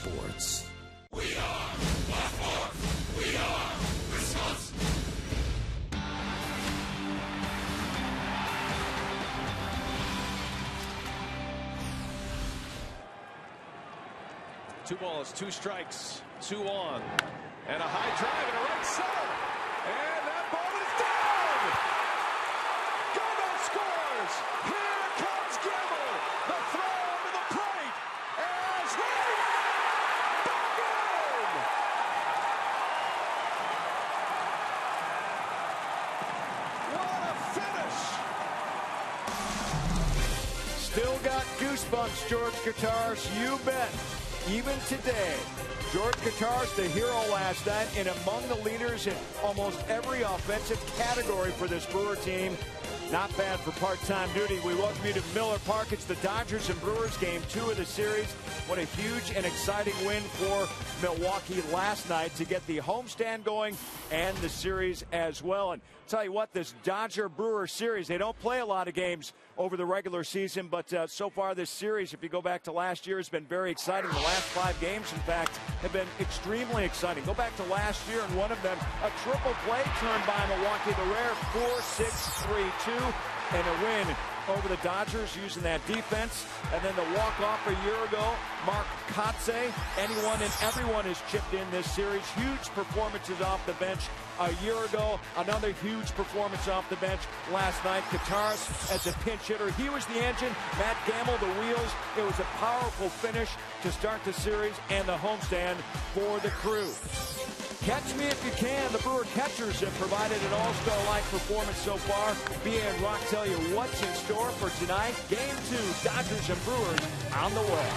sports. We are Blackmore. We are Wisconsin. Two balls, two strikes, two on, and a high drive and a right center, and that ball is down. Dugout scores. Here comes Gibble. The throw to the plate as right back in. What a finish! Still got goosebumps, George Guitars, you bet. Even today, George Guitars, the hero last night, and among the leaders in almost every offensive category for this Brewer team. Not bad for part-time duty. We welcome you to Miller Park. It's the Dodgers and Brewers game 2 of the series. What a huge and exciting win for Milwaukee last night to get the homestand going and the series as well. And tell you what, this Dodger-Brewer series, they don't play a lot of games over the regular season, but so far this series, if you go back to last year, has been very exciting. The last 5 games, in fact, have been extremely exciting. Go back to last year, and one of them, a triple play turned by Milwaukee, the rare 4-6-3-2, and a win over the Dodgers using that defense. And then the walk-off a year ago, Mark Kotsay. Anyone and everyone has chipped in this series. Huge performances off the bench a year ago. Another huge performance off the bench last night. Guitars as a pinch hitter. He was the engine. Matt Gamble, the wheels. It was a powerful finish to start the series and the homestand for the crew. Catch me if you can. The Brewer catchers have provided an all-star-like performance so far. B and Rock tell you what's in store for tonight. Game 2, Dodgers and Brewers on the way.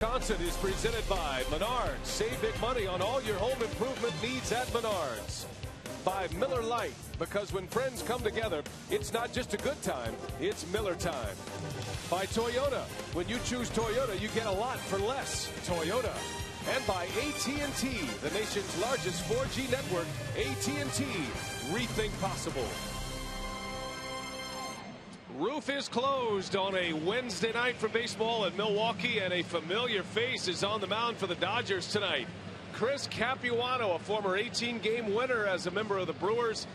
Wisconsin is presented by Menards. Save big money on all your home improvement needs at Menards. By Miller Lite, because when friends come together, it's not just a good time, it's Miller time. By Toyota. When you choose Toyota, you get a lot for less. Toyota. and by AT&T, the nation's largest 4G network. AT&T, rethink possible. Roof is closed on a Wednesday night for baseball in Milwaukee, and a familiar face is on the mound for the Dodgers tonight. Chris Capuano, a former 18-game winner as a member of the Brewers.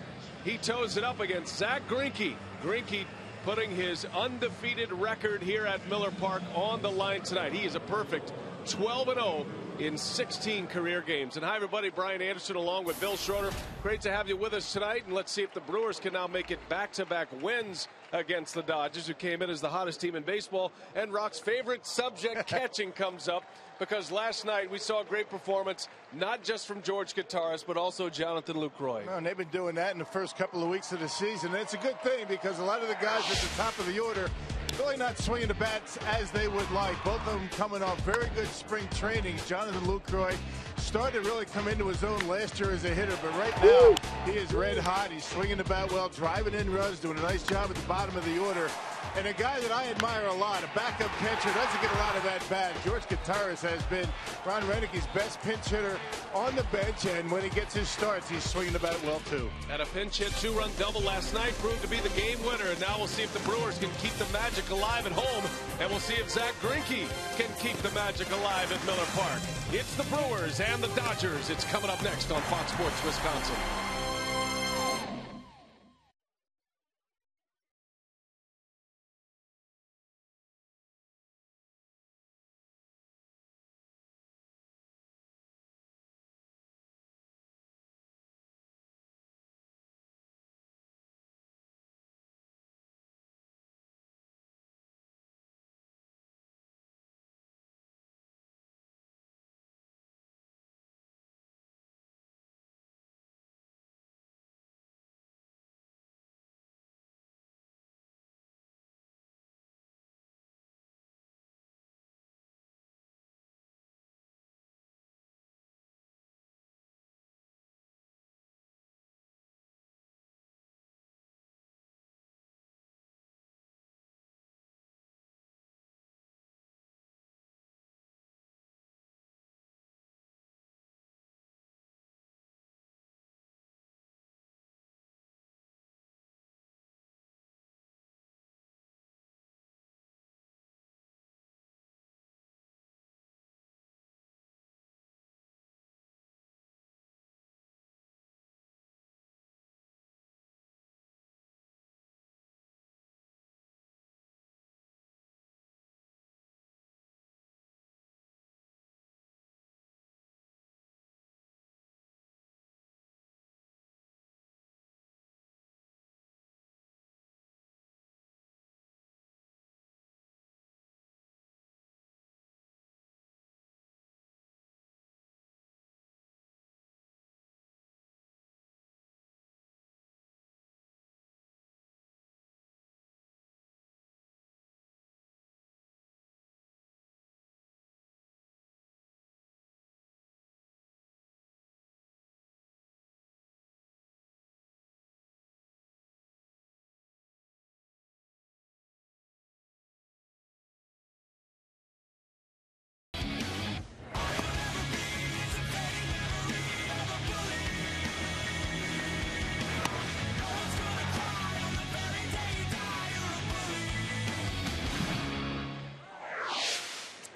He toes it up against Zach Greinke. Greinke putting his undefeated record here at Miller Park on the line tonight. He is a perfect 12-0 in 16 career games. And hi, everybody. Brian Anderson along with Bill Schroeder. Great to have you with us tonight. And let's see if the Brewers can now make it back-to-back wins against the Dodgers, who came in as the hottest team in baseball. And Rock's favorite subject, catching, comes up, because last night we saw a great performance, not just from George Gutaris, but also Jonathan Lucroy. Well, and they've been doing that in the first couple of weeks of the season. And it's a good thing, because a lot of the guys at the top of the order really not swinging the bats as they would like. Both of them coming off very good spring training. Jonathan Lucroy started to really come into his own last year as a hitter, but right now he is red hot. He's swinging the bat well, driving in runs, doing a nice job at the bottom of the order. And a guy that I admire a lot, a backup catcher, doesn't get a lot of at-bat. George Gutaris has been Ron Renick's best pinch hitter on the bench, and when he gets his starts, he's swinging the bat well, too. And a pinch hit two-run double last night proved to be the game winner, and now we'll see if the Brewers can keep the magic alive at home, and we'll see if Zach Greinke can keep the magic alive at Miller Park. It's the Brewers and the Dodgers. It's coming up next on Fox Sports Wisconsin.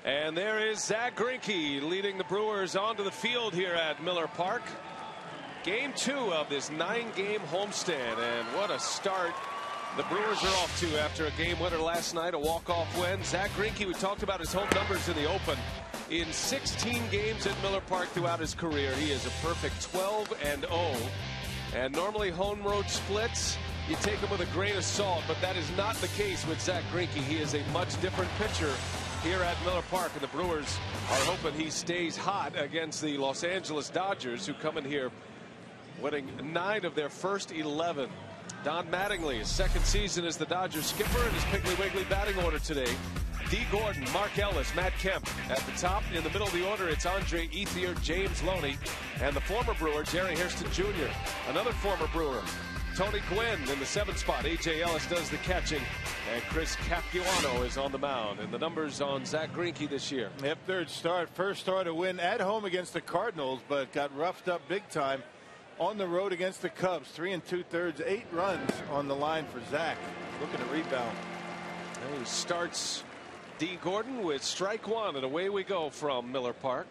And there is Zach Greinke leading the Brewers onto the field here at Miller Park. Game 2 of this 9-game homestand, and what a start the Brewers are off to after a game winner last night, a walk-off win. Zach Greinke, we talked about his home numbers in the open. In 16 games at Miller Park throughout his career, he is a perfect 12-0. And normally home road splits, you take them with a grain of salt, but that is not the case with Zach Greinke. He is a much different pitcher here at Miller Park, and the Brewers are hoping he stays hot against the Los Angeles Dodgers, who come in here winning 9 of their first 11. Don Mattingly, his second season as the Dodgers skipper, and his Piggly Wiggly batting order today. D. Gordon, Mark Ellis, Matt Kemp at the top. In the middle of the order, it's Andre Ethier, James Loney, and the former Brewer, Jerry Hairston Jr., another former Brewer. Tony Gwynn in the 7th spot. A.J. Ellis does the catching. And Chris Capuano is on the mound. And the numbers on Zach Greinke this year. Yep, third start. First start to win at home against the Cardinals, but got roughed up big time on the road against the Cubs. 3 2/3, 8 runs on the line for Zach. Looking to rebound. And he starts D. Gordon with strike one, and away we go from Miller Park.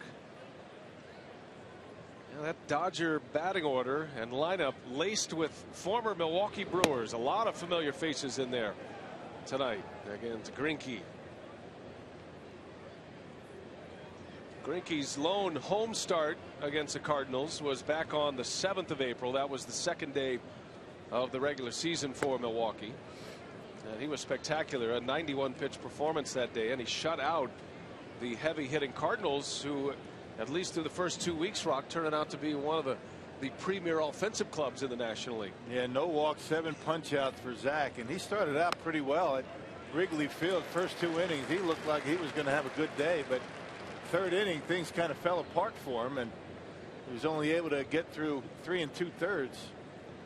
That Dodger batting order and lineup laced with former Milwaukee Brewers. A lot of familiar faces in there tonight. Again to Greinke. Greinke's lone home start against the Cardinals was back on the 7th of April. That was the second day of the regular season for Milwaukee. And he was spectacular. A 91 pitch performance that day, and he shut out the heavy hitting Cardinals, who at least through the first 2 weeks, Rock, turning out to be one of the premier offensive clubs in the National League. Yeah, no walks, 7 punch outs for Zach, and he started out pretty well at Wrigley Field. First 2 innings he looked like he was going to have a good day, but third inning things kind of fell apart for him, and he was only able to get through 3 2/3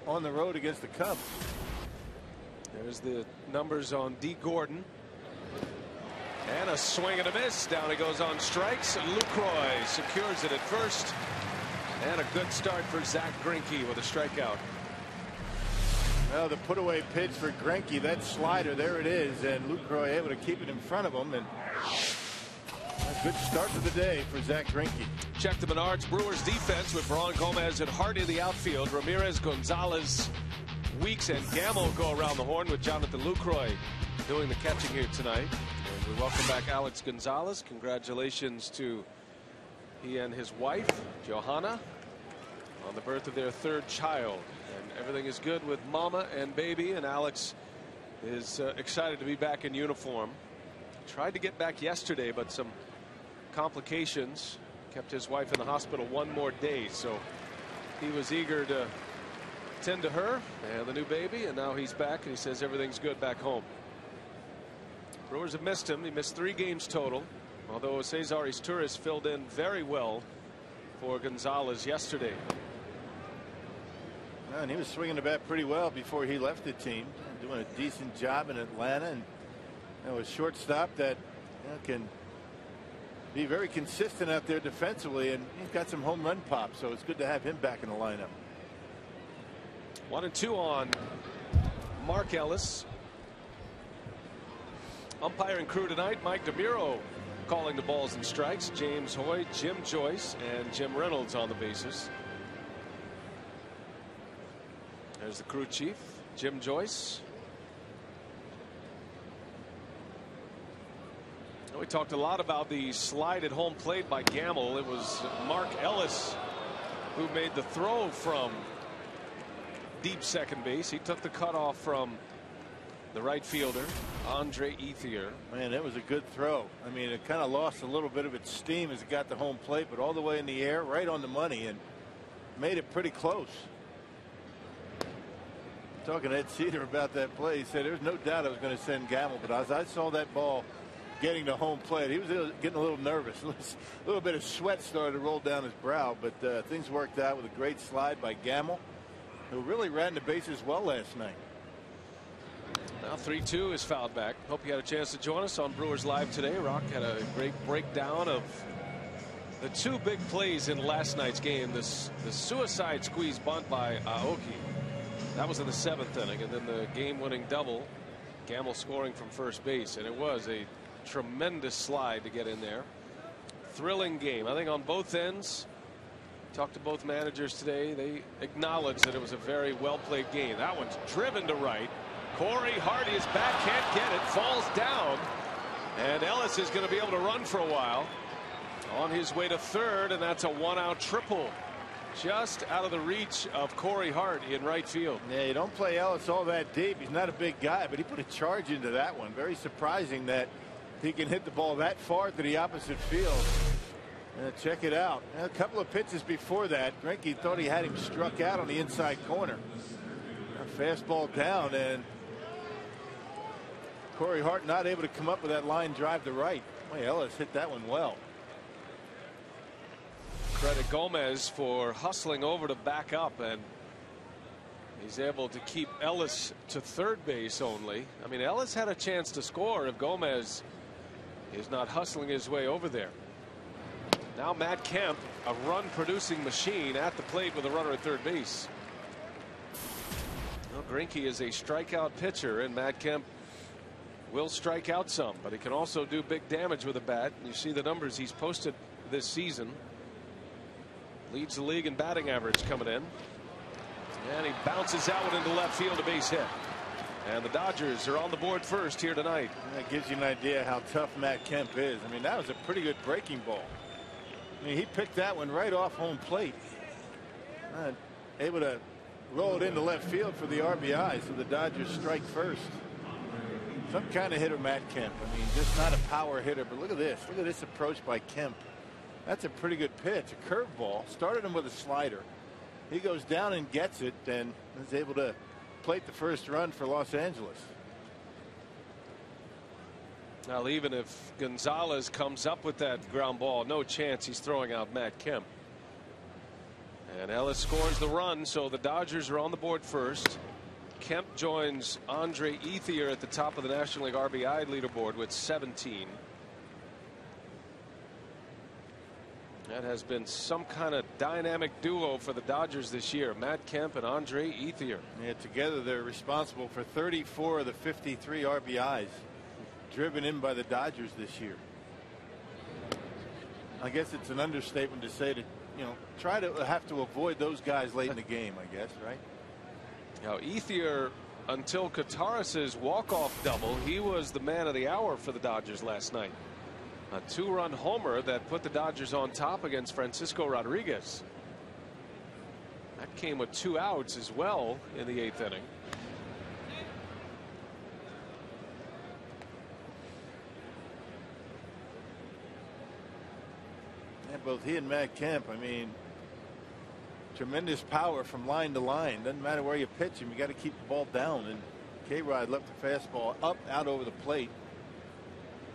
on the road against the Cubs. There's the numbers on D. Gordon. And a swing and a miss. Down he goes on strikes. Lucroy secures it at first. And a good start for Zach Greinke with a strikeout. Well, the put away pitch for Greinke, that slider, there it is, and Lucroy able to keep it in front of him, and a good start to the day for Zach Greinke. Check the Menards Brewers defense with Braun Gomez and Hardy in the outfield. Ramirez, Gonzalez, Weeks, and Gamble go around the horn with Jonathan Lucroy doing the catching here tonight. And we welcome back Alex Gonzalez. Congratulations to he and his wife, Johanna, on the birth of their 3rd child. And everything is good with mama and baby, and Alex is excited to be back in uniform. Tried to get back yesterday, but some complications kept his wife in the hospital 1 more day, so he was eager to tend to her and the new baby, and now he's back, and he says everything's good back home. Brewers have missed him. He missed 3 games total, although Cesar Izturis filled in very well for Gonzalez yesterday. And he was swinging the bat pretty well before he left the team, doing a decent job in Atlanta, and a shortstop that can be very consistent out there defensively, and he's got some home run pop, so it's good to have him back in the lineup. 1 and 2 on Mark Ellis. Umpiring crew tonight, Mike DeMuro calling the balls and strikes. James Hoy, Jim Joyce, and Jim Reynolds on the bases. There's the crew chief, Jim Joyce. We talked a lot about the slide at home plate by Gamble. It was Mark Ellis who made the throw from deep second base. He took the cutoff from the right fielder, Andre Ethier. Man, that was a good throw. I mean, it kind of lost a little bit of its steam as it got to home plate, but all the way in the air, right on the money, and made it pretty close. Talking to Ed Cedar about that play, he said there's no doubt I was going to send Gamble, but as I saw that ball getting to home plate, he was getting a little nervous. A little bit of sweat started to roll down his brow, but things worked out with a great slide by Gamble, who really ran the bases well last night. Now 3-2 is fouled back. Hope you had a chance to join us on Brewers Live today. Rock had a great breakdown of the 2 big plays in last night's game. The suicide squeeze bunt by Aoki. That was in the 7th inning, and then the game-winning double, Gamble scoring from first base, and it was a tremendous slide to get in there. Thrilling game. I think on both ends. Talked to both managers today. They acknowledged that it was a very well-played game. That one's driven to right. Corey Hardy is back, can't get it, falls down, and Ellis is going to be able to run for a while on his way to third, and that's a 1-out triple just out of the reach of Corey Hart in right field. Yeah, you don't play Ellis all that deep. He's not a big guy, but he put a charge into that one. Very surprising that he can hit the ball that far to the opposite field. Check it out. A couple of pitches before that, Greinke thought he had him struck out on the inside corner. A fastball down, and Corey Hart not able to come up with that line drive to right. Boy, Ellis hit that one well. Credit Gomez for hustling over to back up, and He's able to keep Ellis to third base only. I mean, Ellis had a chance to score if Gomez is not hustling his way over there. Now Matt Kemp, a run producing machine at the plate with a runner at third base. Well, Greinke is a strikeout pitcher, and Matt Kemp will strike out some, but he can also do big damage with a bat. You see the numbers he's posted this season. Leads the league in batting average coming in. And he bounces out into left field, a base hit. And the Dodgers are on the board first here tonight. That gives you an idea how tough Matt Kemp is. I mean, that was a pretty good breaking ball. I mean, he picked that one right off home plate. Able to roll it into left field for the RBI, so the Dodgers strike first. Some kind of hitter, Matt Kemp. I mean, just not a power hitter, but look at this. Look at this approach by Kemp. That's a pretty good pitch, a curveball. Started him with a slider. He goes down and gets it, and is able to plate the first run for Los Angeles. Now, even if Gonzalez comes up with that ground ball, no chance he's throwing out Matt Kemp. And Ellis scores the run, so the Dodgers are on the board first. Kemp joins Andre Ethier at the top of the National League RBI leaderboard with 17. That has been some kind of dynamic duo for the Dodgers this year. Matt Kemp and Andre Ethier. Yeah, together they're responsible for 34 of the 53 RBIs driven in by the Dodgers this year. I guess it's an understatement to say that, you know, try to have to avoid those guys late in the game, I guess, right? Now, Ethier, until Kataris's walk-off double, he was the man of the hour for the Dodgers last night. A two-run homer that put the Dodgers on top against Francisco Rodriguez. That came with 2 outs as well in the 8th inning. Yeah, both he and Matt Kemp, I mean, tremendous power from line to line. Doesn't matter where you pitch him, you got to keep the ball down. And K-Rod left the fastball up, out over the plate.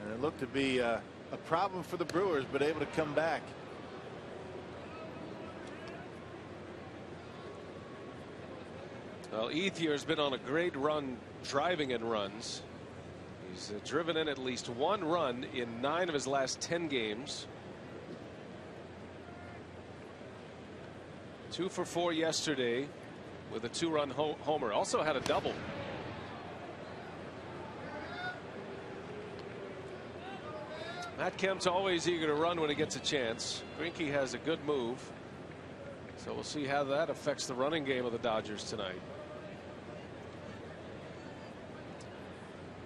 And it looked to be a problem for the Brewers, but able to come back. Well, Ethier's been on a great run driving in runs. He's driven in at least 1 run in 9 of his last 10 games. 2 for 4 yesterday with a 2-run homer. Also had a double. Matt Kemp's always eager to run when he gets a chance. Greinke has a good move. So we'll see how that affects the running game of the Dodgers tonight.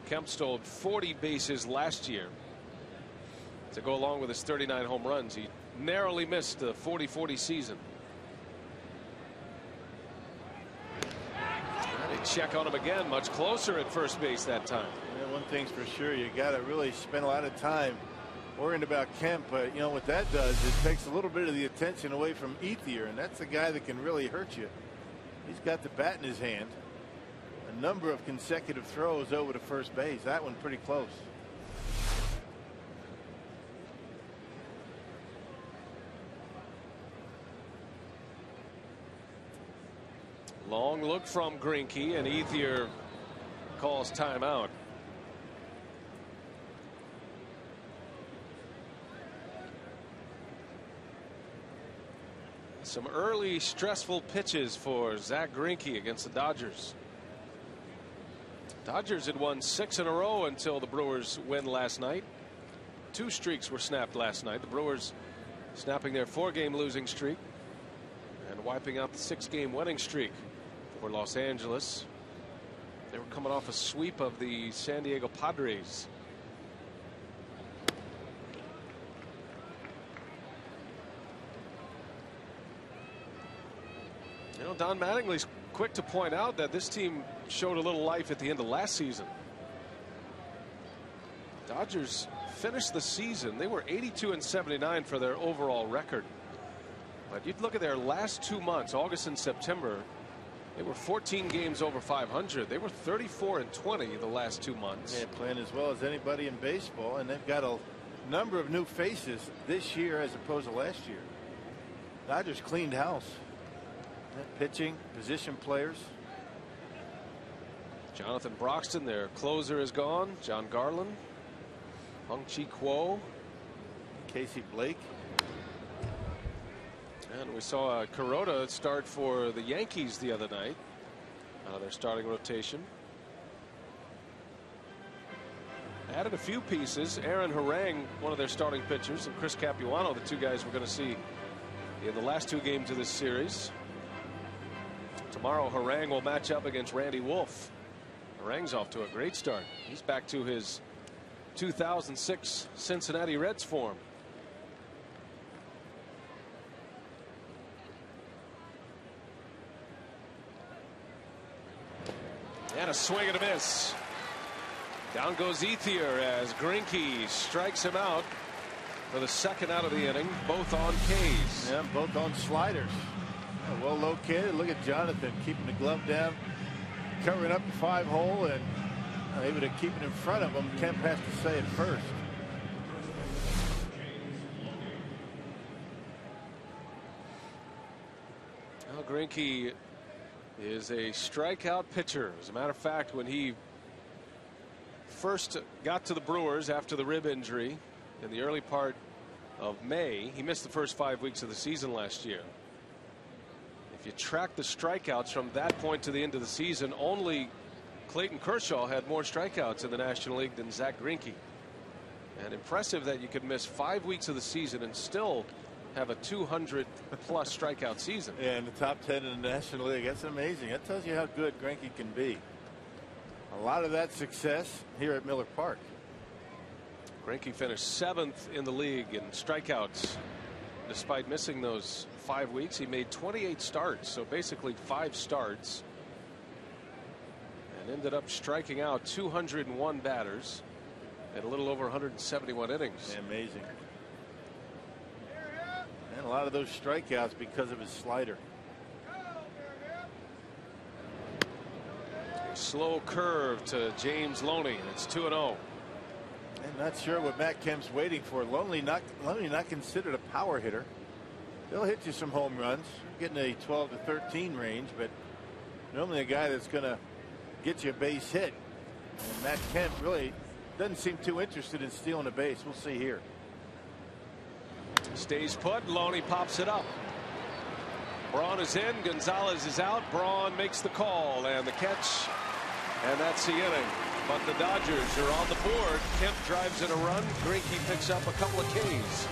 Kemp stole 40 bases last year to go along with his 39 home runs. He narrowly missed the 40-40 season. And they check on him again, much closer at first base that time. Yeah, one thing's for sure, you got to really spend a lot of time worrying about Kemp, but you know what that does, it takes a little bit of the attention away from Ethier, and that's the guy that can really hurt you. He's got the bat in his hand. A number of consecutive throws over to first base. That one pretty close. Long look from Greinke, and Ethier calls timeout. Some early stressful pitches for Zach Greinke against the Dodgers. Dodgers had won 6 in a row until the Brewers win last night. 2 streaks were snapped last night. The Brewers snapping their 4-game losing streak and wiping out the 6-game winning streak for Los Angeles. They were coming off a sweep of the San Diego Padres. You know, Don Mattingly's quick to point out that this team showed a little life at the end of last season. Dodgers finished the season. They were 82-79 for their overall record. But you'd look at their last 2 months, August and September, they were 14 games over 500. They were 34-20 the last 2 months. Yeah, playing as well as anybody in baseball, and they've got a number of new faces this year as opposed to last year. Dodgers cleaned house. Pitching, position players. Jonathan Broxton, their closer, is gone. John Garland, Hung Chi Kuo, Casey Blake. And we saw Kuroda start for the Yankees the other night out of their starting rotation. Added a few pieces. Aaron Harang, one of their starting pitchers, and Chris Capuano, the two guys we're going to see in the last 2 games of this series. Tomorrow, Harang will match up against Randy Wolf. Harang's off to a great start. He's back to his 2006 Cincinnati Reds form. And a swing and a miss. Down goes Ethier as Greinke strikes him out for the second out of the inning, both on K's. Yeah, both on sliders. Yeah, well located. Look at Jonathan keeping the glove down, covering up the 5-hole, and able to keep it in front of him. Kemp has to say it first. Well, Greinke is a strikeout pitcher. As a matter of fact, when he first got to the Brewers after the rib injury in the early part of May, he missed the first 5 weeks of the season last year. If you track the strikeouts from that point to the end of the season, only Clayton Kershaw had more strikeouts in the National League than Zach Greinke. And impressive that you could miss 5 weeks of the season and still have a 200+ strikeout season. Yeah, in the top 10 in the National League. That's amazing. That tells you how good Greinke can be. A lot of that success here at Miller Park. Greinke finished 7th in the league in strikeouts. Despite missing those 5 weeks, he made 28 starts, so basically 5 starts, and ended up striking out 201 batters and a little over 171 innings. Amazing. And a lot of those strikeouts because of his slider. A slow curve to James Loney. It's 2-0. I'm not sure what Matt Kemp's waiting for. Loney not considered a power hitter. They'll hit you some home runs, getting a 12 to 13 range, but normally a guy that's going to get you a base hit. And Matt Kemp really doesn't seem too interested in stealing a base. We'll see here. Stays put. Loney pops it up. Braun is in. Gonzalez is out. Braun makes the call and the catch, and that's the inning. But the Dodgers are on the board. Kemp drives in a run. Greinke picks up a couple of Ks.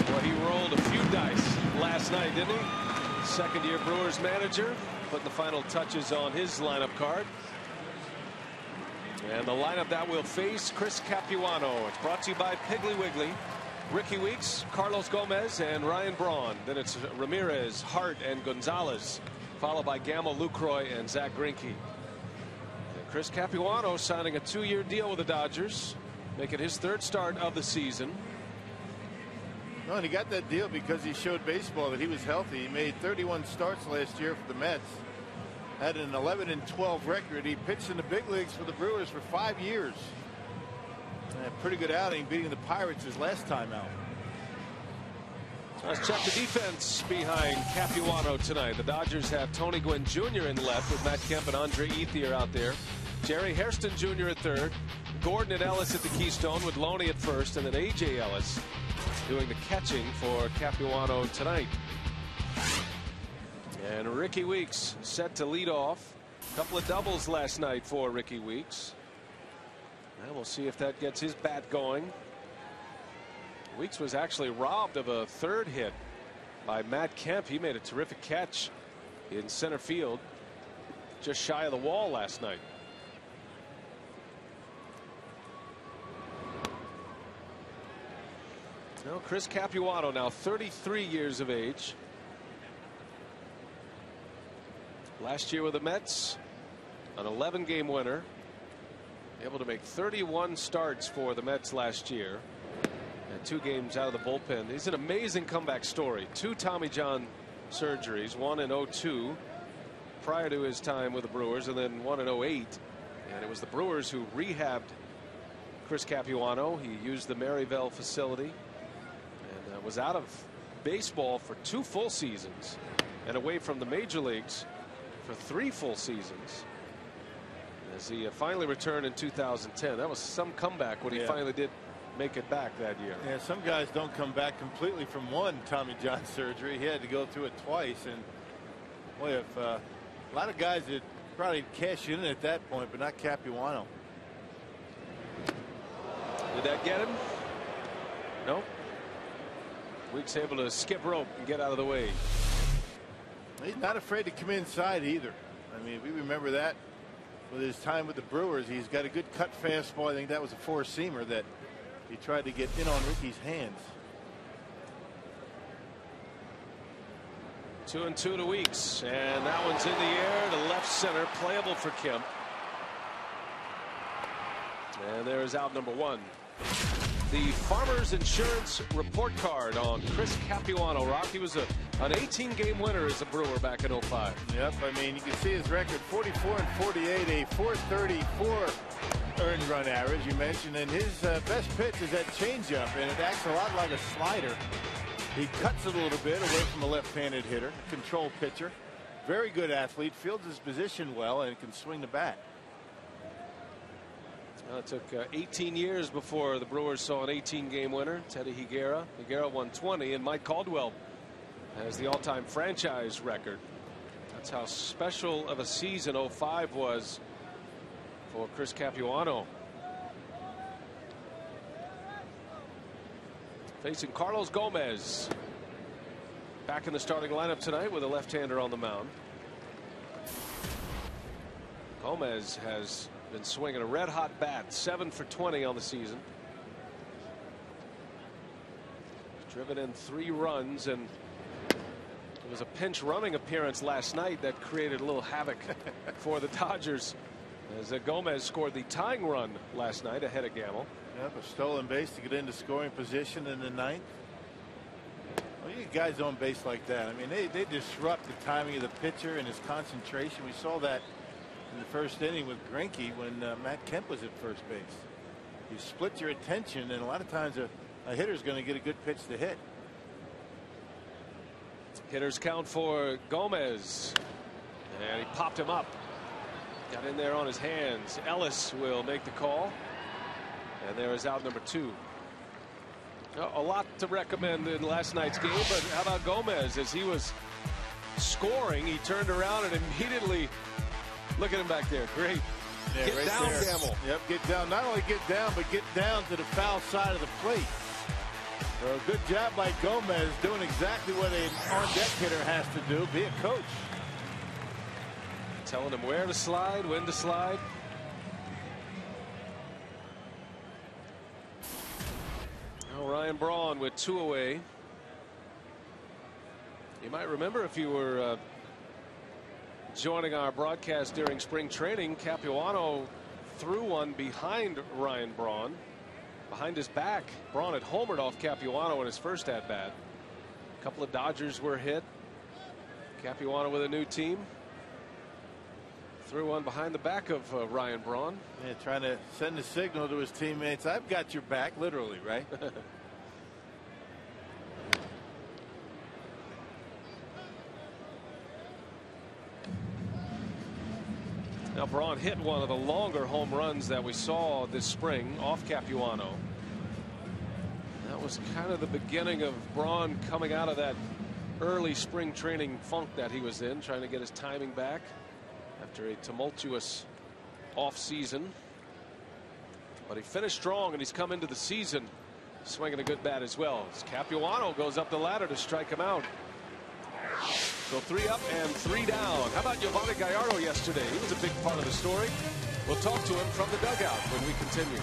Well, he rolled a few dice last night, didn't he? Second-year Brewers manager, putting the final touches on his lineup card. And the lineup that will face Chris Capuano. It's brought to you by Piggly Wiggly, Ricky Weeks, Carlos Gomez, and Ryan Braun. Then it's Ramirez, Hart, and Gonzalez, followed by Gamble, Lucroy, and Zach Greinke. And Chris Capuano signing a 2-year deal with the Dodgers, making his 3rd start of the season. No, and he got that deal because he showed baseball that he was healthy. He made 31 starts last year for the Mets. Had an 11-12 record. He pitched in the big leagues for the Brewers for 5 years. A pretty good outing, beating the Pirates his last time out. Let's check the defense behind Capuano tonight. The Dodgers have Tony Gwynn Jr. in left with Matt Kemp and Andre Ethier out there. Jerry Hairston Jr. at third. Gordon and Ellis at the Keystone with Loney at first, and then A.J. Ellis doing the catching for Capuano tonight. And Ricky Weeks set to lead off. A couple of doubles last night for Ricky Weeks. And we'll see if that gets his bat going. Weeks was actually robbed of a third hit by Matt Kemp. He made a terrific catch in center field, just shy of the wall last night. Now Chris Capuano, now 33 years of age. Last year with the Mets, an 11-game winner. Able to make 31 starts for the Mets last year. And 2 games out of the bullpen. He's an amazing comeback story. 2 Tommy John surgeries, 1 in 02 prior to his time with the Brewers, and then 1 in 08. And it was the Brewers who rehabbed Chris Capuano. He used the Maryville facility and was out of baseball for 2 full seasons and away from the major leagues for 3 full seasons. As he finally returned in 2010. That was some comeback when he finally did make it back that year. Yeah, some guys don't come back completely from 1 Tommy John surgery. He had to go through it twice, and boy, if a lot of guys that probably cash in at that point, but not Capuano. Did that get him? No. Weeks able to skip rope and get out of the way. He's not afraid to come inside either. I mean, we remember that with his time with the Brewers. He's got a good cut fastball. I think that was a 4-seamer that he tried to get in on Ricky's hands. 2-2 to Weeks, and that one's in the air to left center, playable for Kemp. And there's out number 1. The Farmers Insurance report card on Chris Capuano. Rock, he was an 18-game winner as a Brewer back in 05. Yep, I mean, you can see his record, 44 and 48, a 434 earned run average, you mentioned, and his best pitch is that changeup, and it acts a lot like a slider. He cuts it a little bit away from a left-handed hitter, control pitcher, very good athlete, fields his position well, and can swing the bat. It took 18 years before the Brewers saw an 18-game winner, Teddy Higuera. Higuera won 20, and Mike Caldwell has the all-time franchise record. That's how special of a season 05 was for Chris Capuano. Facing Carlos Gomez. Back in the starting lineup tonight with a left-hander on the mound. Gomez has been swinging a red-hot bat, 7 for 20 on the season. Driven in 3 runs, and it was a pinch running appearance last night that created a little havoc for the Dodgers, as Gomez scored the tying run last night ahead of Gamble. Yep, a stolen base to get into scoring position in the 9th. Well, you get guys on base like that. I mean, they disrupt the timing of the pitcher and his concentration. We saw that in the first inning with Greinke when Matt Kemp was at first base. You split your attention, and a lot of times a hitter's going to get a good pitch to hit. Hitters count for Gomez, and he popped him up. Got in there on his hands. Ellis will make the call, and there is out number 2. A lot to recommend in last night's game, but how about Gomez? As he was scoring, he turned around and immediately, look at him back there. Great. Yeah, get right down, there. Gamble. Yep, get down. Not only get down, but get down to the foul side of the plate. So good job by Gomez doing exactly what an on-deck hitter has to do, be a coach. Telling him where to slide, when to slide. Now Ryan Braun with 2 away. You might remember if you were joining our broadcast during spring training, Capuano threw one behind Ryan Braun behind his back. Braun had homered off Capuano in his first at bat. A couple of Dodgers were hit. Capuano with a new team. Threw one behind the back of Ryan Braun. Yeah, trying to send a signal to his teammates. I've got your back, literally, right? Now Braun hit one of the longer home runs that we saw this spring off Capuano. That was kind of the beginning of Braun coming out of that early spring training funk that he was in, trying to get his timing back after a tumultuous off season. But he finished strong, and he's come into the season swinging a good bat as well. As Capuano goes up the ladder to strike him out. So 3 up and 3 down. How about Yovani Gallardo yesterday? He was a big part of the story. We'll talk to him from the dugout when we continue.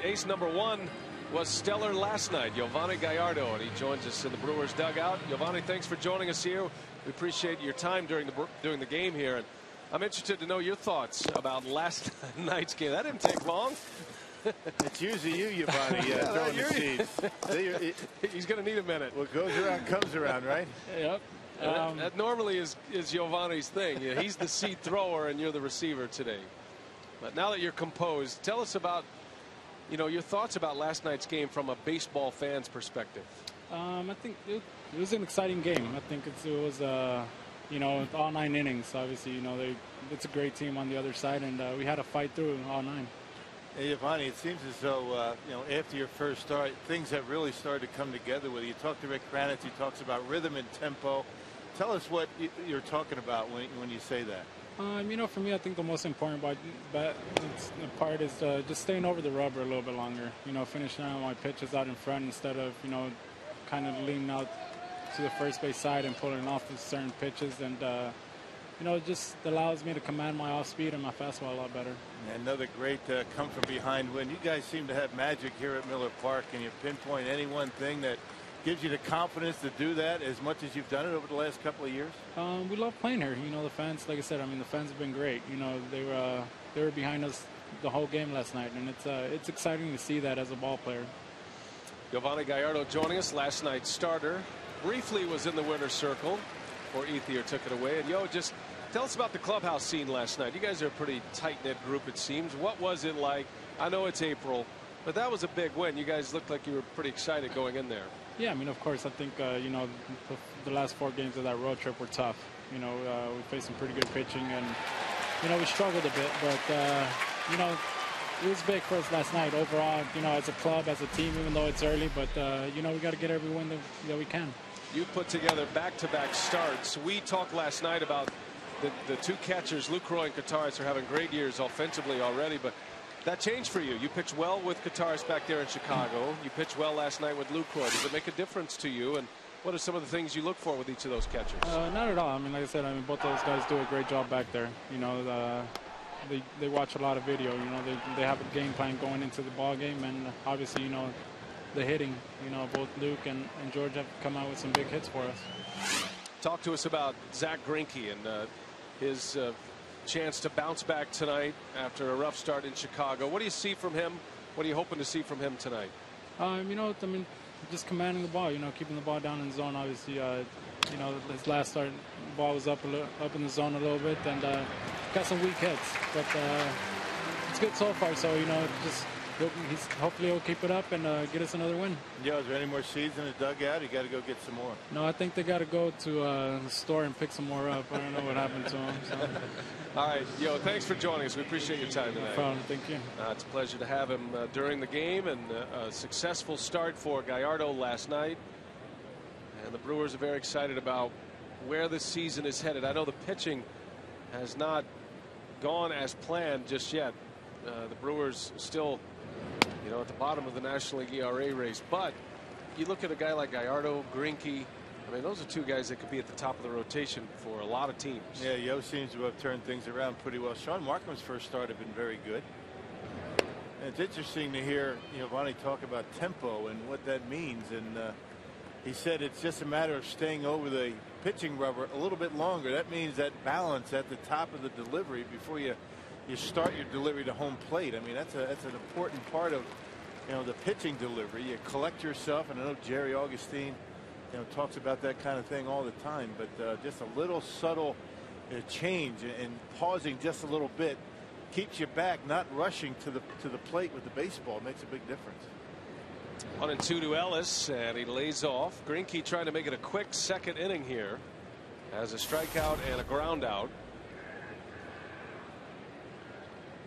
Ace number 1 was stellar last night, Yovani Gallardo, and he joins us in the Brewers dugout. Yovani, thanks for joining us here. We appreciate your time during the game here, and I'm interested to know your thoughts about last night's game. That didn't take long. It's usually you, Yovani, throwing the seeds. He's going to need a minute. What goes around comes around, right? Yep. That normally is Yovani's thing. Yeah, he's the seed thrower, and you're the receiver today. But now that you're composed, tell us about your thoughts about last night's game from a baseball fan's perspective. I think it was an exciting game. I think it was all 9 innings. Obviously, it's a great team on the other side, and we had to fight through all 9. Hey, Yovani, it seems as though after your first start, things have really started to come together with you. You talk to Rick Kranitz, he talks about rhythm and tempo. Tell us what you're talking about when you say that. For me, I think the most important part is just staying over the rubber a little bit longer. Finishing out my pitches out in front instead of, kind of leaning out to the first base side and pulling off with certain pitches. And, it just allows me to command my off speed and my fastball a lot better. Another great come from behind win. You guys seem to have magic here at Miller Park. Can you pinpoint any one thing that gives you the confidence to do that as much as you've done it over the last couple of years? We love playing here. The fans, like I said, the fans have been great. They were behind us the whole game last night, and it's exciting to see that as a ball player. Yovani Gallardo joining us, last night's starter. Briefly was in the winner's circle before Ethier took it away. And just tell us about the clubhouse scene last night. You guys are a pretty tight-knit group, it seems. What was it like? I know it's April, but that was a big win. You guys looked like you were pretty excited going in there. Yeah, of course, I think, the last 4 games of that road trip were tough. We faced some pretty good pitching, and, we struggled a bit, but, it was big for us last night. Overall, as a club, as a team, even though it's early, but, we got to get every win that we can. You put together back-to-back starts. We talked last night about the two catchers, Lucroy and Kottaras, are having great years offensively already, but that changed for you. You pitched well with Kottaras back there in Chicago. You pitched well last night with Lucroy. Does it make a difference to you? And what are some of the things you look for with each of those catchers? Not at all. I mean, like I said, both those guys do a great job back there. You know, they watch a lot of video. You know, they have a game plan going into the ball game, and obviously, you know, the hitting. You know, both Luke and George have come out with some big hits for us. Talk to us about Zach Greinke and his chance to bounce back tonight after a rough start in Chicago. What do you see from him? What are you hoping to see from him tonight? You know, I mean, just commanding the ball. You know, keeping the ball down in the zone. Obviously, you know, his last start, the ball was up in the zone a little bit, and got some weak hits. But it's good so far. So, you know, just hopefully he'll keep it up and get us another win. Yeah, is there any more seeds in the dugout? You got to go get some more. No, I think they got to go to the store and pick some more up. I don't know what happened to them. So. All right, yo, thanks for joining us. We appreciate your time tonight. No problem. Thank you. It's a pleasure to have him during the game, and a successful start for Gallardo last night. And the Brewers are very excited about where the season is headed. I know the pitching has not gone as planned just yet. The Brewers still, you know, at the bottom of the National League ERA race, but you look at a guy like Gallardo, Greinke. I mean, those are two guys that could be at the top of the rotation for a lot of teams. Yeah, Yo seems to have turned things around pretty well. Sean Markham's first start have been very good. And it's interesting to hear Giovanni talk about tempo and what that means. And he said it's just a matter of staying over the pitching rubber a little bit longer. That means that balance at the top of the delivery before you start your delivery to home plate. I mean, that's an important part of the pitching delivery. You collect yourself, and I know Jerry Augustine talks about that kind of thing all the time, but just a little subtle change and pausing just a little bit keeps you back, not rushing to the plate with the baseball. It makes a big difference. 1-2 to Ellis, and he lays off. Greinke trying to make it a quick second inning here as a strikeout and a ground out.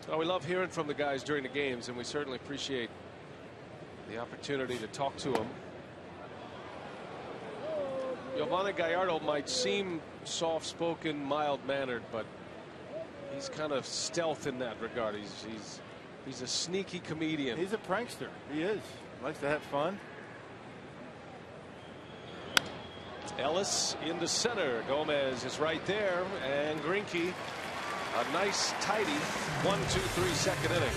Well, we love hearing from the guys during the games, and we certainly appreciate the opportunity to talk to them. Giovanni Gallardo might seem soft-spoken, mild-mannered, but he's kind of stealth in that regard. He's a sneaky comedian. He's a prankster. He is. Likes to have fun. Ellis into center. Gomez is right there, and Greinke, a nice tidy 1-2-3 second inning.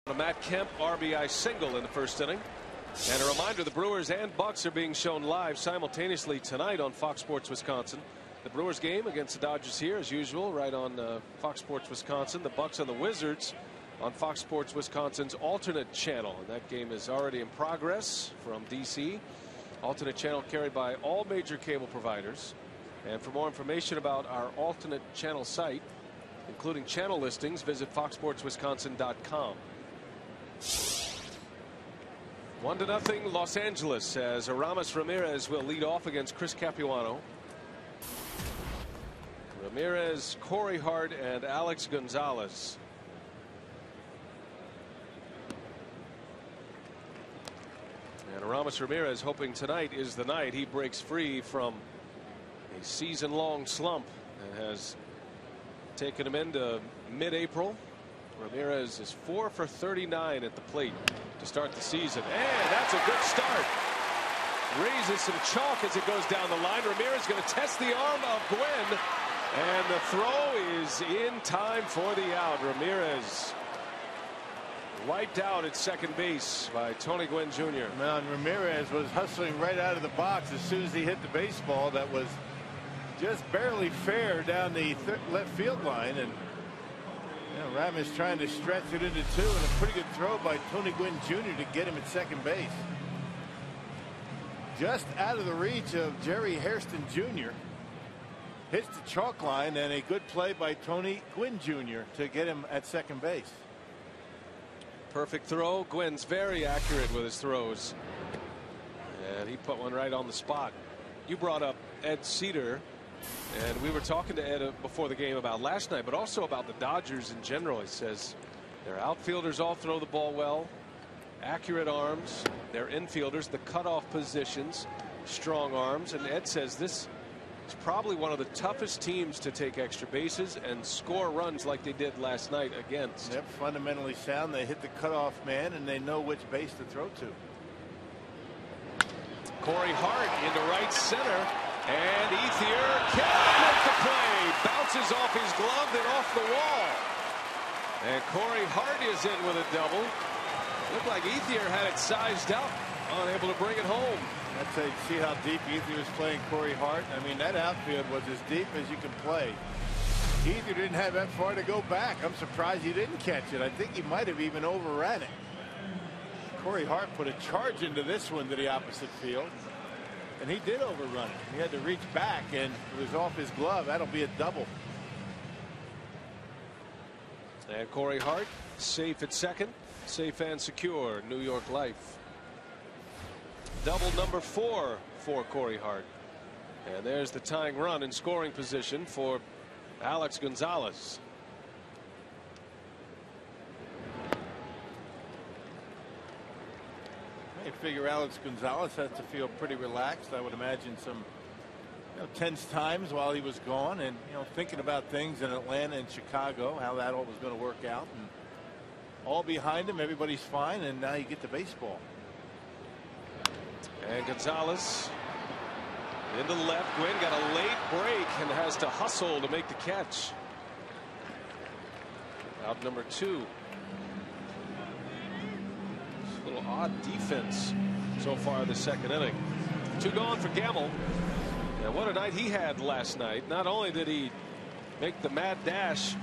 A Matt Kemp RBI single in the first inning. And a reminder, the Brewers and Bucks are being shown live simultaneously tonight on Fox Sports Wisconsin. The Brewers game against the Dodgers here as usual right on Fox Sports Wisconsin. The Bucks and the Wizards on Fox Sports Wisconsin's alternate channel. And that game is already in progress from DC. Alternate channel carried by all major cable providers. And for more information about our alternate channel site, including channel listings, visit foxsportswisconsin.com. 1-0 Los Angeles as Ramirez will lead off against Chris Capuano. Ramirez, Corey Hart, and Alex Gonzalez. And Ramirez hoping tonight is the night he breaks free from a season-long slump that has taken him into mid-April. Ramirez is 4 for 39 at the plate to start the season. And that's a good start. Raises some chalk as it goes down the line. Ramirez going to test the arm of Gwynn. And the throw is in time for the out. Ramirez wiped out at second base by Tony Gwynn Jr. Now, and Ramirez was hustling right out of the box as soon as he hit the baseball that was just barely fair down the left field line. And Ramirez trying to stretch it into two, and a pretty good throw by Tony Gwynn Jr. to get him at second base. Just out of the reach of Jerry Hairston Jr. Hits the chalk line, and a good play by Tony Gwynn Jr. to get him at second base. Perfect throw. Gwynn's very accurate with his throws. And he put one right on the spot. You brought up Ed Cedar. And we were talking to Ed before the game about last night, but also about the Dodgers in general. He says their outfielders all throw the ball well, accurate arms, their infielders, the cutoff positions, strong arms. And Ed says this is probably one of the toughest teams to take extra bases and score runs like they did last night against. Yep, fundamentally sound. They hit the cutoff man, and they know which base to throw to. Corey Hart into right center. And Ethier can't make the play. Bounces off his glove and off the wall. And Corey Hart is in with a double. Looked like Ethier had it sized up. Unable to bring it home. That's how you see how deep Ethier was playing Corey Hart. I mean, that outfield was as deep as you can play. Ethier didn't have that far to go back. I'm surprised he didn't catch it. I think he might have even overran it. Corey Hart put a charge into this one to the opposite field. And he did overrun it. He had to reach back, and it was off his glove. That'll be a double. And Corey Hart safe at second. Safe and secure. New York Life. Double number 4 for Corey Hart. And there's the tying run in scoring position for Alex Gonzalez. I figure Alex Gonzalez has to feel pretty relaxed. I would imagine some tense times while he was gone, and thinking about things in Atlanta and Chicago, how that all was going to work out, and all behind him, everybody's fine, and now you get to baseball. And Gonzalez into the left. Gwynn got a late break and has to hustle to make the catch. Out number 2. A little odd defense so far this second inning. 2 gone for Gamble. And what a night he had last night. Not only did he make the mad dash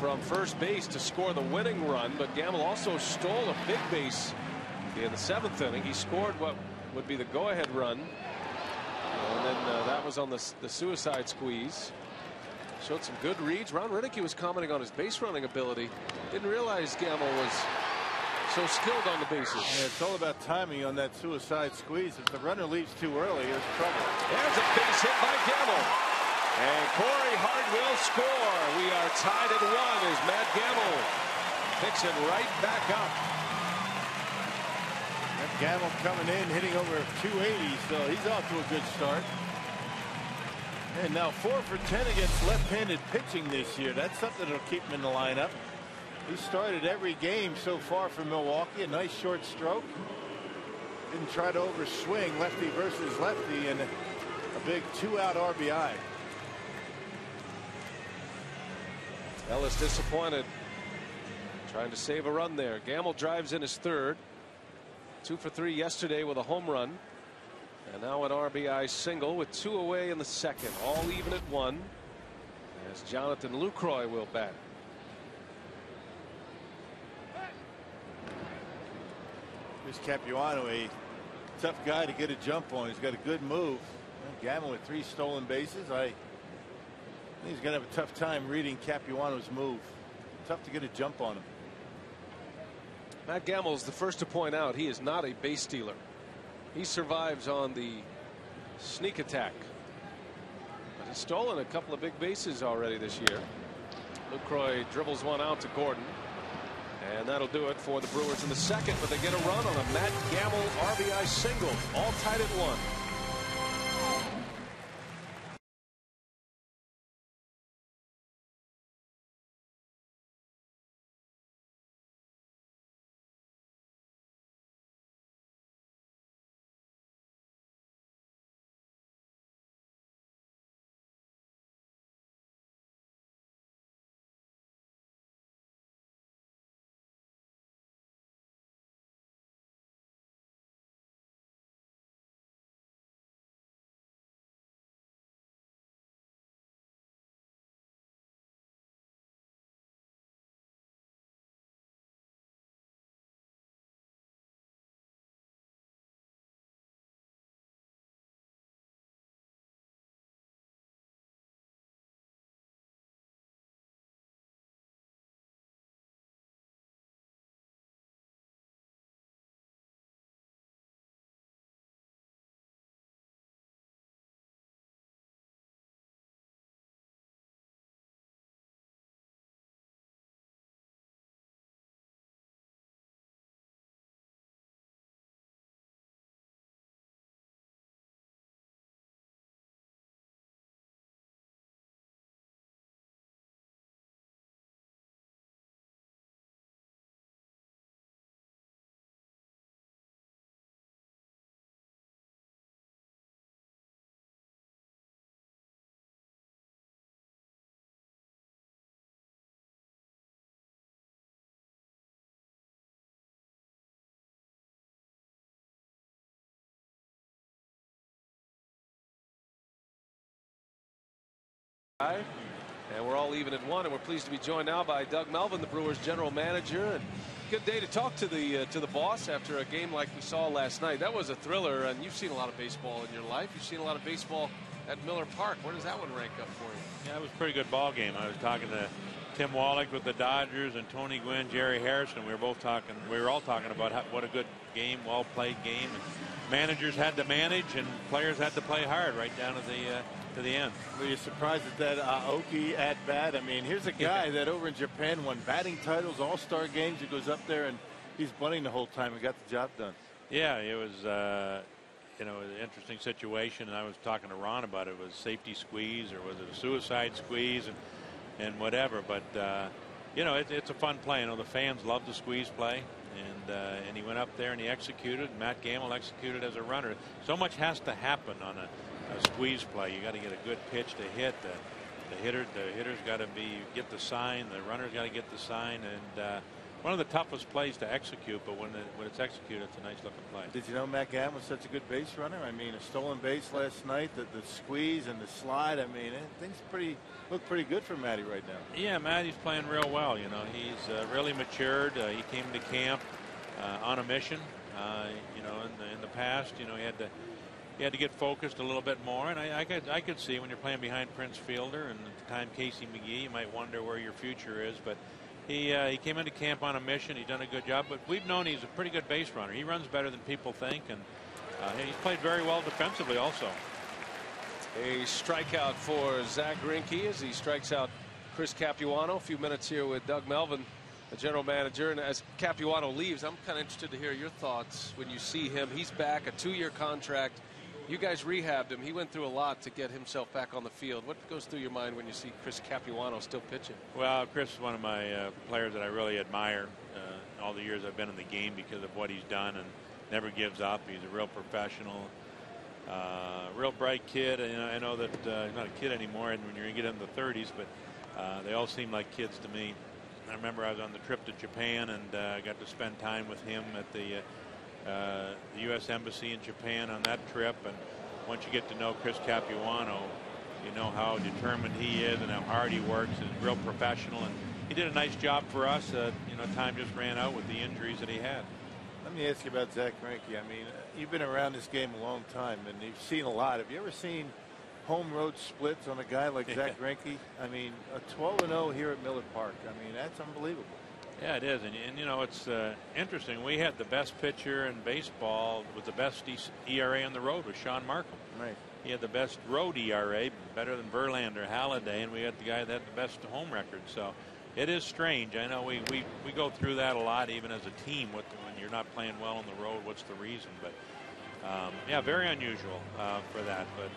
from first base to score the winning run, but Gamble also stole a big base in the 7th inning. He scored what would be the go-ahead run, and then that was on the suicide squeeze. Showed some good reads. Ron Rinicky was commenting on his base running ability. Didn't realize Gamble was so skilled on the bases. Yeah, it's all about timing on that suicide squeeze. If the runner leaves too early, there's trouble. There's a base hit by Gamble. And Corey Hart will score. We are tied at 1 as Matt Gamble picks it right back up. Matt Gamble coming in, hitting over 280, so he's off to a good start. And now 4 for 10 against left-handed pitching this year. That's something that'll keep him in the lineup. He started every game so far for Milwaukee. A nice short stroke. Didn't try to overswing, lefty versus lefty, and a big 2-out RBI. Ellis disappointed. Trying to save a run there. Gamble drives in his 3rd. 2 for 3 yesterday with a home run. And now an RBI single with 2 away in the 2nd. All even at 1. As Jonathan Lucroy will bat. Chris Capuano, a tough guy to get a jump on. He's got a good move. Gamble with 3 stolen bases. I think he's going to have a tough time reading Capuano's move. Tough to get a jump on him. Matt Gamble is the first to point out he is not a base stealer. He survives on the sneak attack. But he's stolen a couple of big bases already this year. Lucroy dribbles one out to Gordon. And that'll do it for the Brewers in the second, but they get a run on a Matt Gamble RBI single. All tied at 1. And we're all even at 1, and we're pleased to be joined now by Doug Melvin, the Brewers general manager. And good day to talk to the boss after a game like we saw last night. That was a thriller, and you've seen a lot of baseball in your life. You've seen a lot of baseball at Miller Park. Where does that one rank up for you? Yeah, it was a pretty good ball game. I was talking to Tim Wallach with the Dodgers and Tony Gwynn, Jerry Harrison. We were all talking about what a good game, well played game. And managers had to manage, and players had to play hard right down to the end. Were you surprised at that Aoki at bat? I mean, here's a guy that over in Japan won batting titles, all-star games. He goes up there and he's bunting the whole time and got the job done. Yeah, it was an interesting situation, and I was talking to Ron about it. Was safety squeeze or was it a suicide squeeze and whatever? But it's a fun play. The fans love the squeeze play, and he went up there and he executed. Matt Gamble executed as a runner. So much has to happen on a squeeze play. You got to get a good pitch to hit. The hitter's got to get the sign. The runner's got to get the sign. And one of the toughest plays to execute. But when it's executed, it's a nice looking play. Did you know Matt Gamble was such a good base runner? I mean, a stolen base last night, the squeeze and the slide. I mean, things look pretty good for Matty right now. Yeah, Matty's playing real well. He's really matured. He came to camp on a mission. In the past, he had to get focused a little bit more, and I could see when you're playing behind Prince Fielder and at the time Casey McGee, you might wonder where your future is. But he came into camp on a mission. He's done a good job. But we've known he's a pretty good base runner. He runs better than people think, and he's played very well defensively also. A strikeout for Zach Greinke as he strikes out Chris Capuano. A few minutes here with Doug Melvin, the general manager. And as Capuano leaves, I'm kind of interested to hear your thoughts when you see him. He's back, a 2-year contract. You guys rehabbed him. He went through a lot to get himself back on the field. What goes through your mind when you see Chris Capuano still pitching? Well, Chris is one of my players that I really admire all the years I've been in the game because of what he's done and never gives up. He's a real professional, real bright kid. And I know that he's not a kid anymore and when you get into the 30s, but they all seem like kids to me. I remember I was on the trip to Japan and got to spend time with him at the U.S. Embassy in Japan on that trip. And once you get to know Chris Capuano, you know how determined he is and how hard he works and real professional. And he did a nice job for us. Time just ran out with the injuries that he had. Let me ask you about Zach Greinke. I mean, you've been around this game a long time, and you've seen a lot. Have you ever seen home road splits on a guy like Zach Greinke? I mean, a 12-0 here at Miller Park. I mean, that's unbelievable. Yeah, it is, and you know, it's interesting. We had the best pitcher in baseball with the best ERA on the road with Sean Markham. Right. He had the best road ERA, better than Verlander, Halladay, and we had the guy that had the best home record. So it is strange. I know we go through that a lot, even as a team. When you're not playing well on the road, what's the reason? But yeah, very unusual for that. But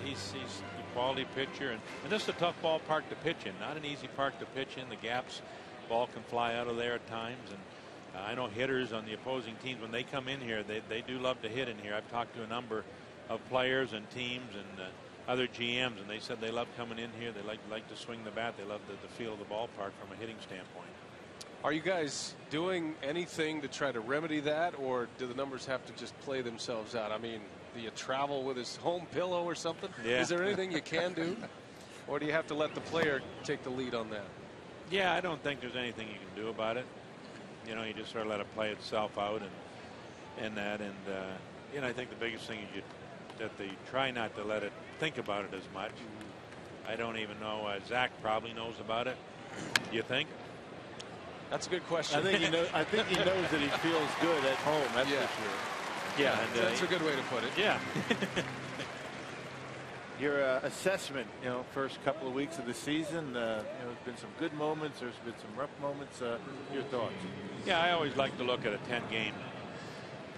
he's a quality pitcher, and this is a tough ballpark to pitch in. Not an easy park to pitch in. The gaps, ball can fly out of there at times, and I know hitters on the opposing teams, when they come in here, they do love to hit in here. I've talked to a number of players and teams and other GMs, and they said they love coming in here. They like to swing the bat. They love the feel of the ballpark from a hitting standpoint. Are you guys doing anything to try to remedy that, or do the numbers have to just play themselves out? I mean, do you travel with his home pillow or something? Yeah. Is there anything you can do, or do you have to let the player take the lead on that? Yeah, I don't think there's anything you can do about it. You know, you just sort of let it play itself out, and you know, I think the biggest thing is that they try not to let it think about it as much. I don't even know. Zach probably knows about it. Do you think? That's a good question. I think he knows that he feels good at home. That's Yeah. for sure. Yeah, That's a good way to put it. Yeah. Your assessment, you know, first couple of weeks of the season, you know, there's been some good moments, there's been some rough moments. Your thoughts? Yeah, I always like to look at a 10-game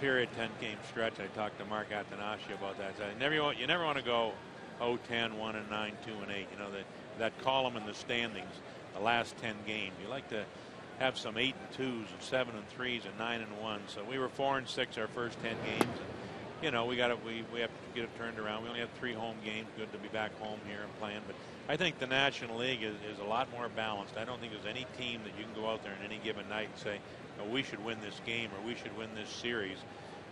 period, 10-game stretch. I talked to Mark Attanasio about that. So you never want to go 0-10, 1-9, 2-8. You know, that column in the standings, the last 10 games. You like to have some 8-2s and 7-3s and 9-1. So we were 4-6 our first 10 games. And, you know, we have to get it turned around. We only have 3 home games. Good to be back home here and playing. But I think the National League is a lot more balanced. I don't think there's any team that you can go out there on any given night and say, oh, we should win this game or we should win this series.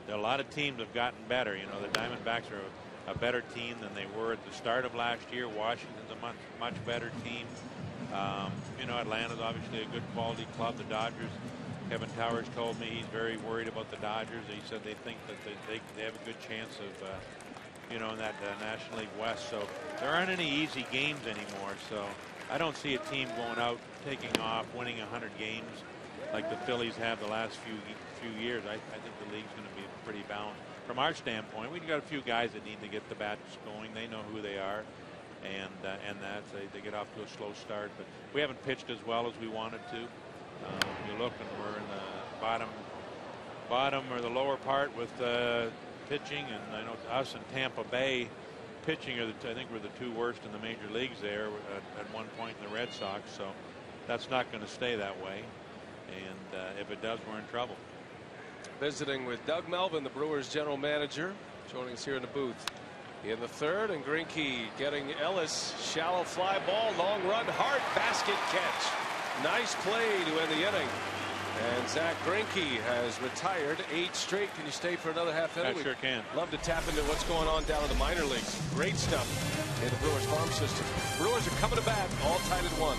There are a lot of teams have gotten better. You know, the Diamondbacks are a better team than they were at the start of last year. Washington's a much better team. You know, Atlanta's obviously a good quality club. The Dodgers, Kevin Towers told me he's very worried about the Dodgers. He said they think that they have a good chance of, you know, in that National League West. So there aren't any easy games anymore. So I don't see a team going out, taking off, winning 100 games like the Phillies have the last few years. I think the league's going to be pretty balanced. From our standpoint, we've got a few guys that need to get the bats going. They know who they are, and that they get off to a slow start. But we haven't pitched as well as we wanted to. You look, and we're in the bottom or the lower part with pitching, and I know us and Tampa Bay pitching are I think we're the 2 worst in the major leagues there at one point in the Red Sox. So that's not going to stay that way, and if it does, we're in trouble. Visiting with Doug Melvin, the Brewers general manager, joining us here in the booth in the third, and Greinke getting Ellis, shallow fly ball, long run, hard basket catch. Nice play to end the inning. And Zach Greinke has retired 8 straight. Can you stay for another half inning? I sure can. Love to tap into what's going on down in the minor leagues. Great stuff in the Brewers farm system. Brewers are coming to bat, all tied at 1.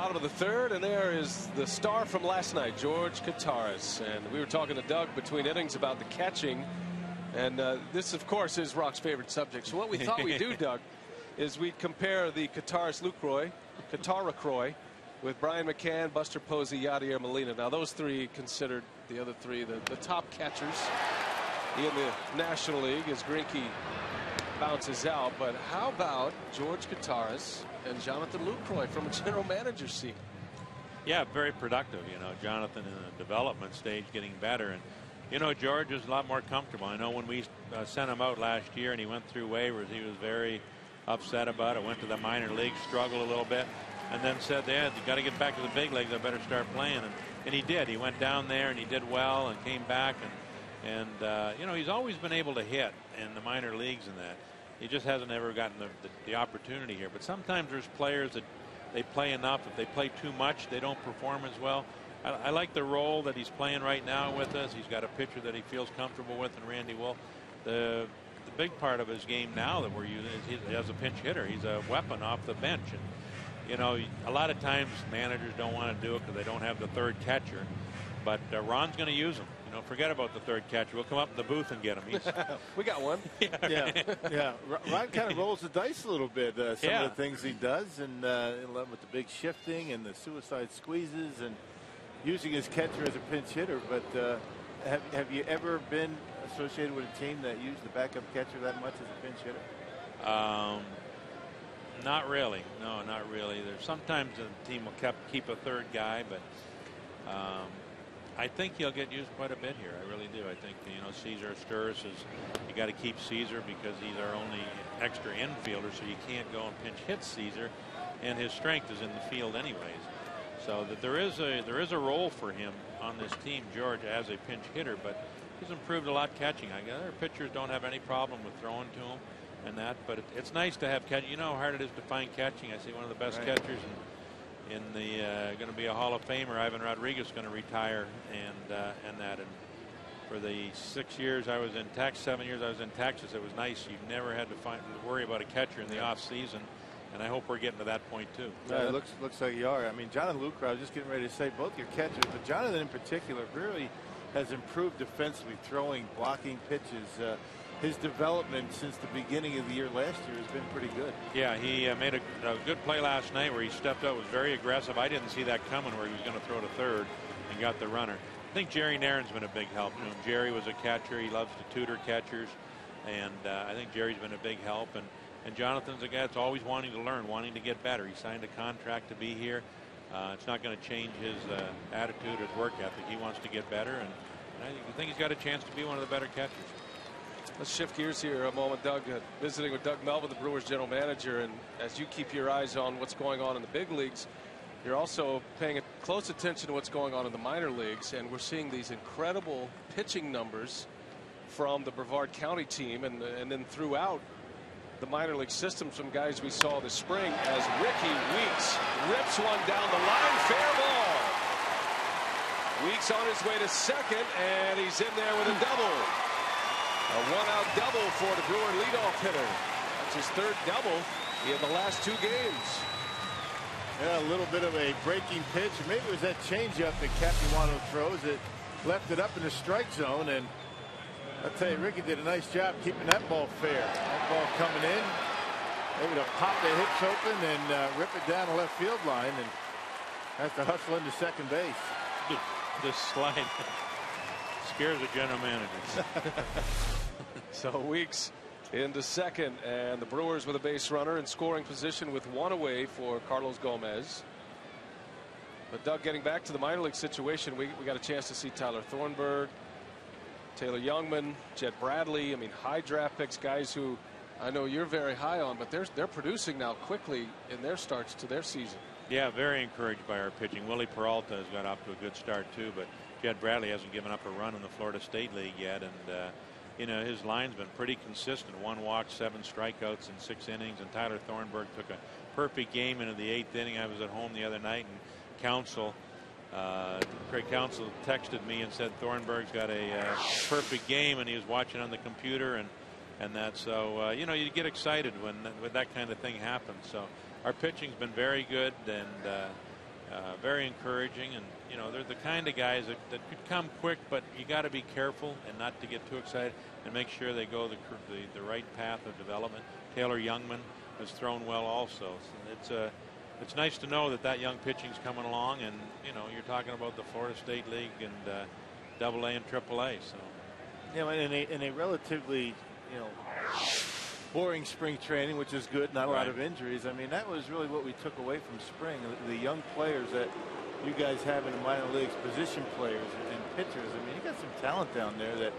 bottom of the third, and there is the star from last night, George Kataris. And we were talking to Doug between innings about the catching, and this, of course, is Rock's favorite subject. So what we thought we'd do, Doug, is we'd compare the Kataris-Lucroy, Katara-Croy, with Brian McCann, Buster Posey, Yadier Molina. Now, those three considered, the other three, the top catchers in the National League as Greinke bounces out. But how about George Kataris and Jonathan Lucroy from a general manager seat? Yeah, very productive. You know, Jonathan in the development stage getting better. And, you know, George is a lot more comfortable. I know when we sent him out last year and he went through waivers, he was very upset about it. Went to the minor leagues, struggled a little bit, and then said, yeah, you got to get back to the big leagues. I better start playing. And he did. He went down there and he did well and came back. And you know, he's always been able to hit in the minor leagues and that. He just hasn't ever gotten the opportunity here. But sometimes there's players that they play enough. If they play too much, they don't perform as well. I like the role that he's playing right now with us. He's got a pitcher that he feels comfortable with in Randy Wolf. The big part of his game now that we're using is he has a pinch hitter. He's a weapon off the bench. And, you know, a lot of times managers don't want to do it because they don't have the third catcher. But Ron's going to use him. You know, forget about the third catcher. We'll come up in the booth and get him. We got one. Yeah. Ron kind of rolls the dice a little bit. Some of the things he does, and with the big shifting and the suicide squeezes and using his catcher as a pinch hitter. But have you ever been associated with a team that used the backup catcher that much as a pinch hitter? Not really. No, not really. There's sometimes a team will keep a third guy, but I think he'll get used quite a bit here. I really do. I think, you know, Cesar Sturris is, you got to keep Cesar because he's our only extra infielder, so you can't go and pinch hit Cesar, and his strength is in the field anyways. So that there is a role for him on this team, George, as a pinch hitter, but he's improved a lot catching. I guess our pitchers don't have any problem with throwing to him and that, but it's nice to have catch. You know how hard it is to find catching. I see one of the best catchers in the going to be a Hall of Famer. Ivan Rodriguez going to retire, and for the 6 years I was in Texas, 7 years I was in Texas, it was nice. You never had to worry about a catcher in the off season, and I hope we're getting to that point too. Yeah, it looks like you are. I mean, Jonathan Lucroy, I was just getting ready to say both your catchers, but Jonathan in particular really has improved defensively, throwing, blocking pitches. His development since the beginning of the year last year has been pretty good. Yeah, he made a good play last night where he stepped up, was very aggressive. I didn't see that coming where he was going to throw to third and got the runner. I think Jerry Nairn's been a big help to him. Jerry was a catcher. He loves to tutor catchers, and I think Jerry's been a big help. And Jonathan's a guy that's always wanting to learn, wanting to get better. He signed a contract to be here. It's not going to change his attitude or his work ethic. He wants to get better, and I think he's got a chance to be one of the better catchers. Let's shift gears here a moment, Doug. Visiting with Doug Melvin, the Brewers general manager, and as you keep your eyes on what's going on in the big leagues, you're also paying close attention to what's going on in the minor leagues, and we're seeing these incredible pitching numbers from the Brevard County team, and then throughout the minor league system, some guys we saw this spring as Ricky Weeks rips one down the line, fair ball. Weeks on his way to second, and he's in there with a double. A one-out double for the Brewer leadoff hitter. That's his third double in the last 2 games. Yeah, a little bit of a breaking pitch. Maybe it was that changeup that Capuano throws. It left it up in the strike zone, and I'll tell you, Ricky did a nice job keeping that ball fair. That ball coming in, maybe to pop the hips open and rip it down the left field line, and has to hustle into second base. This slide scares the general manager. So Weeks into second, and the Brewers with a base runner in scoring position with one away for Carlos Gomez. But Doug, getting back to the minor league situation, we got a chance to see Tyler Thornburg, Taylor Youngman, Jed Bradley. I mean, high draft picks, guys who I know you're very high on, but they're producing now quickly in their starts to their season. Yeah, very encouraged by our pitching. Willie Peralta has got off to a good start too, but Jed Bradley hasn't given up a run in the Florida State League yet, and you know, his line's been pretty consistent. 1 walk, 7 strikeouts in 6 innings, and Tyler Thornburg took a perfect game into the 8th inning. I was at home the other night, and Craig Counsell texted me and said Thornburg's got a perfect game, and he was watching on the computer, and that. So you know, you get excited when that kind of thing happens. So our pitching's been very good, and very encouraging, and you know they're the kind of guys that could come quick, but you got to be careful and not to get too excited and make sure they go the right path of development. Taylor Youngman has thrown well also. So it's nice to know that young pitching's coming along, and you know you're talking about the Florida State League and AA and AAA. So yeah, in a relatively boring spring training, which is good, not a lot of injuries. I mean, that was really what we took away from spring. The young players that you guys have in the minor leagues, position players and pitchers. I mean, you got some talent down there that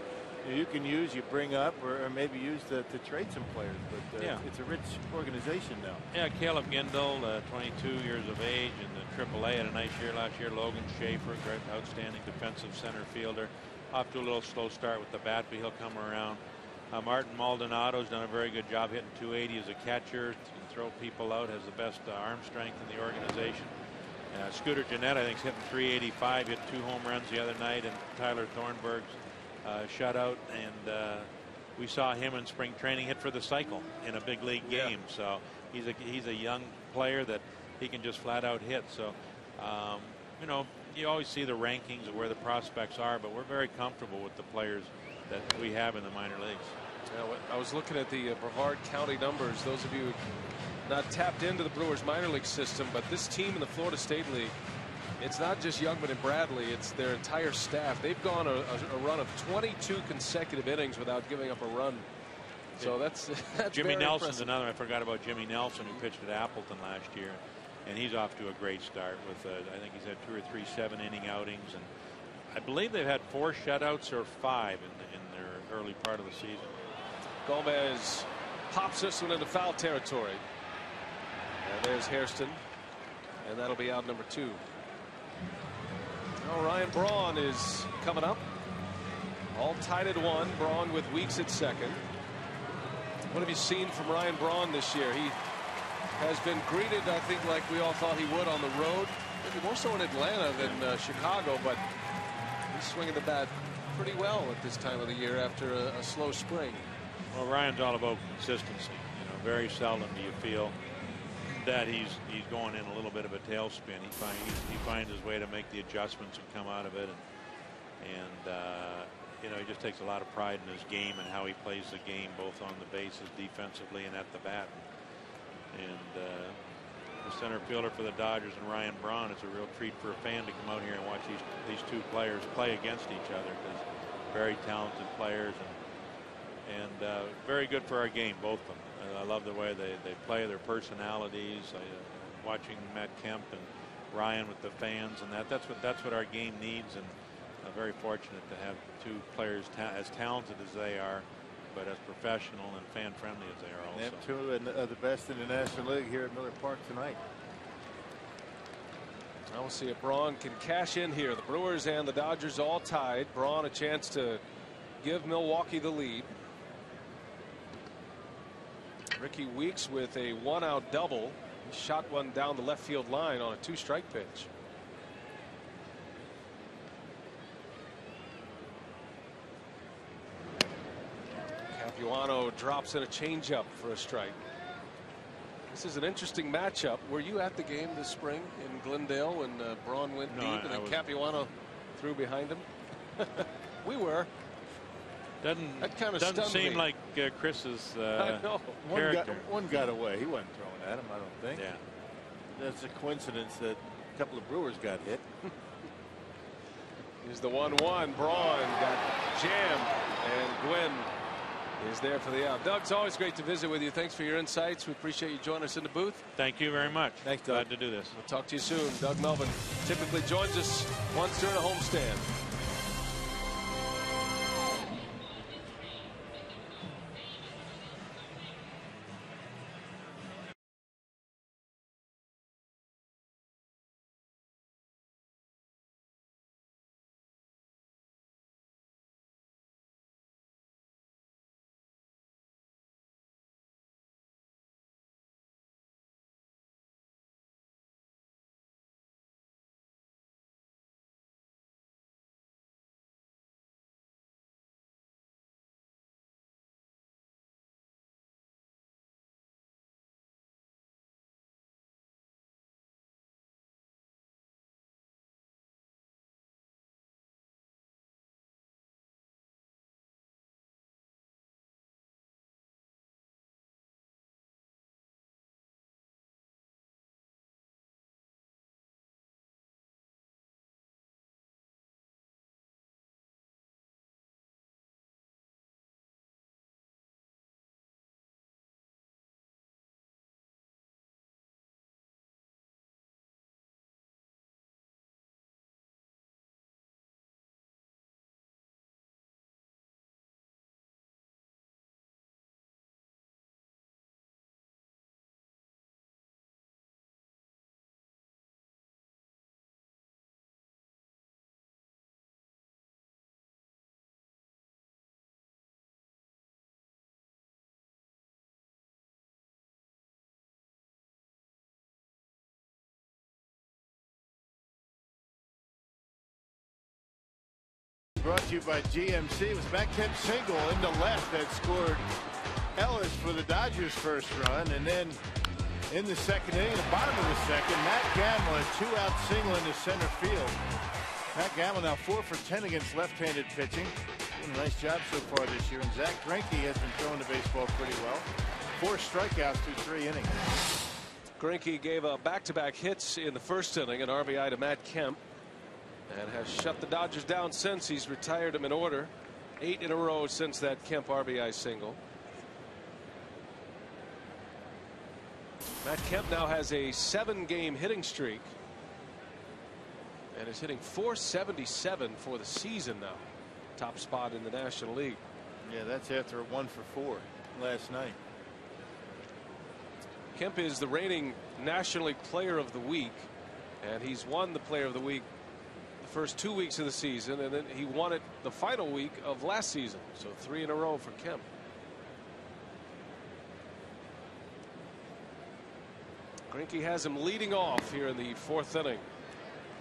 you can use, you bring up, or maybe use to trade some players. But it's a rich organization now. Yeah, Caleb Gindel, 22 years of age, in the AAA, had a nice year last year. Logan Schaefer, great, outstanding defensive center fielder. Off to a little slow start with the bat, but he'll come around. Martin Maldonado's done a very good job hitting 280 as a catcher. Can throw people out, has the best arm strength in the organization. Scooter Gennett, I think, is hitting 385, hit 2 home runs the other night, and Tyler Thornburg's shutout. And we saw him in spring training hit for the cycle in a big league game. So he's a young player that he can just flat out hit. So you know, you always see the rankings of where the prospects are, but we're very comfortable with the players that we have in the minor leagues. I was looking at the Brevard County numbers. Those of you not tapped into the Brewers minor league system, but this team in the Florida State League, it's not just Youngman and Bradley, it's their entire staff. They've gone a run of 22 consecutive innings without giving up a run. So that's Jimmy Nelson's another. I forgot about Jimmy Nelson, who pitched at Appleton last year, and he's off to a great start with I think he's had 2 or 3 7-inning outings, and I believe they've had 4 shutouts or 5 in their early part of the season. Gomez pops this one into foul territory. And there's Hairston, and that'll be out number 2. Oh, Ryan Braun is coming up. All tied at 1. Braun with Weeks at second. What have you seen from Ryan Braun this year? He has been greeted, I think, like we all thought he would on the road. Maybe more so in Atlanta than Chicago, but he's swinging the bat pretty well at this time of the year after a slow spring. Well, Ryan's all about consistency. You know, very seldom do you feel that he's going in a little bit of a tailspin. He finds his way to make the adjustments and come out of it, and you know, he just takes a lot of pride in his game and how he plays the game, both on the bases, defensively, and at the bat. And the center fielder for the Dodgers and Ryan Braun, it's a real treat for a fan to come out here and watch these 2 players play against each other, because very talented players and very good for our game, both of them. I love the way they play, their personalities. Watching Matt Kemp and Ryan with the fans, and that's what our game needs, and very fortunate to have 2 players as talented as they are, but as professional and fan friendly as they are also. And 2 of the best in the National League here at Miller Park tonight. I will see if Braun can cash in here. The Brewers and the Dodgers all tied. Braun a chance to give Milwaukee the lead. Ricky Weeks with a 1-out double. He shot one down the left field line on a 2-strike pitch. Capuano drops in a changeup for a strike. This is an interesting matchup. Were you at the game this spring in Glendale when Braun went deep and then Capuano threw behind him? We were. Doesn't seem me. like Chris's I know. character. One got away. He wasn't throwing at him, I don't think. Yeah. That's a coincidence that a couple of Brewers got hit. Here's the 1-1. Braun got jammed, and Gwynn is there for the out. Doug, it's always great to visit with you. Thanks for your insights. We appreciate you joining us in the booth. Thank you very much. Thanks, Doug. Glad to do this. We'll talk to you soon. Doug Melvin typically joins us once during a homestand. brought to you by GMC. It was Matt Kemp's single into left that scored Ellis for the Dodgers' first run. And then in the second inning, the bottom of the second, Matt Gamble, a two-out single into center field. Matt Gamble now 4 for 10 against left-handed pitching. Doing a nice job so far this year. And Zach Greinke has been throwing the baseball pretty well. 4 strikeouts through 3 innings. Greinke gave back-to-back hits in the first inning, an RBI to Matt Kemp, and has shut the Dodgers down since. He's retired them in order. 8 in a row since that Kemp RBI single. Matt Kemp now has a 7-game hitting streak and is hitting .477 for the season now. Top spot in the National League. Yeah, that's after a 1 for 4 last night. Kemp is the reigning National League Player of the Week, and he's won the Player of the Week the first 2 weeks of the season, and then he won it the final week of last season. So 3 in a row for Kemp. Greinke has him leading off here in the 4th inning.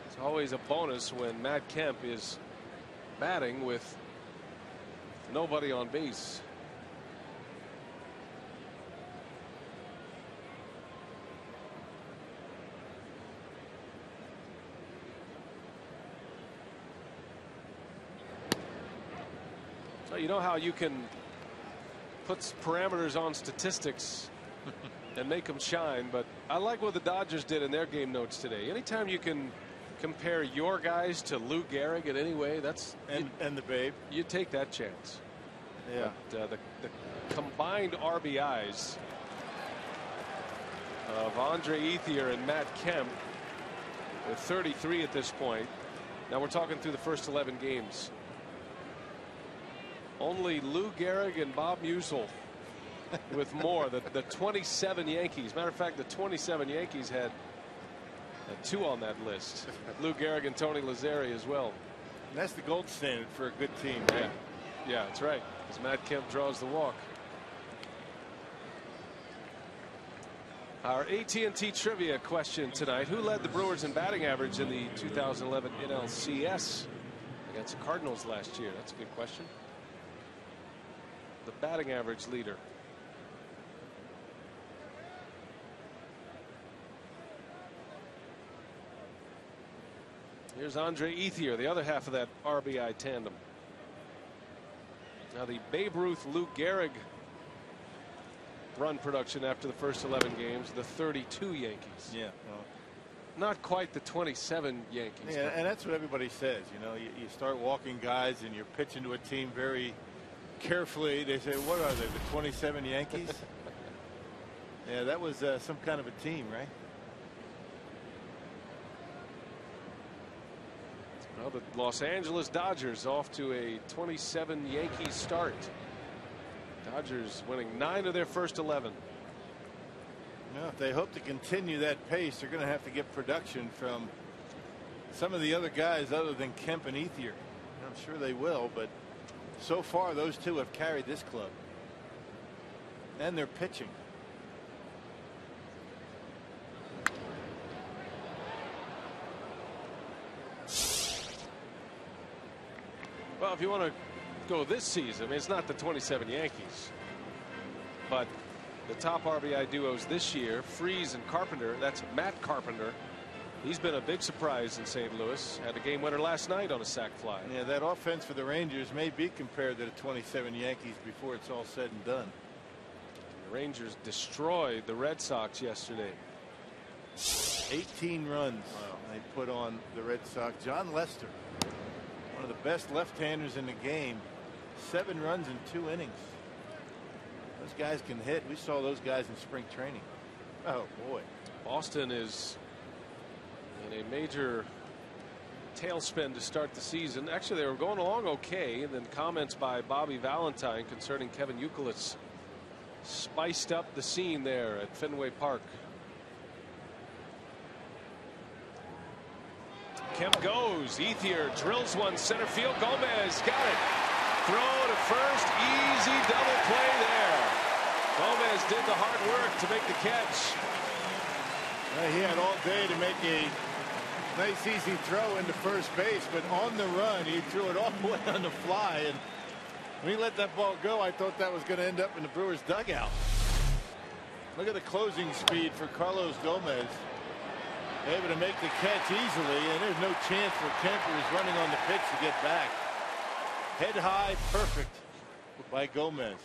It's always a bonus when Matt Kemp is batting with nobody on base. So you know how you can put parameters on statistics and make them shine, but I like what the Dodgers did in their game notes today. Anytime you can compare your guys to Lou Gehrig in any way, that's and the Babe, you take that chance. Yeah. But, the combined RBIs of Andre Ethier and Matt Kemp with 33 at this point. Now we're talking through the first 11 games. Only Lou Gehrig and Bob Musial with more. The 27 Yankees. Matter of fact, the 27 Yankees had 2 on that list. Lou Gehrig and Tony Lazzeri as well. And that's the gold standard for a good team. Right? Yeah, that's right. Because Matt Kemp draws the walk. Our AT&T trivia question tonight: who led the Brewers in batting average in the 2011 NLCS against the Cardinals last year? That's a good question. The batting average leader. Here's Andre Ethier, the other half of that RBI tandem. Now the Babe Ruth Lou Gehrig run production after the first 11 games, the 32 Yankees. Yeah. Well, not quite the 27 Yankees. Yeah, and that's what everybody says. You know, you start walking guys and you're pitching to a team very carefully. They say, what are they, the 27 Yankees? Yeah, that was some kind of a team, right? Well, the Los Angeles Dodgers off to a 27 Yankees start. Dodgers winning 9 of their first 11. Well, if they hope to continue that pace, they're going to have to get production from some of the other guys other than Kemp and Ethier. I'm sure they will, but so far those 2 have carried this club. And they're pitching. Well, if you want to go this season, I mean, it's not the 27 Yankees, but the top RBI duos this year, Freese and Carpenter. That's Matt Carpenter. He's been a big surprise in St. Louis. Had a game winner last night on a sac fly. Yeah, that offense for the Rangers may be compared to the 27 Yankees before it's all said and done. The Rangers destroyed the Red Sox yesterday. 18 runs they put on the Red Sox. John Lester, one of the best left-handers in the game, 7 runs in 2 innings. Those guys can hit. We saw those guys in spring training. Oh boy. Boston is in a major tailspin to start the season. Actually, they were going along okay, and then comments by Bobby Valentine concerning Kevin Youkilis spiced up the scene there at Fenway Park. Kemp goes. Ethier drills one center field. Gomez got it. Throw to first. Easy double play there. Gomez did the hard work to make the catch. He had all day to make a Nice easy throw into first base, but on the run he threw it all the way on the fly, and when he let that ball go, I thought that was going to end up in the Brewers dugout. Look at the closing speed for Carlos Gomez. Able to make the catch easily, and there's no chance for Kemp, who's running on the pitch, to get back. Head high, perfect by Gomez.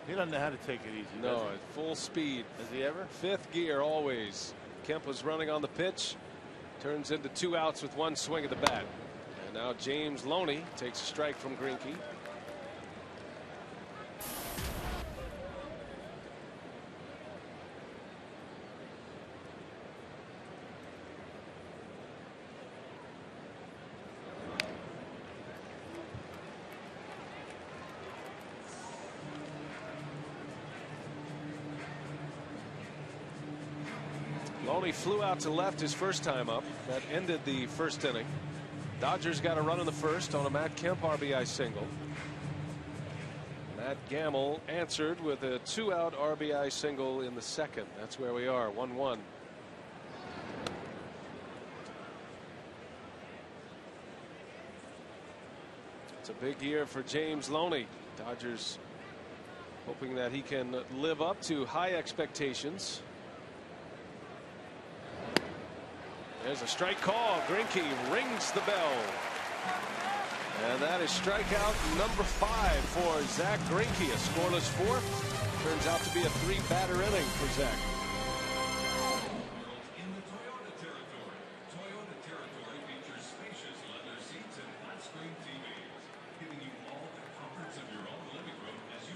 He doesn't know how to take it easy. No, at full speed. Has he ever? Fifth gear always. Kemp was running on the pitch. Turns into 2 outs with 1 swing at the bat. And now James Loney takes a strike from Greinke. Loney flew out to left his first time up. That ended the first inning. Dodgers got a run in the first on a Matt Kemp RBI single. Matt Gamble answered with a 2-out RBI single in the second. That's where we are, 1-1. It's a big year for James Loney. Dodgers hoping that he can live up to high expectations. There's a strike call. Greinke rings the bell. And that is strikeout number 5 for Zach Greinke. A scoreless 4th. Turns out to be a 3-batter inning for Zach. In the Toyota territory. Toyota territory features spacious leather seats and flat screen TVs, giving you all the comforts of your own living room as you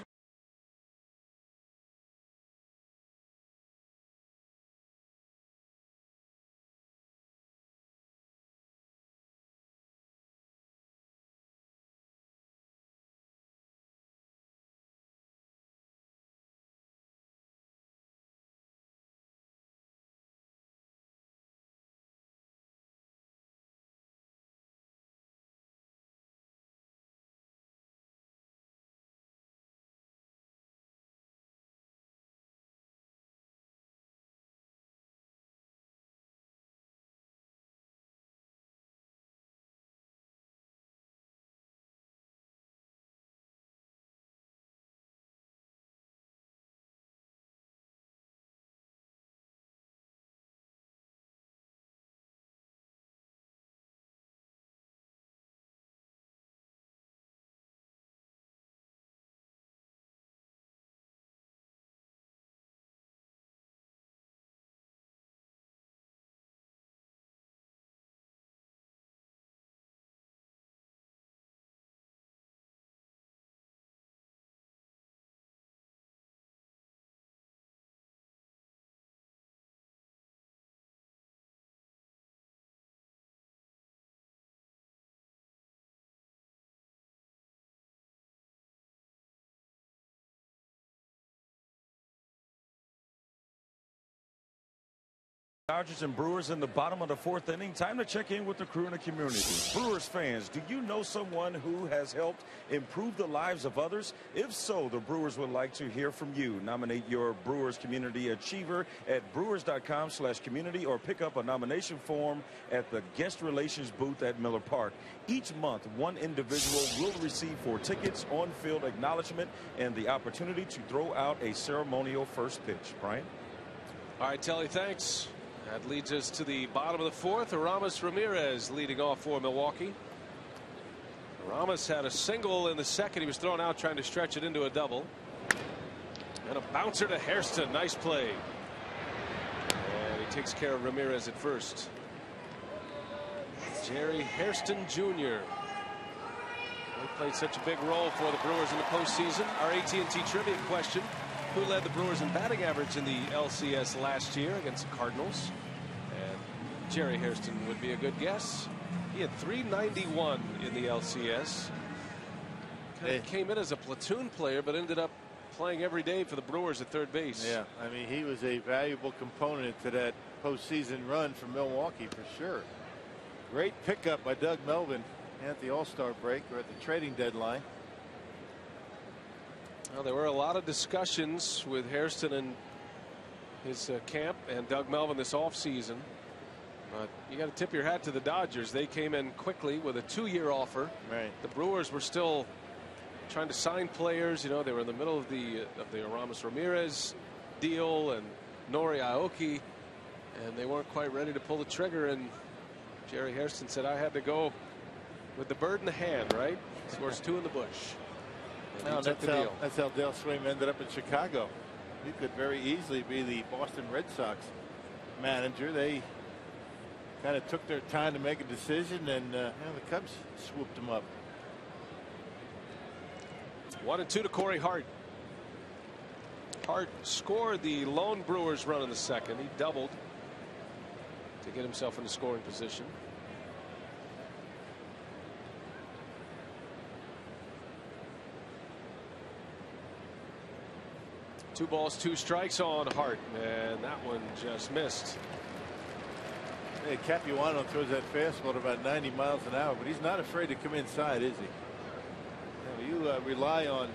Dodgers and Brewers in the bottom of the 4th inning. Time to check in with the crew and the community. Brewers fans, do you know someone who has helped improve the lives of others? If so, the Brewers would like to hear from you. Nominate your Brewers Community Achiever at brewers.com/community or pick up a nomination form at the Guest Relations booth at Miller Park. Each month, one individual will receive 4 tickets, on-field acknowledgement, and the opportunity to throw out a ceremonial first pitch. Brian? All right, Telly, thanks. That leads us to the bottom of the 4th. Ramirez leading off for Milwaukee. Ramirez had a single in the second. He was thrown out trying to stretch it into a double. And a bouncer to Hairston. Nice play. And he takes care of Ramirez at first. Jerry Hairston Jr. He played such a big role for the Brewers in the postseason. Our AT&T trivia question: who led the Brewers in batting average in the LCS last year against the Cardinals? And Jerry Hairston would be a good guess. He had .391 in the LCS. Kind of came in as a platoon player, but ended up playing every day for the Brewers at third base. Yeah, I mean, he was a valuable component to that postseason run for Milwaukee for sure. Great pickup by Doug Melvin at the All-Star break or at the trading deadline. Well, there were a lot of discussions with Hairston and his camp and Doug Melvin this offseason. But you got to tip your hat to the Dodgers. They came in quickly with a 2-year offer. Right. The Brewers were still trying to sign players. You know, they were in the middle of the Ramirez deal and Nori Aoki, and they weren't quite ready to pull the trigger. And Jerry Hairston said, I had to go with the bird in the hand, right? Scores 2 in the bush. And he took the deal. That's how Dale Swayman ended up in Chicago. He could very easily be the Boston Red Sox manager. They kind of took their time to make a decision, and the Cubs swooped him up. 1-2 to Corey Hart. Hart scored the lone Brewers run in the second. He doubled to get himself into scoring position. Two balls, 2 strikes on Hart, and that one just missed. Hey, Capuano throws that fastball at about 90 miles an hour, but he's not afraid to come inside, is he? You rely on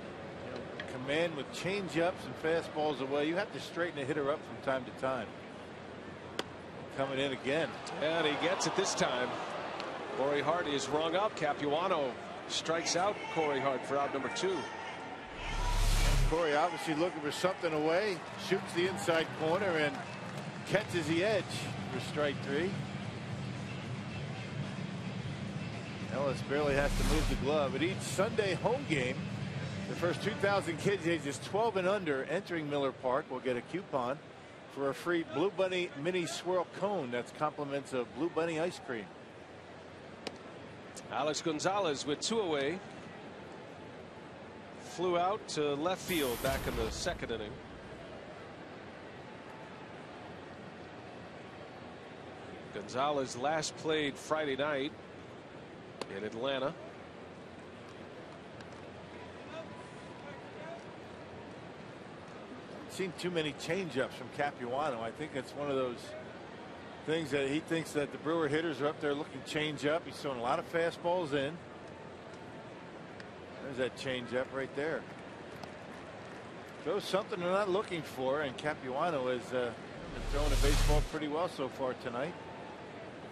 command with change-ups and fastballs away. You have to straighten a hitter up from time to time. Coming in again. And he gets it this time. Corey Hart is rung up. Capuano strikes out Corey Hart for out number 2. Corey obviously looking for something away. Shoots the inside corner and catches the edge for strike 3. Ellis barely has to move the glove. At each Sunday home game, the first 2,000 kids ages 12 and under entering Miller Park will get a coupon for a free Blue Bunny mini swirl cone. That's compliments of Blue Bunny ice cream. Alex Gonzalez with 2 away. Flew out to left field back in the 2nd inning. Gonzalez last played Friday night in Atlanta. Seen too many changeups from Capuano. I think it's one of those things that he thinks that the Brewer hitters are up there looking change up. He's throwing a lot of fastballs in. There's that changeup right there. Throws something they're not looking for, and Capuano has been throwing a baseball pretty well so far tonight.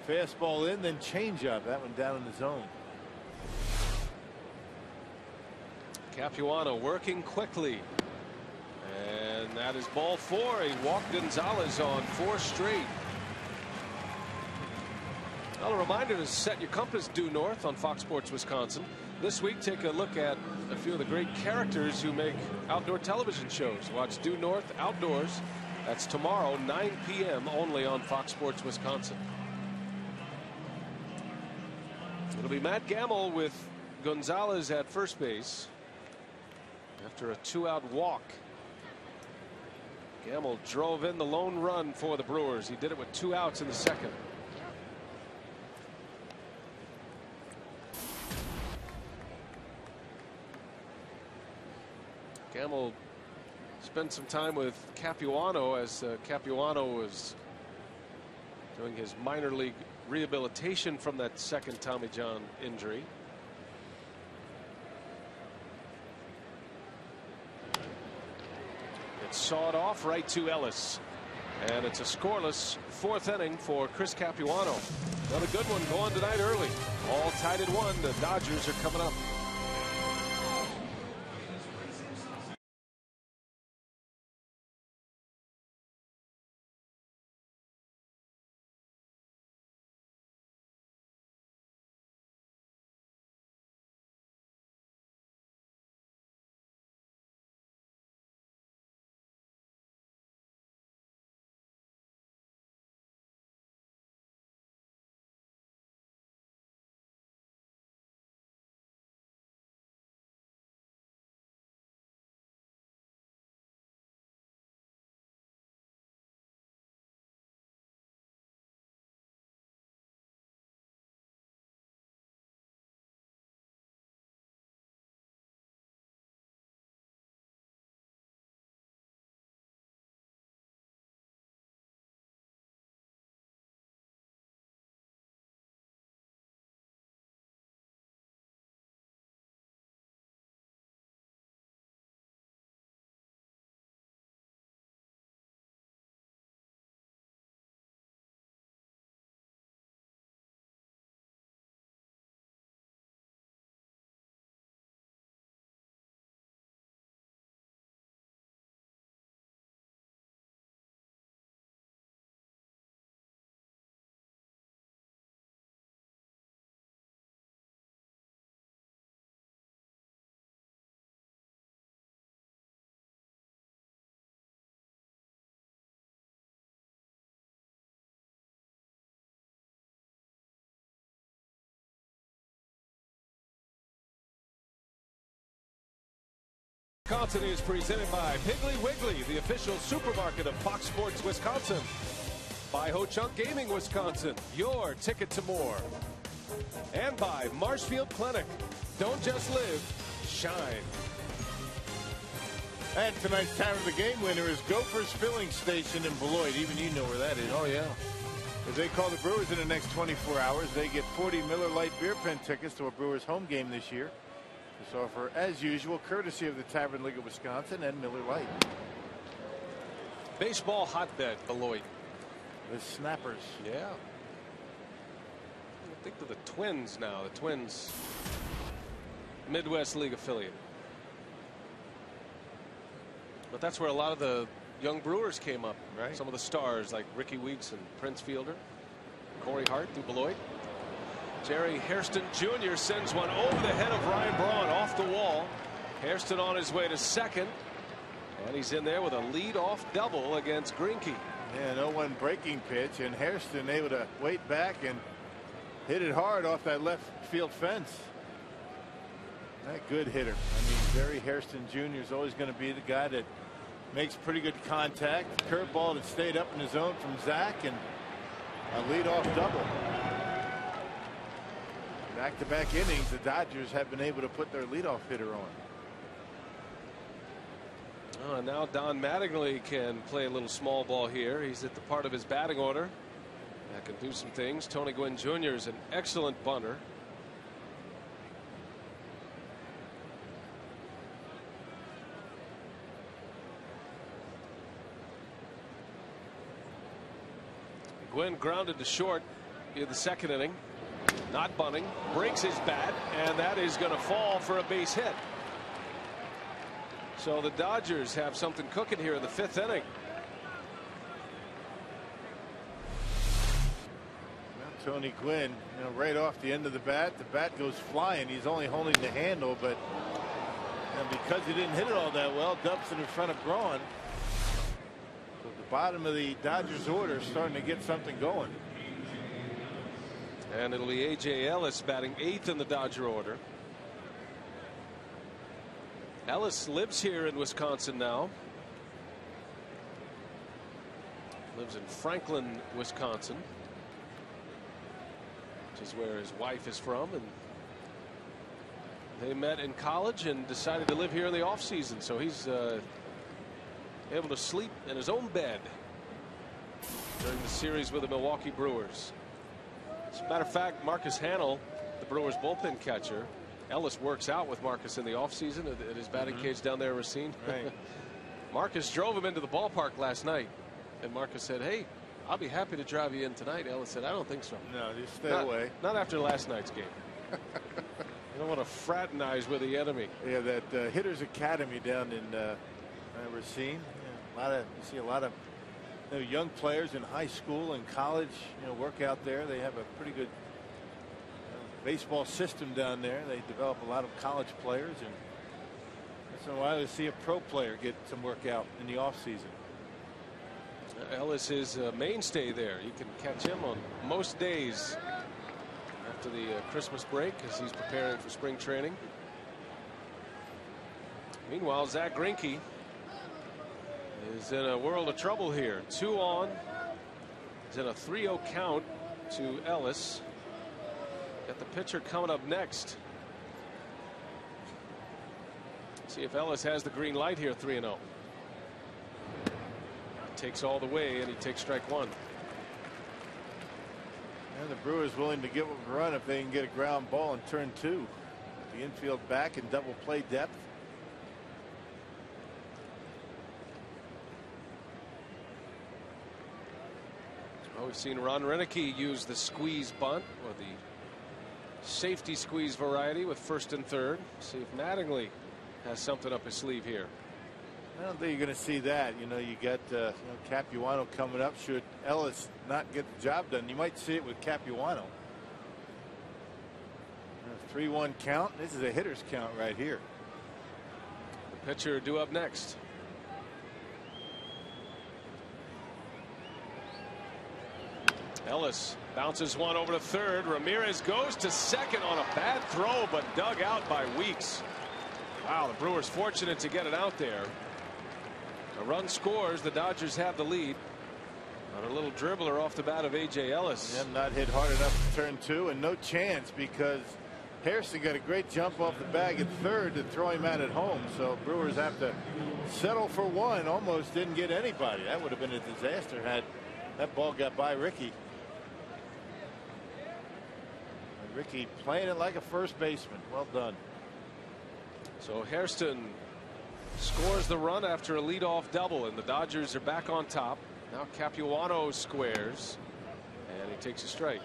Fastball in, then changeup. That one down in the zone. Capuano working quickly. And that is ball 4. He walked Gonzalez on 4 straight. Well, a reminder to set your compass due north on Fox Sports Wisconsin. This week, take a look at a few of the great characters who make outdoor television shows. Watch Due North Outdoors. That's tomorrow, 9 p.m. only on Fox Sports Wisconsin. It'll be Matt Gamble with Gonzalez at first base after a 2-out walk. Gamble drove in the lone run for the Brewers. He did it with 2 outs in the 2nd. Gamble spent some time with Capuano as Capuano was doing his minor league rehabilitation from that 2nd Tommy John injury. It's sawed off right to Ellis, and it's a scoreless 4th inning for Chris Capuano. Another good one going tonight early. All tied at 1. The Dodgers are coming up. Wisconsin is presented by Piggly Wiggly, the official supermarket of Fox Sports Wisconsin. By Ho Chunk Gaming Wisconsin, your ticket to more. And by Marshfield Clinic. Don't just live, shine. And tonight's time of the game winner is Gophers Filling Station in Beloit. Even you know where that is. Oh, yeah. As they call the Brewers in the next 24 hours, they get 40 Miller Lite beer pen tickets to a Brewers home game this year. This offer, as usual, courtesy of the Tavern League of Wisconsin and Miller Lite. Baseball hotbed, Beloit. The Snappers. Yeah. I think of the Twins now. The Twins, Midwest League affiliate. But that's where a lot of the young Brewers came up. Right. Some of the stars like Ricky Weeks and Prince Fielder, Corey Hart through Beloit. Jerry Hairston Jr. sends one over the head of Ryan Braun off the wall. Hairston on his way to second. And he's in there with a lead-off double against Greinke. Yeah, 0-1 breaking pitch, and Hairston able to wait back and hit it hard off that left field fence. That good hitter. I mean, Jerry Hairston Jr. is always going to be the guy that makes pretty good contact. Curveball that stayed up in the zone from Zach, and a lead-off double. Back-to-back innings, the Dodgers have been able to put their leadoff hitter on. Oh, now Don Mattingly can play a little small ball here. He's at the part of his batting order that can do some things. Tony Gwynn Jr. is an excellent bunter. Gwynn grounded to short in the second inning. Not bunting, breaks his bat, and that is going to fall for a base hit. So the Dodgers have something cooking here in the fifth inning. Well, Tony Gwynn, right off the end of the bat goes flying. He's only holding the handle, but because he didn't hit it all that well, dumps it in front of Braun. So the bottom of the Dodgers order is starting to get something going. And it'll be A.J. Ellis batting 8th in the Dodger order. Ellis lives here in Wisconsin now. Lives in Franklin, Wisconsin, which is where his wife is from. And they met in college and decided to live here in the offseason. So he's able to sleep in his own bed during the series with the Milwaukee Brewers. As a matter of fact, Marcus Hanel, the Brewers bullpen catcher, Ellis works out with Marcus in the offseason at his batting cage down there in Racine. Right. Marcus drove him into the ballpark last night, and Marcus said, "Hey, I'll be happy to drive you in tonight." Ellis said, "I don't think so. No, just stay away. Not after last night's game." You don't want to fraternize with the enemy. Yeah, that Hitters Academy down in Racine. Yeah, you see a lot of young players in high school and college, work out there. They have a pretty good baseball system down there. They develop a lot of college players, and once in a while, you see a pro player get some work out in the offseason. Ellis is a mainstay there. You can catch him on most days after the Christmas break as he's preparing for spring training. Meanwhile, Zach Greinke is in a world of trouble here. 2 on. He's in a 3-0 count to Ellis. Got the pitcher coming up next. See if Ellis has the green light here. 3-0. Takes all the way, and he takes strike 1. And the Brewers willing to give him a run if they can get a ground ball in turn 2. The infield back and double play depth. We've seen Ron Renicky use the squeeze bunt, or the safety squeeze variety, with first and third. See if Mattingly has something up his sleeve here. I don't think you're going to see that. You got Capuano coming up. Should Ellis not get the job done, you might see it with Capuano. 3-1 count. This is a hitter's count right here. The pitcher due up next. Ellis bounces one over to third. Ramirez goes to second on a bad throw, but dug out by Weeks. Wow, the Brewers fortunate to get it out there. A run scores. The Dodgers have the lead on a little dribbler off the bat of A.J. Ellis. And not hit hard enough to turn two, and no chance because Hairston got a great jump off the bag at third to throw him out at home. So Brewers have to settle for one. Almost didn't get anybody. That would have been a disaster had that ball got by Ricky. And Ricky playing it like a first baseman. Well done. So Hairston scores the run after a leadoff double, and the Dodgers are back on top. Now Capuano squares, and he takes a strike.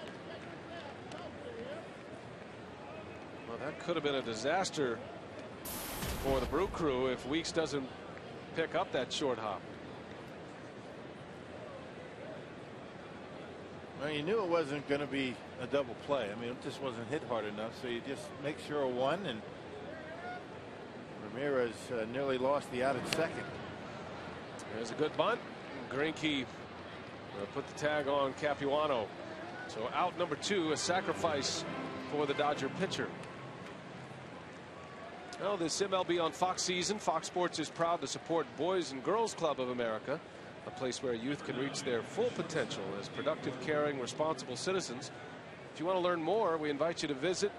Well, that could have been a disaster for the Brew Crew if Weeks doesn't pick up that short hop. Well, you knew it wasn't going to be a double play. I mean, it just wasn't hit hard enough, so you just make sure a one, and Ramirez nearly lost the out at second. There's a good bunt. Greinke put the tag on Capuano. So out number 2, a sacrifice for the Dodger pitcher. Well, this MLB on Fox season, Fox Sports is proud to support Boys and Girls Club of America, a place where youth can reach their full potential as productive, caring, responsible citizens. If you want to learn more, we invite you to visit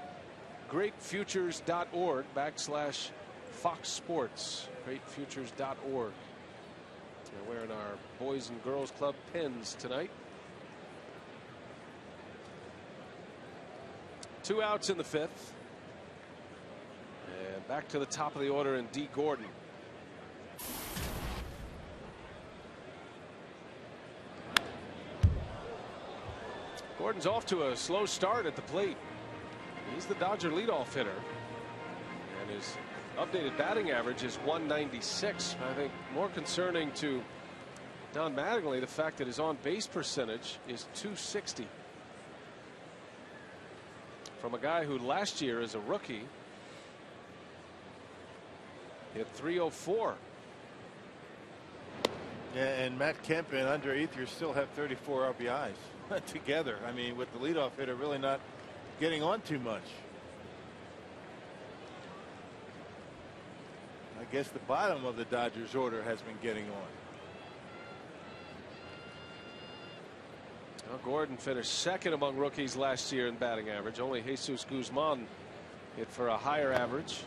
greatfutures.org/Fox Sports. Greatfutures.org. We're wearing our Boys and Girls Club pins tonight. 2 outs in the 5th. And back to the top of the order in D. Gordon. Gordon's off to a slow start at the plate. He's the Dodger leadoff hitter. And his updated batting average is 196. I think more concerning to Don Mattingly the fact that his on base percentage is 260 from a guy who last year as a rookie hit 304. Yeah, and Matt Kemp and Andre Ethier still have 34 RBIs together. I mean, with the leadoff hitter really not getting on too much. I guess the bottom of the Dodgers order has been getting on. Well, Gordon finished second among rookies last year in batting average. Only Jesus Guzman hit for a higher average.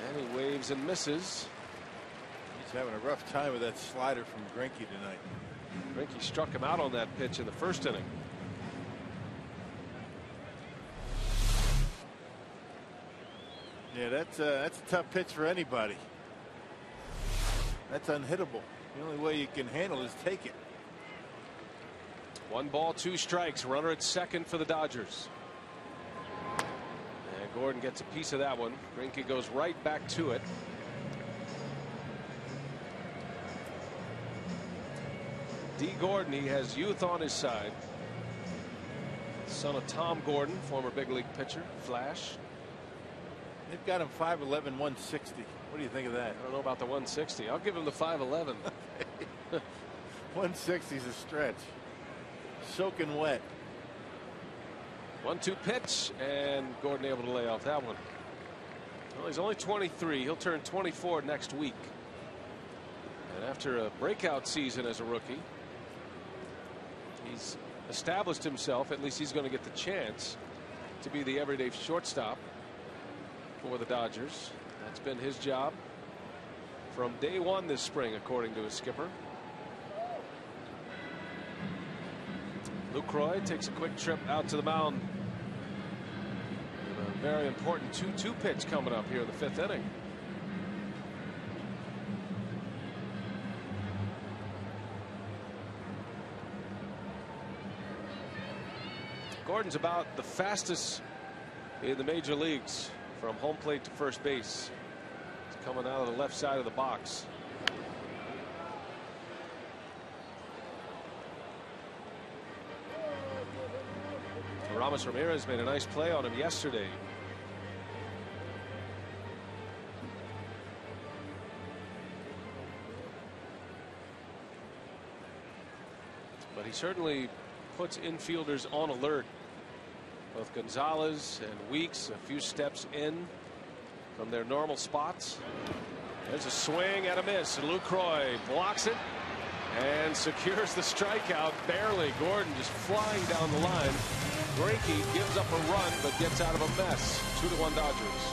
And he waves and misses. He's having a rough time with that slider from Greinke tonight. Greinke struck him out on that pitch in the first inning. Yeah, that's a tough pitch for anybody. That's unhittable. The only way you can handle it is take it. 1 ball, 2 strikes. Runner at second for the Dodgers. And Gordon gets a piece of that one. Greinke goes right back to it. D. Gordon, he has youth on his side. Son of Tom Gordon, former big league pitcher, Flash. They've got him 5'11", 160. What do you think of that? I don't know about the 160. I'll give him the 5'11". 160 is a stretch. Soaking wet. 1-2 pitch, and Gordon able to lay off that one. Well, he's only 23. He'll turn 24 next week. And after a breakout season as a rookie, he's established himself. At least he's going to get the chance to be the everyday shortstop for the Dodgers. That's been his job from day one this spring, according to his skipper. Lucroy takes a quick trip out to the mound. And a very important 2-2 pitch coming up here in the 5th inning. Gordon's about the fastest in the major leagues from home plate to first base. He's coming out of the left side of the box. Ramirez made a nice play on him yesterday. But he certainly puts infielders on alert. Both Gonzalez and Weeks a few steps in from their normal spots. There's a swing and a miss. Lucroy blocks it and secures the strikeout barely. Gordon just flying down the line. Greinke gives up a run but gets out of a mess. 2-1 Dodgers.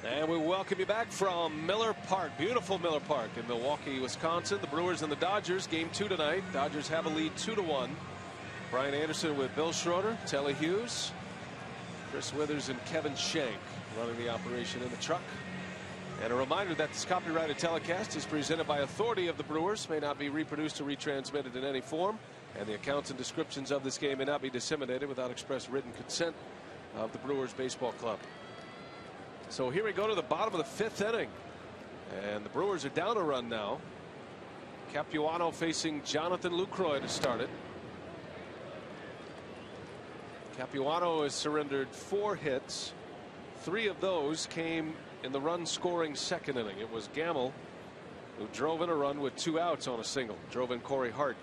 And we welcome you back from Miller Park. Beautiful Miller Park in Milwaukee, Wisconsin. The Brewers and the Dodgers. Game 2 tonight. Dodgers have a lead 2-1. Brian Anderson with Bill Schroeder, Telly Hughes, Chris Withers, and Kevin Shank running the operation in the truck. And a reminder that this copyrighted telecast is presented by authority of the Brewers, may not be reproduced or retransmitted in any form, and the accounts and descriptions of this game may not be disseminated without express written consent of the Brewers Baseball Club. So here we go to the bottom of the 5th inning, and the Brewers are down a run now. Capuano facing Jonathan Lucroy to start it. Capuano has surrendered 4 hits. 3 of those came in the run scoring 2nd inning. It was Gamble who drove in a run with 2 outs on a single. Drove in Corey Hart.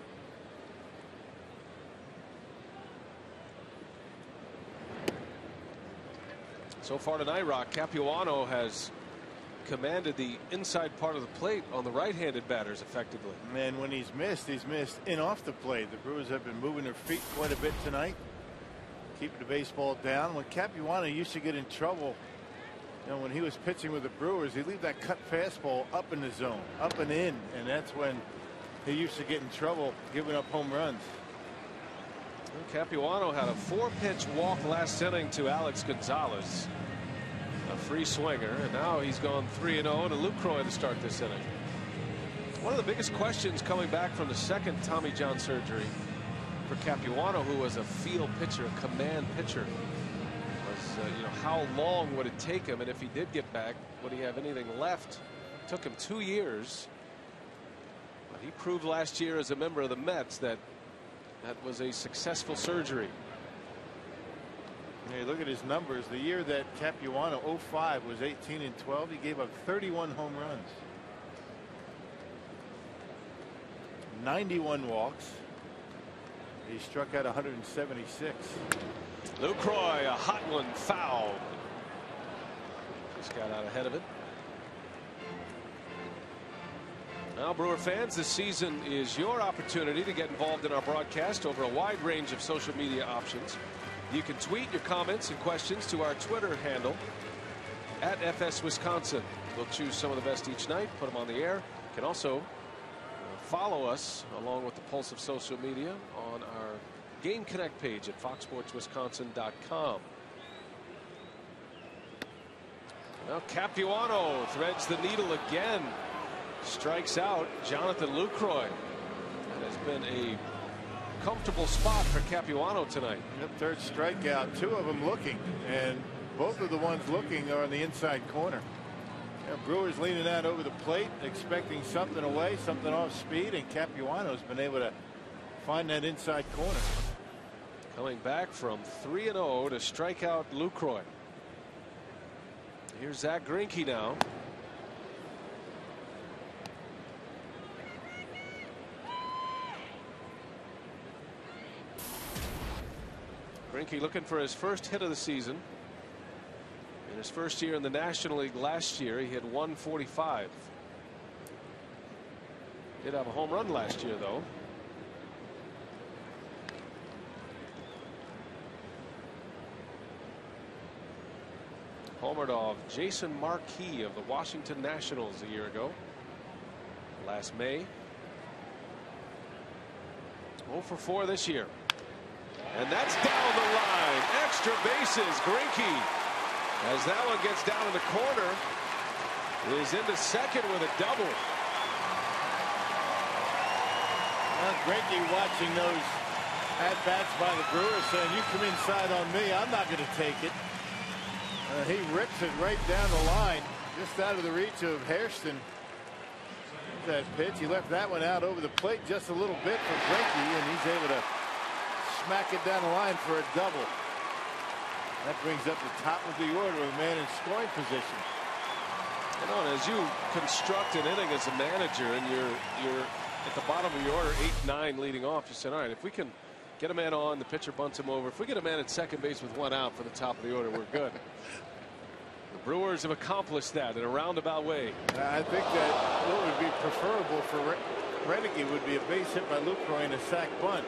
So far tonight, Rock, Capuano has commanded the inside part of the plate on the right-handed batters effectively. And when he's missed in off the plate. The Brewers have been moving their feet quite a bit tonight, keeping the baseball down. When Capuano used to get in trouble, you know, when he was pitching with the Brewers, he'd leave that cut fastball up in the zone, up and in, and that's when he used to get in trouble giving up home runs. Capuano had a 4-pitch walk last inning to Alex Gonzalez, a free swinger, and now he's gone 3-0 to Lucroy to start this inning. One of the biggest questions coming back from the 2nd Tommy John surgery for Capuano, who was a field pitcher, a command pitcher, was you know, how long would it take him, and if he did get back, would he have anything left? It took him 2 years, but he proved last year as a member of the Mets that was a successful surgery. Hey, look at his numbers. The year that Capuano 05 was 18-12. He gave up 31 home runs, 91 walks. He struck out 176. Lucroy, a hot one, foul. Just got out ahead of it. Now, Brewer fans, this season is your opportunity to get involved in our broadcast over a wide range of social media options. You can tweet your comments and questions to our Twitter handle at FS Wisconsin. We'll choose some of the best each night, put them on the air. You can also follow us along with the pulse of social media on our Game Connect page at foxsportswisconsin.com. Well, Capuano threads the needle again. Strikes out Jonathan Lucroy. That has been a comfortable spot for Capuano tonight. Yep, third strikeout, 2 of them looking, and both of the ones looking are on the inside corner. Yeah, Brewers leaning out over the plate, expecting something away, something off speed, and Capuano's been able to find that inside corner. Coming back from 3-0 to strike out Lucroy. Here's Zach Greinke now. Greinke looking for his first hit of the season. In his first year in the National League last year, he hit 145. Did have a home run last year, though. Homered off Jason Marquis of the Washington Nationals a year ago. Last May. 0 for 4 this year. And that's down the line. Extra bases. Greinke, as that one gets down in the corner, is into second with a double. Well, Greinke watching those at-bats by the Brewers saying, you come inside on me, I'm not going to take it. He rips it right down the line, just out of the reach of Hairston. That pitch, he left that one out over the plate just a little bit for Greinke, and he's able to smack it down the line for a double. That brings up the top of the order with a man in scoring position. You know, and as you construct an inning as a manager, and you're at the bottom of your order, 8-9 leading off, you said, all right, if we can get a man on, the pitcher bunts him over. If we get a man at second base with 1 out for the top of the order, we're good. The Brewers have accomplished that in a roundabout way. I think that what would be preferable for Greinke would be a base hit by Lucroy and a sac bunt.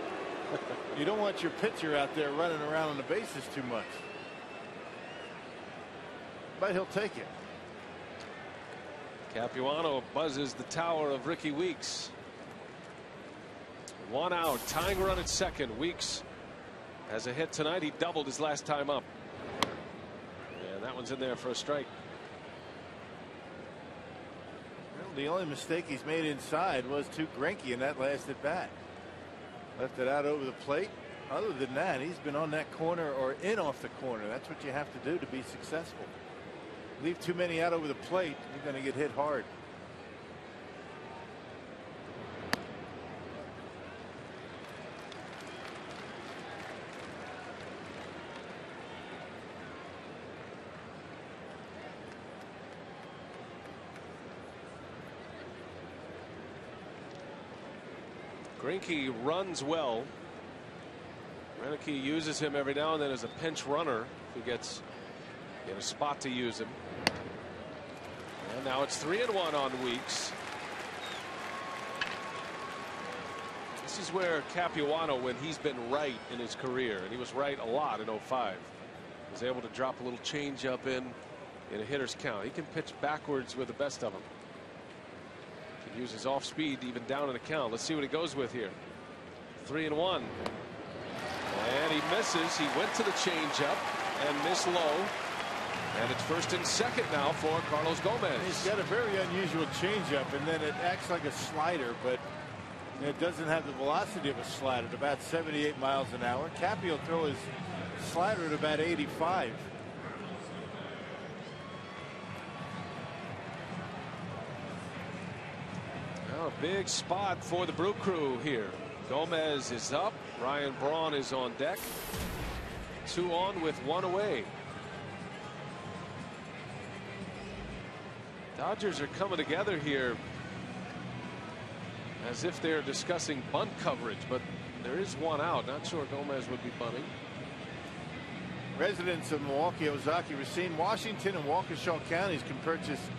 You don't want your pitcher out there running around on the bases too much. But he'll take it. Capuano buzzes the tower of Ricky Weeks. 1 out, tying run at second. Weeks has a hit tonight. He doubled his last time up. And that one's in there for a strike. Well, the only mistake he's made inside was to Greinke in that last at bat. Left it out over the plate. Other than that, he's been on that corner or in off the corner. That's what you have to do to be successful. Leave too many out over the plate, you're going to get hit hard. Greinke runs well. Greinke uses him every now and then as a pinch runner if he gets in a spot to use him. And now it's 3-1 on Weeks. This is where Capuano, when he's been right in his career, and he was right a lot in 05, was able to drop a little changeup in a hitter's count. He can pitch backwards with the best of them. Can use his off speed even down in a count. Let's see what he goes with here. 3-1. And he misses. He went to the changeup and missed low. And it's first and second now for Carlos Gomez. He's got a very unusual changeup, and then it acts like a slider, but it doesn't have the velocity of a slider at about 78 miles an hour. Cappy will throw his slider at about 85. Now a big spot for the Brew Crew here. Gomez is up. Ryan Braun is on deck. 2 on with 1 away. Dodgers are coming together here as if they're discussing bunt coverage, but there is 1 out. Not sure Gomez would be bunting. Residents of Milwaukee, Ozaki, Racine, Washington, and Waukesha counties can purchase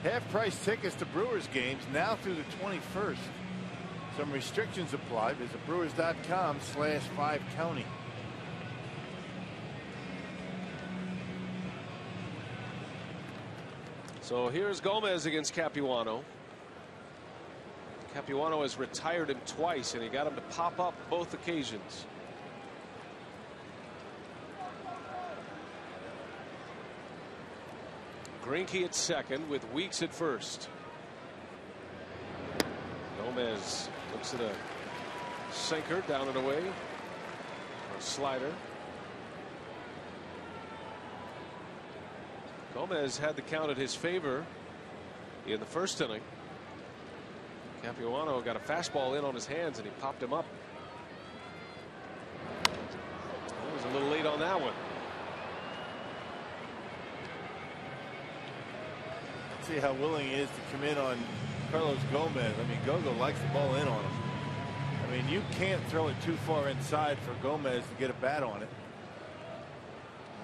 half-price tickets to Brewers games now through the 21st. Some restrictions apply. Visit brewers.com/5county. So here's Gomez against Capuano. Capuano has retired him twice, and he got him to pop up both occasions. Greinke at second with Weeks at first. Gomez looks at a sinker down and away. Or a slider. Gomez had the count at his favor in the first inning. Capuano got a fastball in on his hands and he popped him up. He was a little late on that one. See how willing he is to come in on Carlos Gomez. I mean, Gogo likes the ball in on him. I mean, you can't throw it too far inside for Gomez to get a bat on it.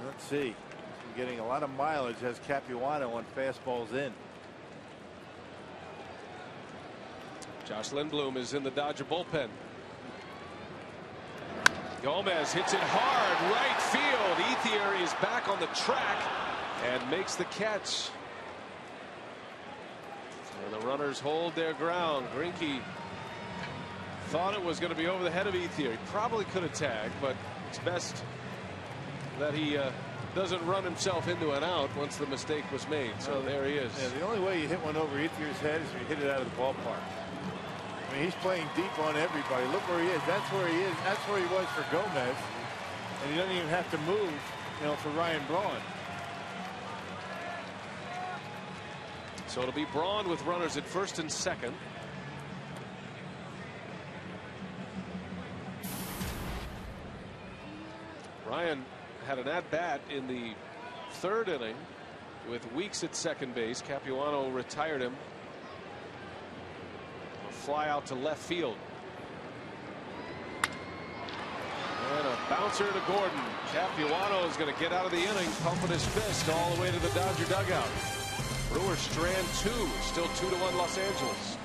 Let's see. He's getting a lot of mileage as Capuano on fastballs in. Josh Lindblom is in the Dodger bullpen. Gomez hits it hard right field. Ethier is back on the track and makes the catch. And the runners hold their ground. Greinke thought it was going to be over the head of Ethier. He probably could have tagged, but it's best that he doesn't run himself into an out once the mistake was made. So there he is. Yeah, the only way you hit one over Ethier's head is if you hit it out of the ballpark. I mean, he's playing deep on everybody. Look where he is. That's where he is. That's where he was for Gomez. And he doesn't even have to move, you know, for Ryan Braun. So it'll be Braun with runners at first and second. Ryan had an at-bat in the third inning with Weeks at second base. Capuano retired him. A fly out to left field. And a bouncer to Gordon. Capuano is going to get out of the inning, pumping his fist all the way to the Dodger dugout. Brewers strand 2, still 2-1 Los Angeles.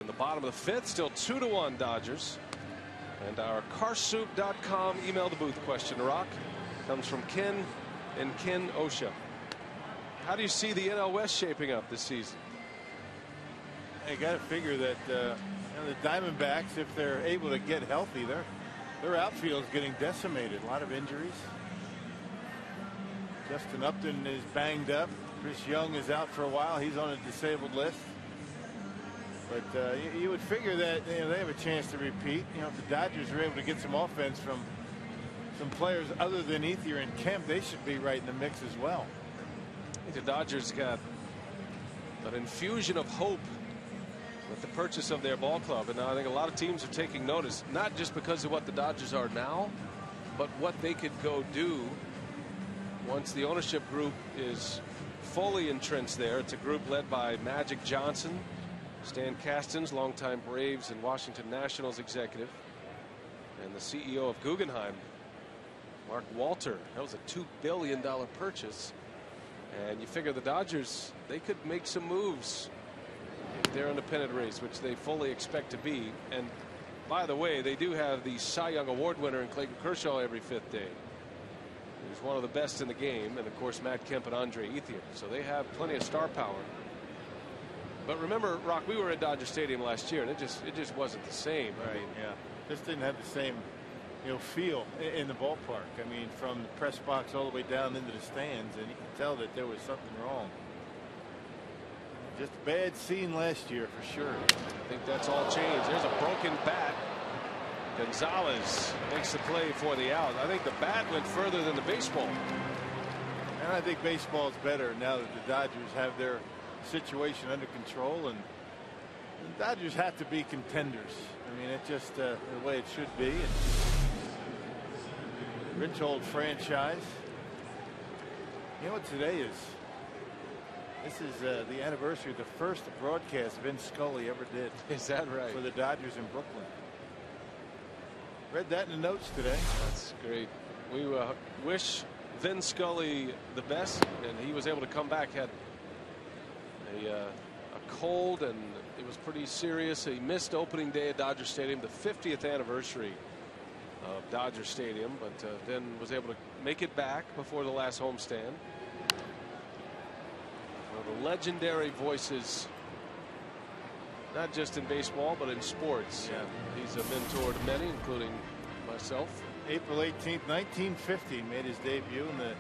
In the bottom of the fifth, still 2-1 Dodgers. And our carsoup.com email the booth question, Rock, comes from Ken and Ken Osha. How do you see the NL West shaping up this season? You got to figure that you know, the Diamondbacks, if they're able to get healthy, their outfield is getting decimated. A lot of injuries. Justin Upton is banged up. Chris Young is out for a while. He's on a disabled list. But you would figure that they have a chance to repeat. You know, if the Dodgers are able to get some offense from some players other than Ethier and Kemp, they should be right in the mix as well. I think the Dodgers got an infusion of hope with the purchase of their ball club, and now I think a lot of teams are taking notice, not just because of what the Dodgers are now, but what they could go do once the ownership group is fully entrenched there. It's a group led by Magic Johnson, Stan Kastens, longtime Braves and Washington Nationals executive, and the CEO of Guggenheim, Mark Walter. That was a $2 billion purchase. And you figure the Dodgers, they could make some moves if they're in the pennant race, which they fully expect to be. And by the way, they do have the Cy Young Award winner in Clayton Kershaw every 5th day. He's one of the best in the game, and of course Matt Kemp and Andre Ethier. So they have plenty of star power. But remember, Rock, we were at Dodger Stadium last year, and it just wasn't the same. Right. I mean, yeah, just didn't have the same, feel in the ballpark. I mean, from the press box all the way down into the stands, and you can tell that there was something wrong. Just a bad scene last year for sure. I think that's all changed. There's a broken bat. Gonzalez makes the play for the out. I think the bat went further than the baseball. And I think baseball's better now that the Dodgers have their situation under control, and the Dodgers have to be contenders. I mean, it's just the way it should be. And rich old franchise. You know what today is? This is the anniversary of the first broadcast Vince Scully ever did. Is that right? For the Dodgers in Brooklyn. Read that in the notes today. That's great. We wish Vin Scully the best, and he was able to come back. Had a cold, and it was pretty serious. He missed opening day at Dodger Stadium, the 50th anniversary of Dodger Stadium, but then was able to make it back before the last homestand. One of the legendary voices, not just in baseball, but in sports. Yeah. He's a mentor to many, including myself. April 18th, 1950, made his debut in the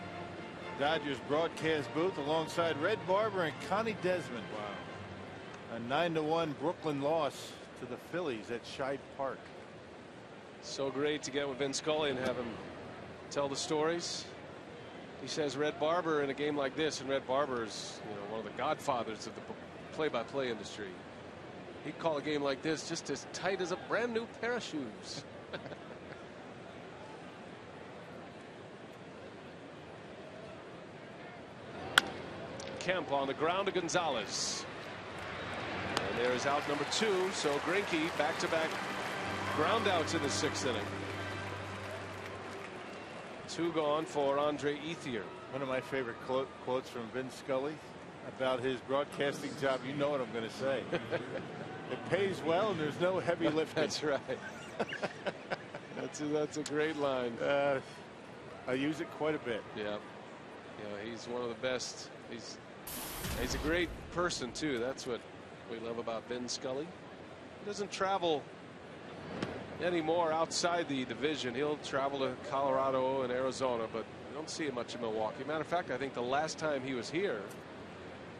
Dodgers broadcast booth alongside Red Barber and Connie Desmond. Wow. A 9-1 Brooklyn loss to the Phillies at Scheid Park. So great to get with Vin Scully and have him tell the stories. He says Red Barber in a game like this, and Red Barber is, one of the godfathers of the play-by-play industry. He'd call a game like this just as tight as a brand new pair of shoes. Kemp on the ground to Gonzalez. And there is out number 2. So Greinke back-to-back ground outs in the 6th inning. 2 gone for Andre Ethier. One of my favorite quotes from Vince Scully about his broadcasting job. You know what I'm going to say. It pays well and there's no heavy lifting. That's right. That's a great line. I use it quite a bit. Yeah. He's one of the best. He's a great person too. That's what we love about Vin Scully. He doesn't travel anymore outside the division. He'll travel to Colorado and Arizona, but we don't see him much in Milwaukee. Matter of fact, I think the last time he was here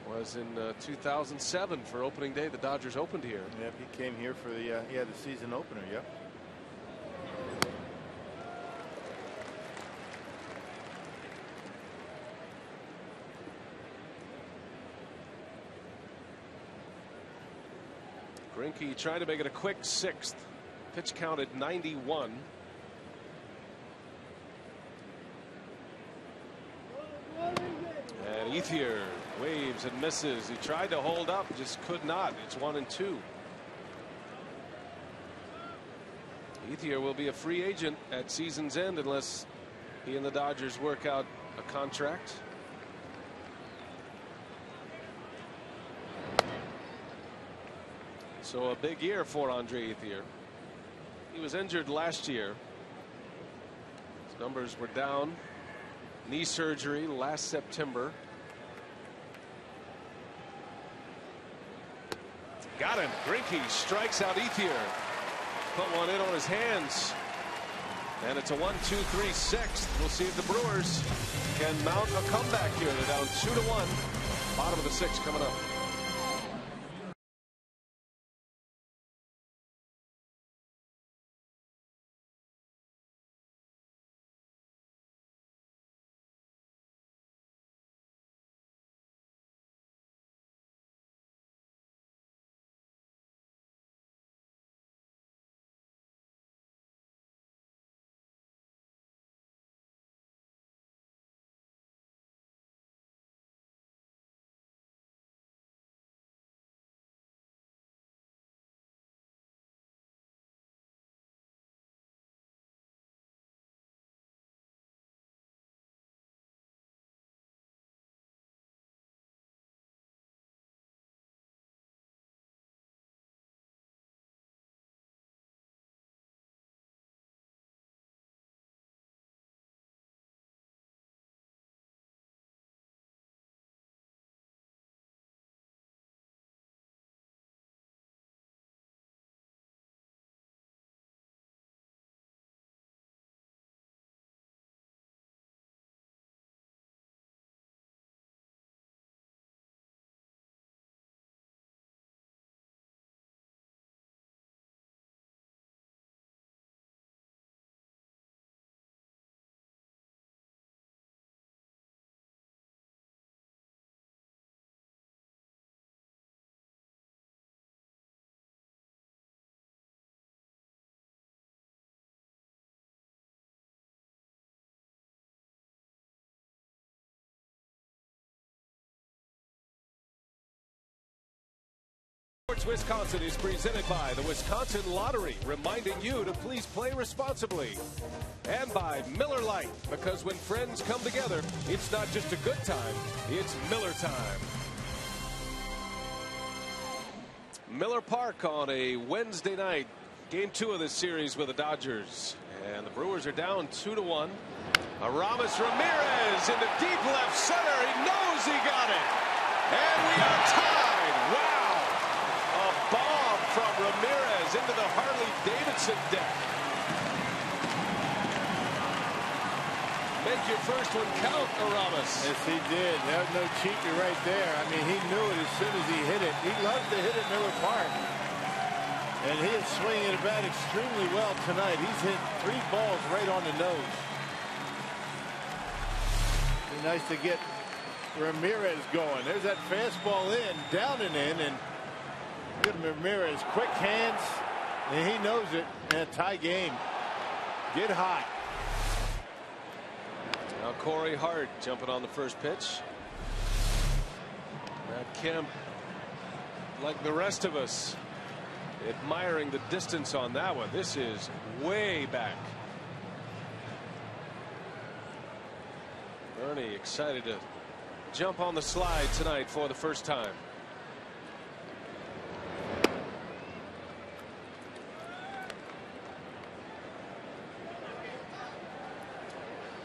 was in 2007 for opening day. The Dodgers opened here. Yep, he came here for the season opener. Yep. Greinke trying to make it a quick 6th. Pitch count at 91. And Ethier waves and misses. He tried to hold up, just could not. It's 1-2. Ethier will be a free agent at season's end unless he and the Dodgers work out a contract. So a big year for Andre Ethier. He was injured last year. His numbers were down. Knee surgery last September. Got him. Greinke strikes out Ethier. Put one in on his hands. And it's a 1-2-3 6th. We'll see if the Brewers can mount a comeback here. They're down 2-1. Bottom of the 6th coming up. Sports Wisconsin is presented by the Wisconsin Lottery, reminding you to please play responsibly. And by Miller Lite, because when friends come together, it's not just a good time, it's Miller time. Miller Park on a Wednesday night. Game 2 of this series with the Dodgers. And the Brewers are down 2-1. Ramirez into deep left center. He knows he got it. And we are tied. Wow. A bomb from Ramirez into the Harley-Davidson deck. Make your first one count, Aramis. Yes, he did. There was no cheating right there. I mean, he knew it as soon as he hit it. He loves to hit at Miller Park. And he is swinging the bat extremely well tonight. He's hit 3 balls right on the nose. Be nice to get Ramirez going. There's that fastball in, down and in, and good Ramirez, quick hands, and he knows it. And a tie game. Get hot. Now Corey Hart jumping on the first pitch. Matt Kemp, like the rest of us, admiring the distance on that one. This is way back. Bernie excited to jump on the slide tonight for the first time.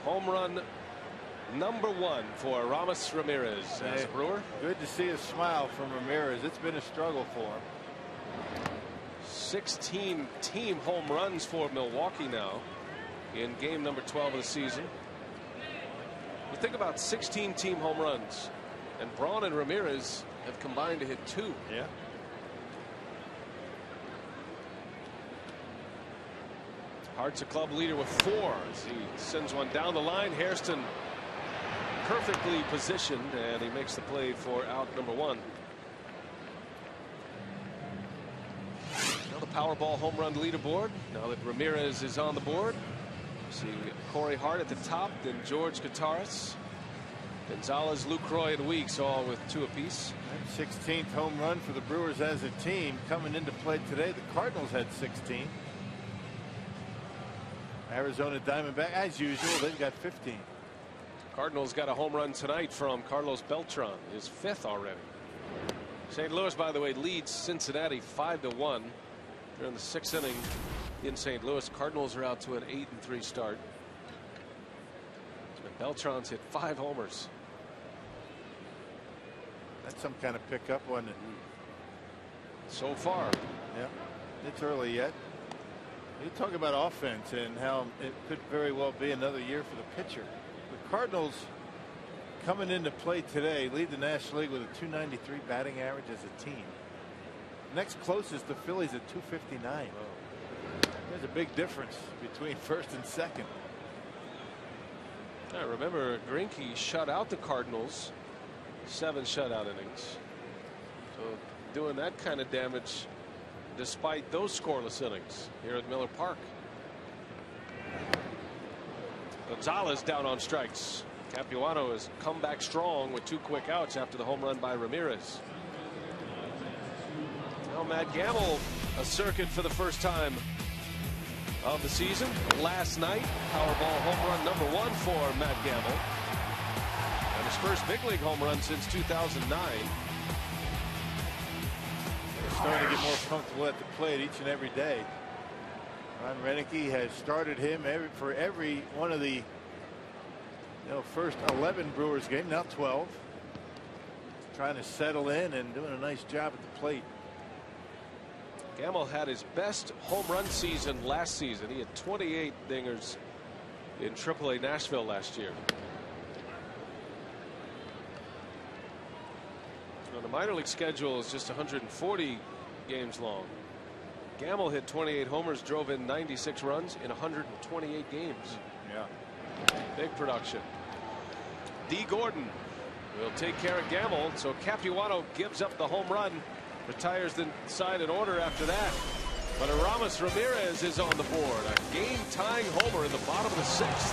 Home run number 1 for Ramirez as a Brewer. Good to see a smile from Ramirez. It's been a struggle for him. 16 team home runs for Milwaukee now in game number 12 of the season. You think about 16 team home runs, and Braun and Ramirez have combined to hit 2. Yeah. Hart's a club leader with 4 as he sends one down the line. Hairston perfectly positioned, and he makes the play for out number 1. Now the Powerball home run leaderboard. Now that Ramirez is on the board, see Corey Hart at the top, then George Gutaris, Gonzalez, Lucroy, and Weeks all with 2 apiece. 16th home run for the Brewers as a team coming into play today. The Cardinals had 16. Arizona Diamondback, as usual, they've got 15. Cardinals got a home run tonight from Carlos Beltran, his 5th already. St. Louis, by the way, leads Cincinnati 5-1. They're in the 6th inning in St. Louis. Cardinals are out to an 8-3 start. And Beltran's hit 5 homers. That's some kind of pickup, wasn't it? So far. Yeah, it's early yet. You talk about offense and how it could very well be another year for the pitcher. The Cardinals coming into play today lead the National League with a .293 batting average as a team. Next closest, the Phillies at .259. There's a big difference between first and second. I remember Greinke shut out the Cardinals, 7 shutout innings. So doing that kind of damage despite those scoreless innings here at Miller Park. Gonzalez down on strikes. Capuano has come back strong with 2 quick outs after the home run by Ramirez. Now Matt Gamble a circuit for the first time of the season. Last night, Powerball home run number 1 for Matt Gamble, and his first big league home run since 2009. Starting to get more comfortable at the plate each and every day. Ron Renicky has started him for every one of the first 11 Brewers game, now 12. Trying to settle in and doing a nice job at the plate. Gamble had his best home run season last season. He had 28 dingers in AAA Nashville last year. Well, the minor league schedule is just 140 games long. Gamble hit 28 homers, drove in 96 runs in 128 games. Yeah. Big production. D. Gordon will take care of Gamble, so Capuano gives up the home run, retires the side in order after that. But Aramis Ramirez is on the board. A game-tying homer in the bottom of the 6th.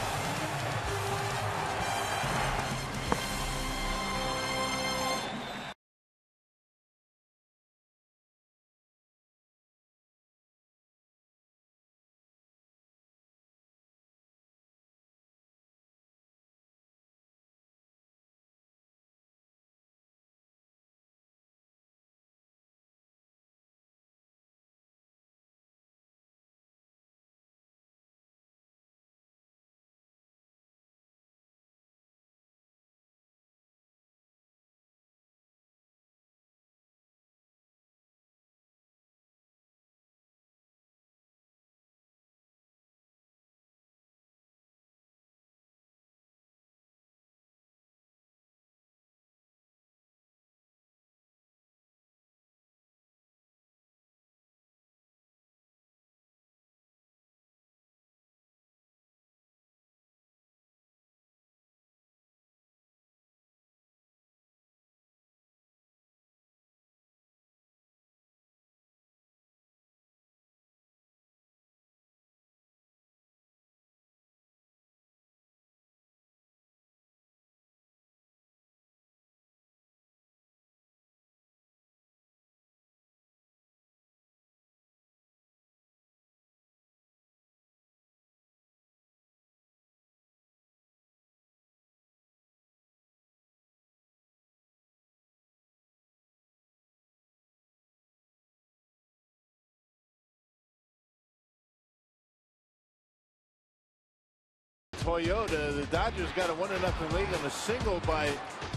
Toyota. The Dodgers got a 1-0 lead on a single by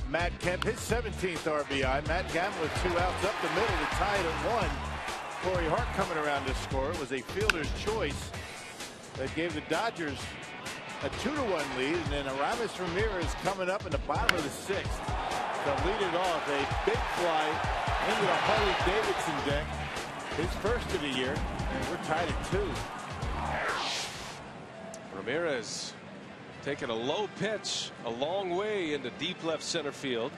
Matt Kemp, his 17th RBI. Matt Gavin with 2 outs up the middle to tie it at 1. Corey Hart coming around to score. It was a fielder's choice that gave the Dodgers a 2-1 lead, and then Ramirez coming up in the bottom of the 6th to lead it off. A big fly into the Harley-Davidson deck, his first of the year, and we're tied at 2. Ramirez taking a low pitch a long way into deep left center field.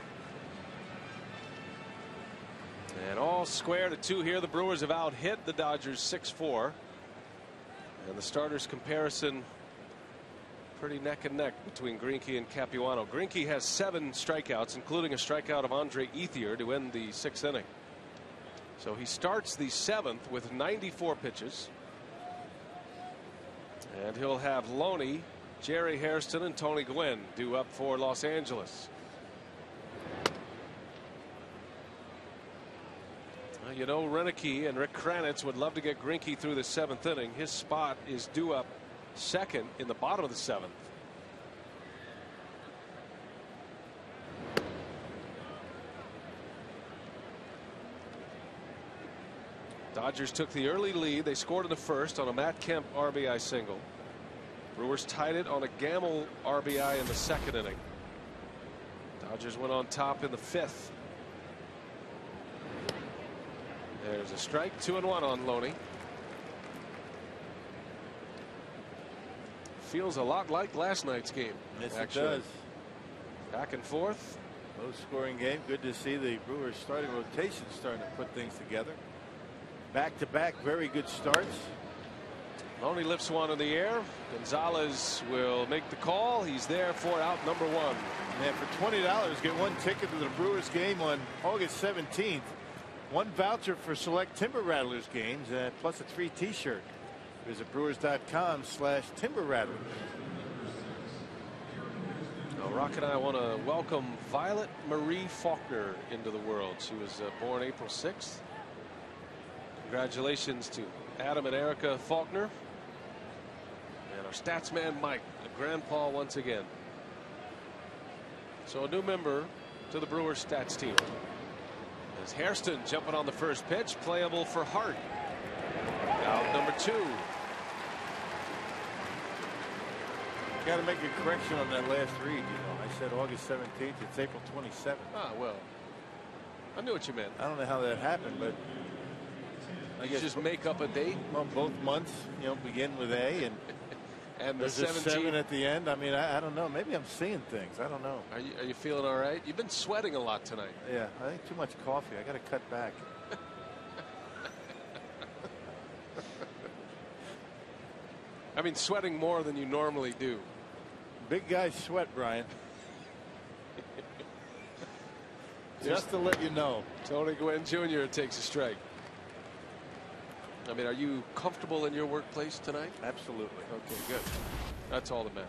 And all square to 2 here. The Brewers have out hit the Dodgers 6-4. And the starters comparison pretty neck and neck between Greinke and Capuano. Greinke has 7 strikeouts, including a strikeout of Andre Ethier to end the 6th inning. So he starts the 7th with 94 pitches. And he'll have Loney, Jerry Hairston, and Tony Gwynn due up for Los Angeles. You know, Renicky and Rick Kranitz would love to get Greinke through the 7th inning. His spot is due up second in the bottom of the 7th. Dodgers took the early lead. They scored in the 1st on a Matt Kemp RBI single. Brewers tied it on a Gamble RBI in the 2nd inning. Dodgers went on top in the 5th. There's a strike, 2-1 on Loney. Feels a lot like last night's game. Yes, actually. it does. Back and forth. Low scoring game. Good to see the Brewers starting rotation starting to put things together. Back-to-back very good starts. Loney lifts one in the air. Gonzalez will make the call. He's there for out number 1. And for $20, get 1 ticket to the Brewers game on August 17th. 1 voucher for select Timber Rattlers games, plus a free T-shirt. Visit Brewers.com/Timber Rattlers. Now, Rock and I want to welcome Violet Marie Faulkner into the world. She was born April 6th. Congratulations to Adam and Erica Faulkner. And our stats man Mike, a grandpa once again. So a new member to the Brewers stats team. As Hairston jumping on the first pitch, playable for Hart. Out number 2. Got to make a correction on that last read. You know, I said August 17th. It's April 27th. Ah, well, I knew what you meant. I don't know how that happened, but I guess just make up a date. Well, both months, you know, begin with A and the there's a 17th 7 at the end. I mean, I don't know. Maybe I'm seeing things. I don't know. Are you feeling all right? You've been sweating a lot tonight. Yeah, I think too much coffee. I got to cut back. I mean, sweating more than you normally do. Big guys sweat, Brian. Just to let you know. Tony Gwynn Jr. takes a strike. I mean, are you comfortable in your workplace tonight? Absolutely. Okay, good. That's all that matters.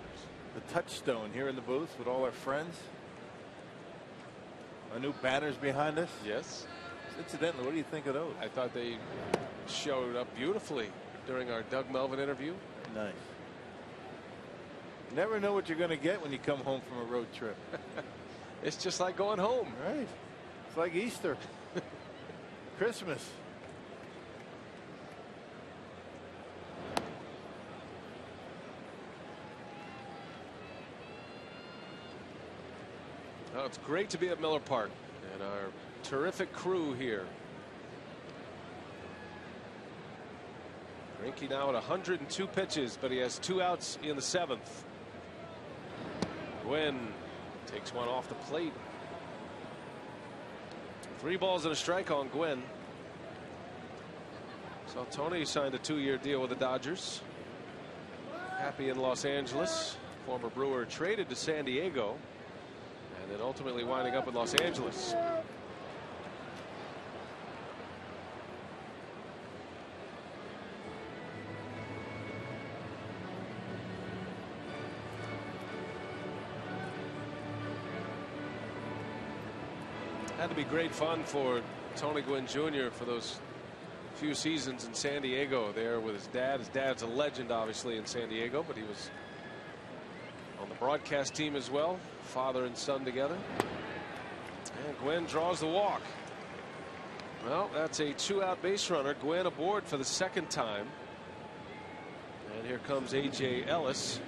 The touchstone here in the booth with all our friends. Our new banners behind us. Yes. Incidentally, what do you think of those? I thought they showed up beautifully during our Doug Melvin interview. Nice. Never know what you're going to get when you come home from a road trip. It's just like going home. Right. It's like Easter. Christmas. Well, it's great to be at Miller Park and our terrific crew here. Greinke now at 102 pitches, but he has 2 outs in the 7th. Gwynn takes one off the plate. 3 balls and a strike on Gwynn. So Tony signed a 2-year deal with the Dodgers. Happy in Los Angeles. Former Brewer traded to San Diego. And then ultimately winding up in Los Angeles. Had to be great fun for Tony Gwynn Jr. for those few seasons in San Diego there with his dad. His dad's a legend, obviously, in San Diego, but he was broadcast team as well, father and son together. And Gwynn draws the walk. Well, that's a 2-out base runner. Gwynn aboard for the second time. And here comes A.J. Ellis.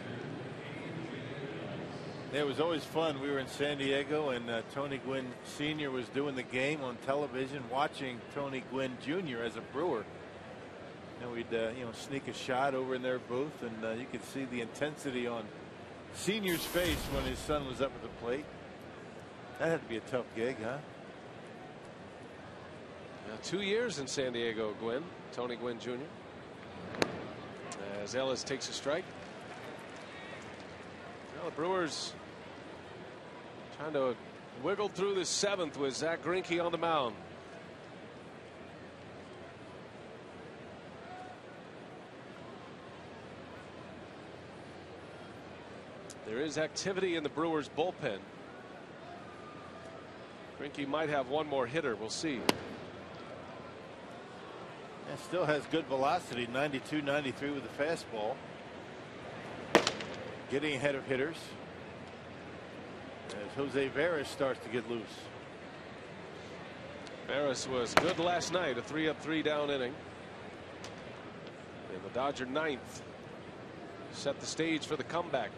It was always fun. We were in San Diego, and Tony Gwynn Sr. was doing the game on television, watching Tony Gwynn Jr. as a Brewer. And we'd sneak a shot over in their booth, and you could see the intensity on Senior's face when his son was up at the plate. That had to be a tough gig, huh? 2 years in San Diego, Gwynn. Tony Gwynn Jr. As Ellis takes a strike. Well, the Brewers trying to wiggle through the 7th with Zach Greinke on the mound. There is activity in the Brewers bullpen. Greinke might have one more hitter. We'll see. And still has good velocity, 92, 93 with the fastball. Getting ahead of hitters as Jose Veras starts to get loose. Veras was good last night, a 3-up 3-down inning. And the Dodger 9th set the stage for the comeback.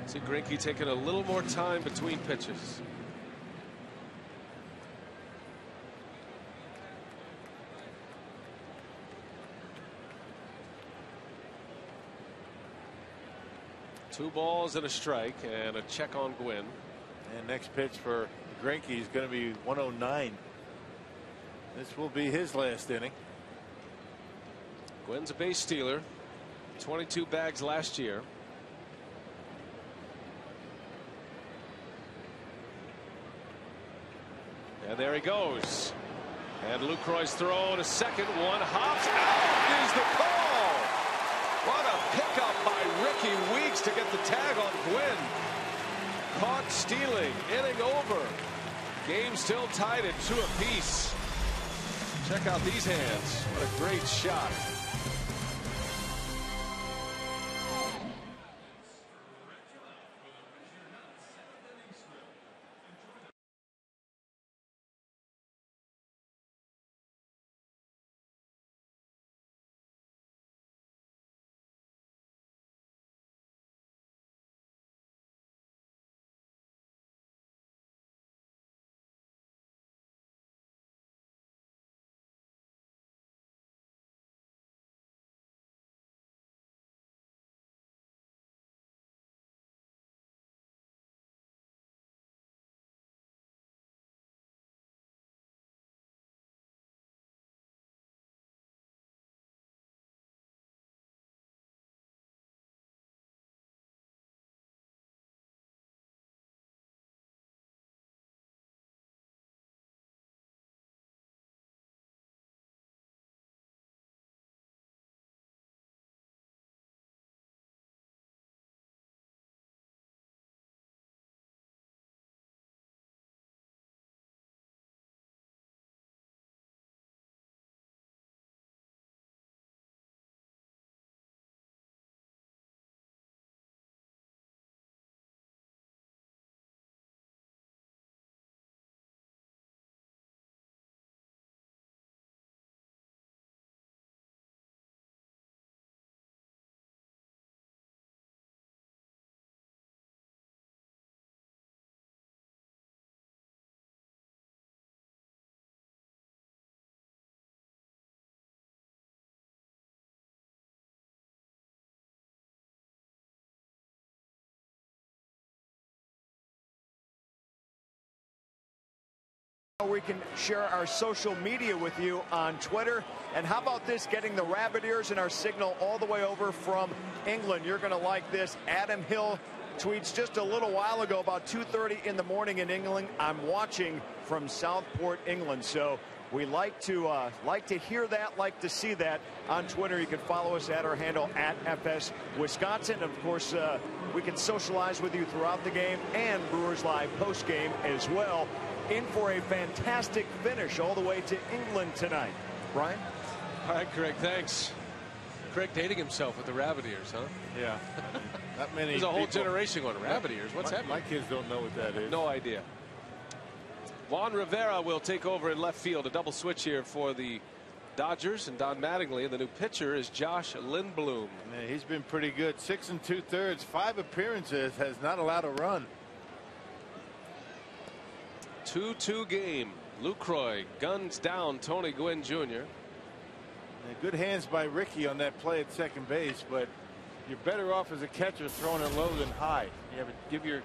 See Greinke taking a little more time between pitches. Two balls and a strike, and a check on Gwynn. And next pitch for Greinke is going to be 109. This will be his last inning. Gwynn's a base stealer, 22 bags last year. And there he goes. And Lucroy's throw to second. One hops out is the call. What a pickup by Ricky Weeks to get the tag on Gwynn. Caught stealing. Inning over. Game still tied at 2 apiece. Check out these hands. What a great shot. We can share our social media with you on Twitter. And how about this, getting the rabbit ears and our signal all the way over from England? You're going to like this. Adam Hill tweets just a little while ago, about 2:30 in the morning in England. I'm watching from Southport, England. So we like to hear that, like to see that on Twitter. You can follow us at our handle at FS Wisconsin. Of course, we can socialize with you throughout the game and Brewers Live post game as well. in for a fantastic finish all the way to England tonight. Brian? All right, Craig, thanks. Craig dating himself with the rabbit ears, huh? Yeah. Not many. There's a whole people. generation going rabbit ears. What's happening? My kids don't know what that is. No idea. Juan Rivera will take over in left field. A double switch here for the Dodgers and Don Mattingly. And the new pitcher is Josh Lindblom. Man, he's been pretty good. 6 2/3, 5 appearances, has not allowed a run. 2-2 game. Lucroy guns down Tony Gwynn Jr. Good hands by Ricky on that play at second base, but you're better off as a catcher throwing it low than high. You have to give your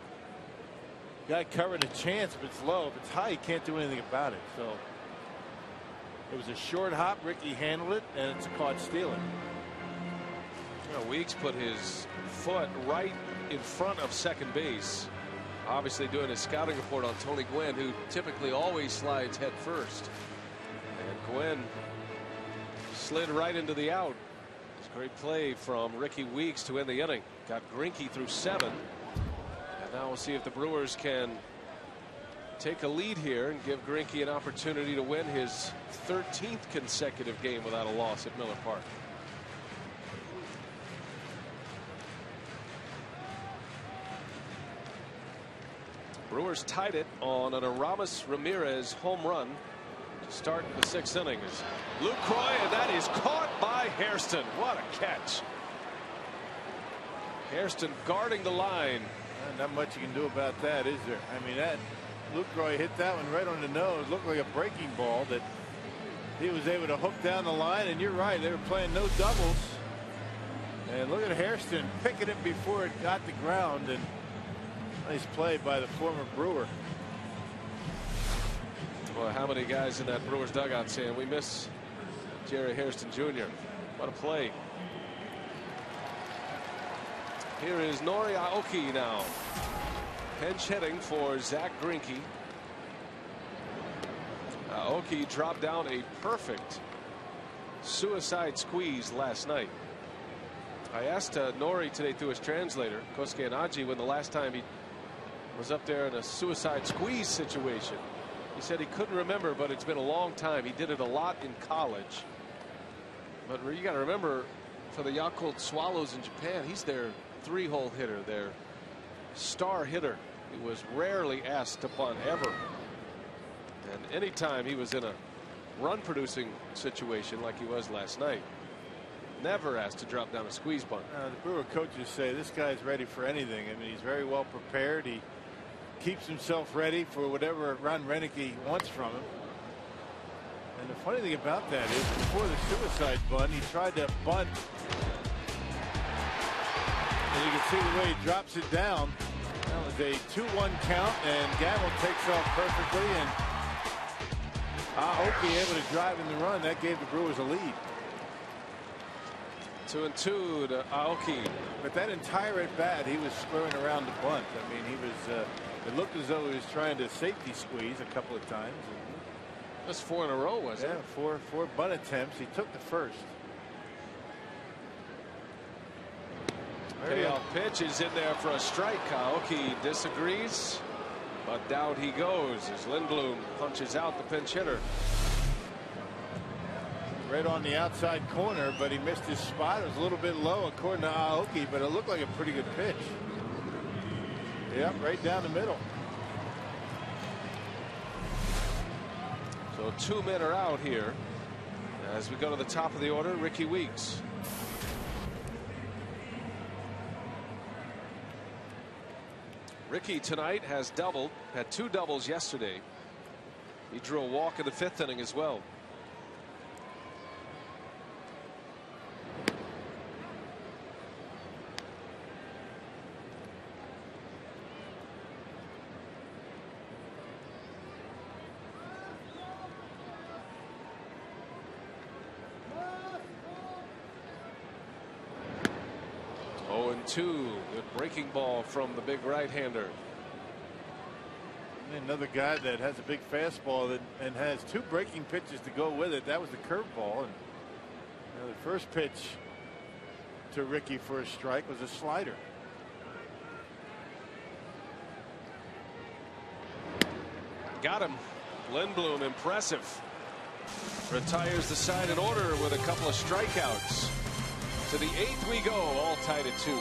guy covering a chance if it's low. If it's high, you can't do anything about it. So it was a short hop. Ricky handled it, and it's caught stealing. Weeks put his foot right in front of second base. Obviously doing his scouting report on Tony Gwynn, who typically always slides head first. And Gwynn slid right into the out. It's a great play from Ricky Weeks to end the inning. Got Greinke through 7. And now we'll see if the Brewers can take a lead here and give Greinke an opportunity to win his 13th consecutive game without a loss at Miller Park. Brewers tied it on an Aramis Ramirez home run to start the 6th inning. Lucroy, and that is caught by Hairston. What a catch. Hairston guarding the line. Not much you can do about that, is there? I mean, that Lucroy hit that one right on the nose. Looked like a breaking ball that he was able to hook down the line. And you're right, they were playing no doubles. And look at Hairston picking it before it got the ground. And nice play by the former Brewer. Well, how many guys in that Brewers dugout saying we miss Jerry Hairston Jr. What a play. Here is Nori Aoki now. Pinch hitting for Zach Greinke. Aoki dropped down a perfect suicide squeeze last night. I asked Nori today through his translator, Kosuke Anaji, when the last time he was up there in a suicide squeeze situation. He said he couldn't remember, but it's been a long time. He did it a lot in college. But you got to remember, for the Yakult Swallows in Japan, he's their 3-hole hitter, their star hitter. He was rarely asked upon ever. And anytime he was in a run producing situation like he was last night, never asked to drop down a squeeze bunt. The Brewer coaches say this guy's ready for anything. I mean, he's very well prepared. He keeps himself ready for whatever Ron Renicky wants from him. And the funny thing about that is, before the suicide bunt, he tried to bunt. And you can see the way he drops it down. That was a 2-1 count, and Gamble takes off perfectly, and Aoki able to drive in the run. That gave the Brewers a lead. 2-2 to Aoki. But that entire at bat, he was squaring around the bunt. I mean, he was. It looked as though he was trying to safety squeeze a couple of times. That's 4 in a row, was it? Yeah, four bunt attempts. He took the first. Payoff pitch is in there for a strike. Aoki disagrees, but down he goes as Lindblom punches out the pinch hitter. Right on the outside corner, but he missed his spot. It was a little bit low according to Aoki, but it looked like a pretty good pitch. Yep, right down the middle. So 2 men are out here as we go to the top of the order. Ricky Weeks. Ricky tonight has doubled, had 2 doubles yesterday. He drew a walk in the 5th inning as well. Good breaking ball from the big right-hander. Another guy that has a big fastball and has 2 breaking pitches to go with it. That was the curveball, and the first pitch to Ricky for a strike was a slider. Got him. Lindblom, impressive. Retires the side in order with a couple of strikeouts. To the 8th we go, all tied at 2.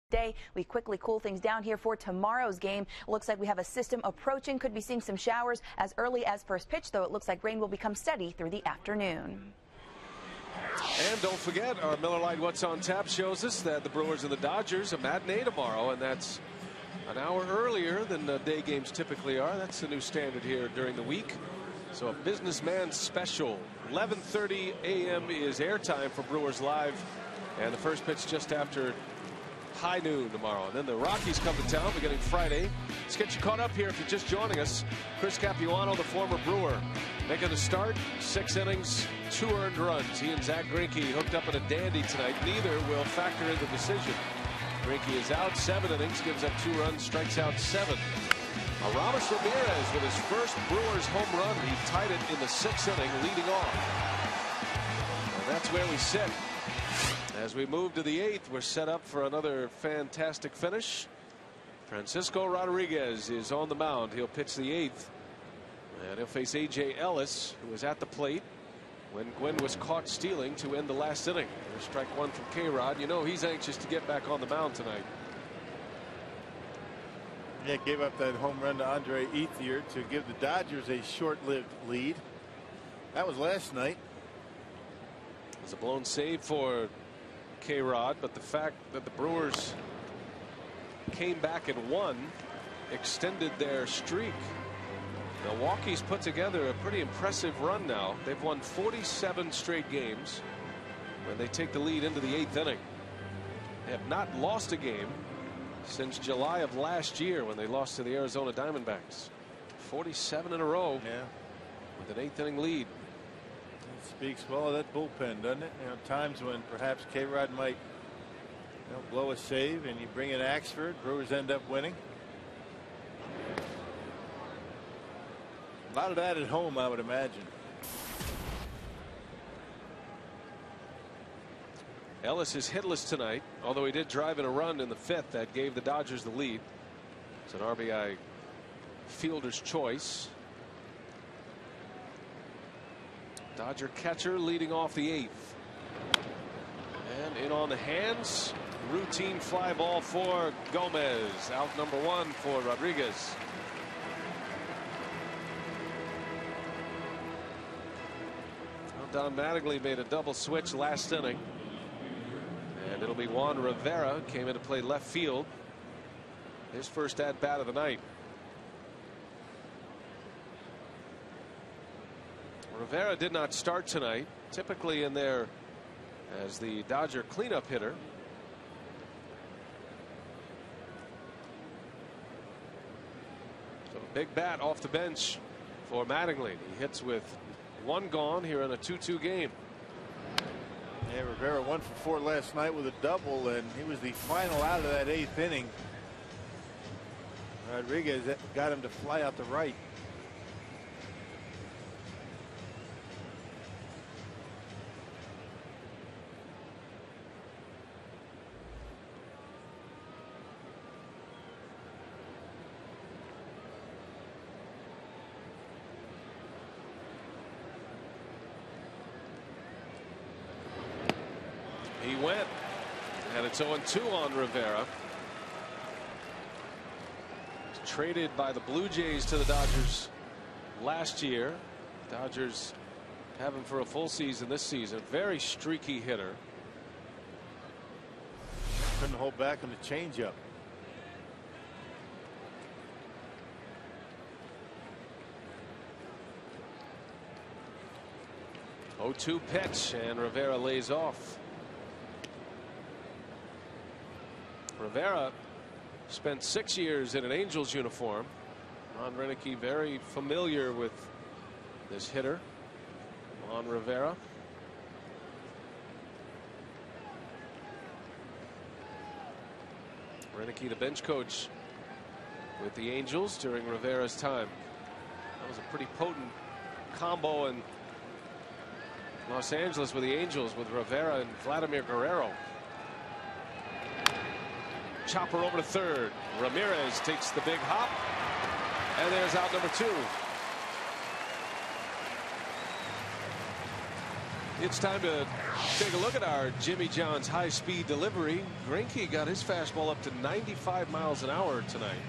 Day. We quickly cool things down here for tomorrow's game. Looks like we have a system approaching. Could be seeing some showers as early as first pitch, though it looks like rain will become steady through the afternoon. And don't forget, our Miller Lite What's on Tap shows us that the Brewers and the Dodgers a matinee tomorrow, and that's an hour earlier than the day games typically are. That's the new standard here during the week. So a businessman special. 11:30 a.m. is airtime for Brewers Live, and the first pitch just after high noon tomorrow. And then the Rockies come to town beginning Friday. Let's get you caught up here if you're just joining us. Chris Capuano, the former Brewer, making the start. 6 innings, 2 earned runs. He and Zach Greinke hooked up in a dandy tonight. Neither will factor in the decision. Greinke is out 7 innings, gives up 2 runs, strikes out 7. Ramirez with his first Brewers home run. He tied it in the 6th inning, leading off. And that's where we sit. As we move to the 8th, we're set up for another fantastic finish. Francisco Rodriguez is on the mound. He'll pitch the 8th. And he'll face A.J. Ellis, who was at the plate when Gwynn was caught stealing to end the last inning. There's strike 1 from K-Rod. You know he's anxious to get back on the mound tonight. Yeah, gave up that home run to Andre Ethier to give the Dodgers a short-lived lead. That was last night. It was a blown save for K-Rod, but the fact that the Brewers came back and won extended their streak. Milwaukee's put together a pretty impressive run now. They've won 47 straight games when they take the lead into the 8th inning. They have not lost a game since July of last year when they lost to the Arizona Diamondbacks. 47 in a row, yeah, with an 8th inning lead. Speaks well of that bullpen, doesn't it? You know, times when perhaps K-Rod might, blow a save and you bring in Axford, Brewers end up winning. A lot of that at home, I would imagine. Ellis is hitless tonight, although he did drive in a run in the 5th that gave the Dodgers the lead. It's an RBI fielder's choice. Dodger catcher leading off the 8th. And in on the hands. Routine fly ball for Gomez. Out number 1 for Rodriguez. Well, Don Mattingly made a double switch last inning. And it'll be Juan Rivera, came in to play left field. His first at bat of the night. Rivera did not start tonight, typically in there as the Dodger cleanup hitter. So a big bat off the bench for Mattingly. He hits with 1 gone here in a 2-2 game. Yeah, Rivera 1 for 4 last night with a double, and he was the final out of that 8th inning. Rodriguez got him to fly out the right. He went, and it's 0-2 on Rivera. Traded by the Blue Jays to the Dodgers last year. Dodgers have him for a full season this season. Very streaky hitter. Couldn't hold back on the changeup. Oh, 2 pitch, and Rivera lays off. Rivera spent 6 years in an Angels uniform. Ron Renicky very familiar with this hitter, Juan Rivera. Renicky, the bench coach with the Angels during Rivera's time. That was a pretty potent combo in Los Angeles with the Angels, with Rivera and Vladimir Guerrero. Chopper over to third. Ramirez takes the big hop, and there's out number 2. It's time to take a look at our Jimmy John's high-speed delivery. Greinke got his fastball up to 95 miles an hour tonight.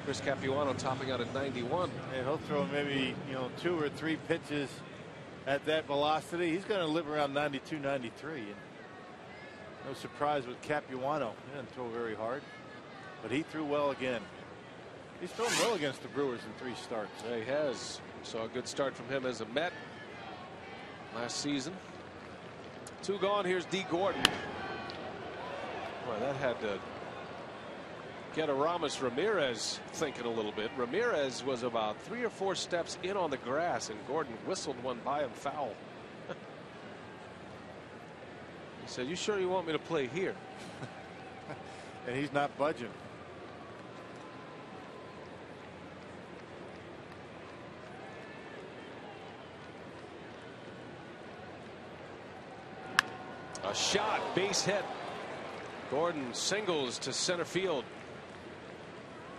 Chris Capuano topping out at 91. And he'll throw maybe 2 or 3 pitches at that velocity. He's going to live around 92, 93. And no surprise with Capuano. He didn't throw very hard, but he threw well again. He's thrown well against the Brewers in 3 starts. Yeah, he has. Saw a good start from him as a Met last season. 2 gone. Here's D. Gordon. Boy, that had to get Aramis Ramirez thinking a little bit. Ramirez was about 3 or 4 steps in on the grass, and Gordon whistled one by him foul. He said, "You sure you want me to play here?" And he's not budging. A shot, base hit. Gordon singles to center field.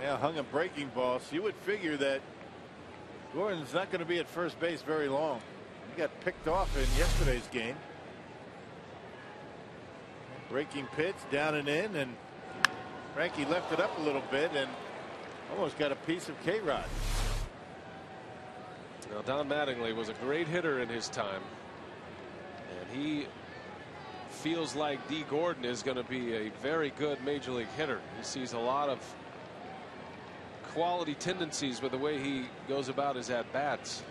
Yeah, hung a breaking ball, so you would figure that Gordon's not going to be at first base very long. He got picked off in yesterday's game. Breaking pitch, down and in, and Frankie left it up a little bit and almost got a piece of K-Rod. Now, Don Mattingly was a great hitter in his time, and he feels like D. Gordon is going to be a very good major league hitter. He sees a lot of quality tendencies with the way he goes about his at-bats.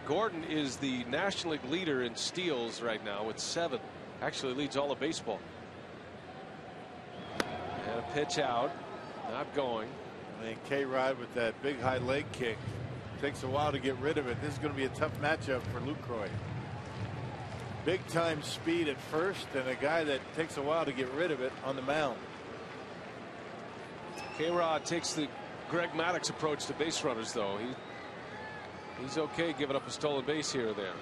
Gordon is the National League leader in steals right now with 7. Actually leads all of baseball. And a pitch out, not going. And then K-Rod with that big high leg kick. Takes a while to get rid of it. This is going to be a tough matchup for Lucroy. Big time speed at first, and a guy that takes a while to get rid of it on the mound. K-Rod takes the Greg Maddux approach to base runners, though. He's okay giving up a stolen base here or there.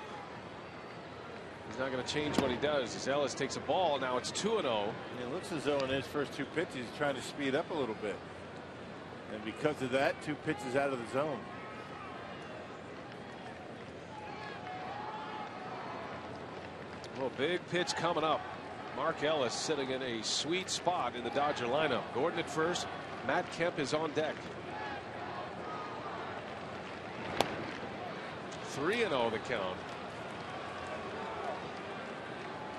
He's not going to change what he does as Ellis takes a ball. Now it's 2-0. It looks as though in his first 2 pitches he's trying to speed up a little bit, and because of that, 2 pitches out of the zone. Well, big pitch coming up. Mark Ellis sitting in a sweet spot in the Dodger lineup. Gordon at first. Matt Kemp is on deck. 3-0 the count.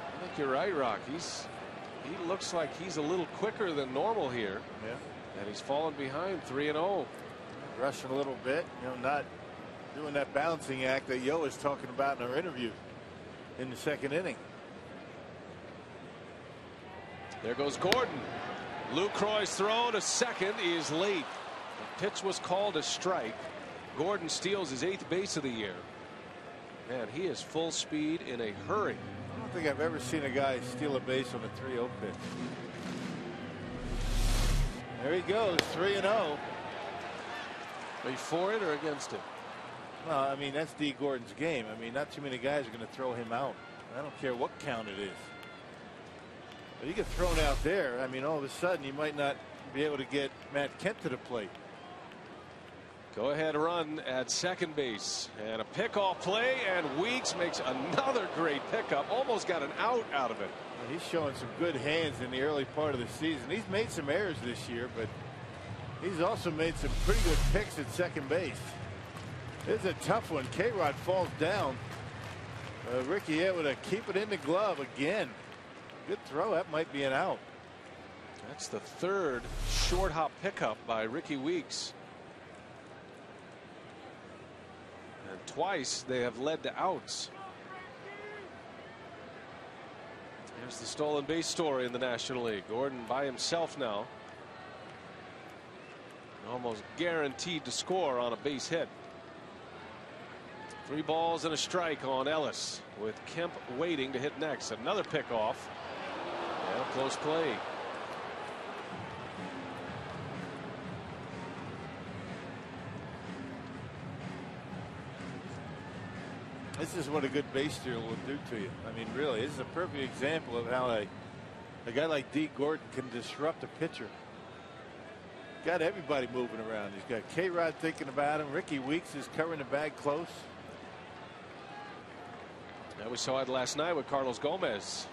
I think you're right, Rock. He looks like he's a little quicker than normal here. Yeah. And he's fallen behind 3-0. Rushing a little bit, not doing that balancing act that Yo is talking about in our interview in the 2nd inning. There goes Gordon. Lucroy's throw to second is late. The pitch was called a strike. Gordon steals his 8th base of the year. Man, he is full speed in a hurry. don't think I've ever seen a guy steal a base on a 3-0 pitch. There he goes, 3-0. Are you for it or against it? Well, I mean, that's D. Gordon's game. I mean, not too many guys are going to throw him out. I don't care what count it is. But you get thrown out there, I mean, all of a sudden you might not be able to get Matt Kemp to the plate. Go ahead run at second base, and a pickoff play, and Weeks makes another great pickup. Almost got an out of it. Well, he's showing some good hands in the early part of the season. He's made some errors this year, but he's also made some pretty good picks at second base. This is a tough one. K-Rod falls down. Ricky able to keep it in the glove again. Good throw. That might be an out. That's the third short hop pickup by Ricky Weeks. And twice they have led to outs. Here's the stolen base story in the National League. Gordon by himself now. Almost guaranteed to score on a base hit. 3 balls and a strike on Ellis, with Kemp waiting to hit next. Another pickoff. Yeah, close play. This is what a good base steal will do to you. I mean, really, this is a perfect example of how a guy like D. Gordon can disrupt a pitcher. Got everybody moving around. He's got K-Rod thinking about him. Ricky Weeks is covering the bag close. Yeah, we saw it last night with Carlos Gomez.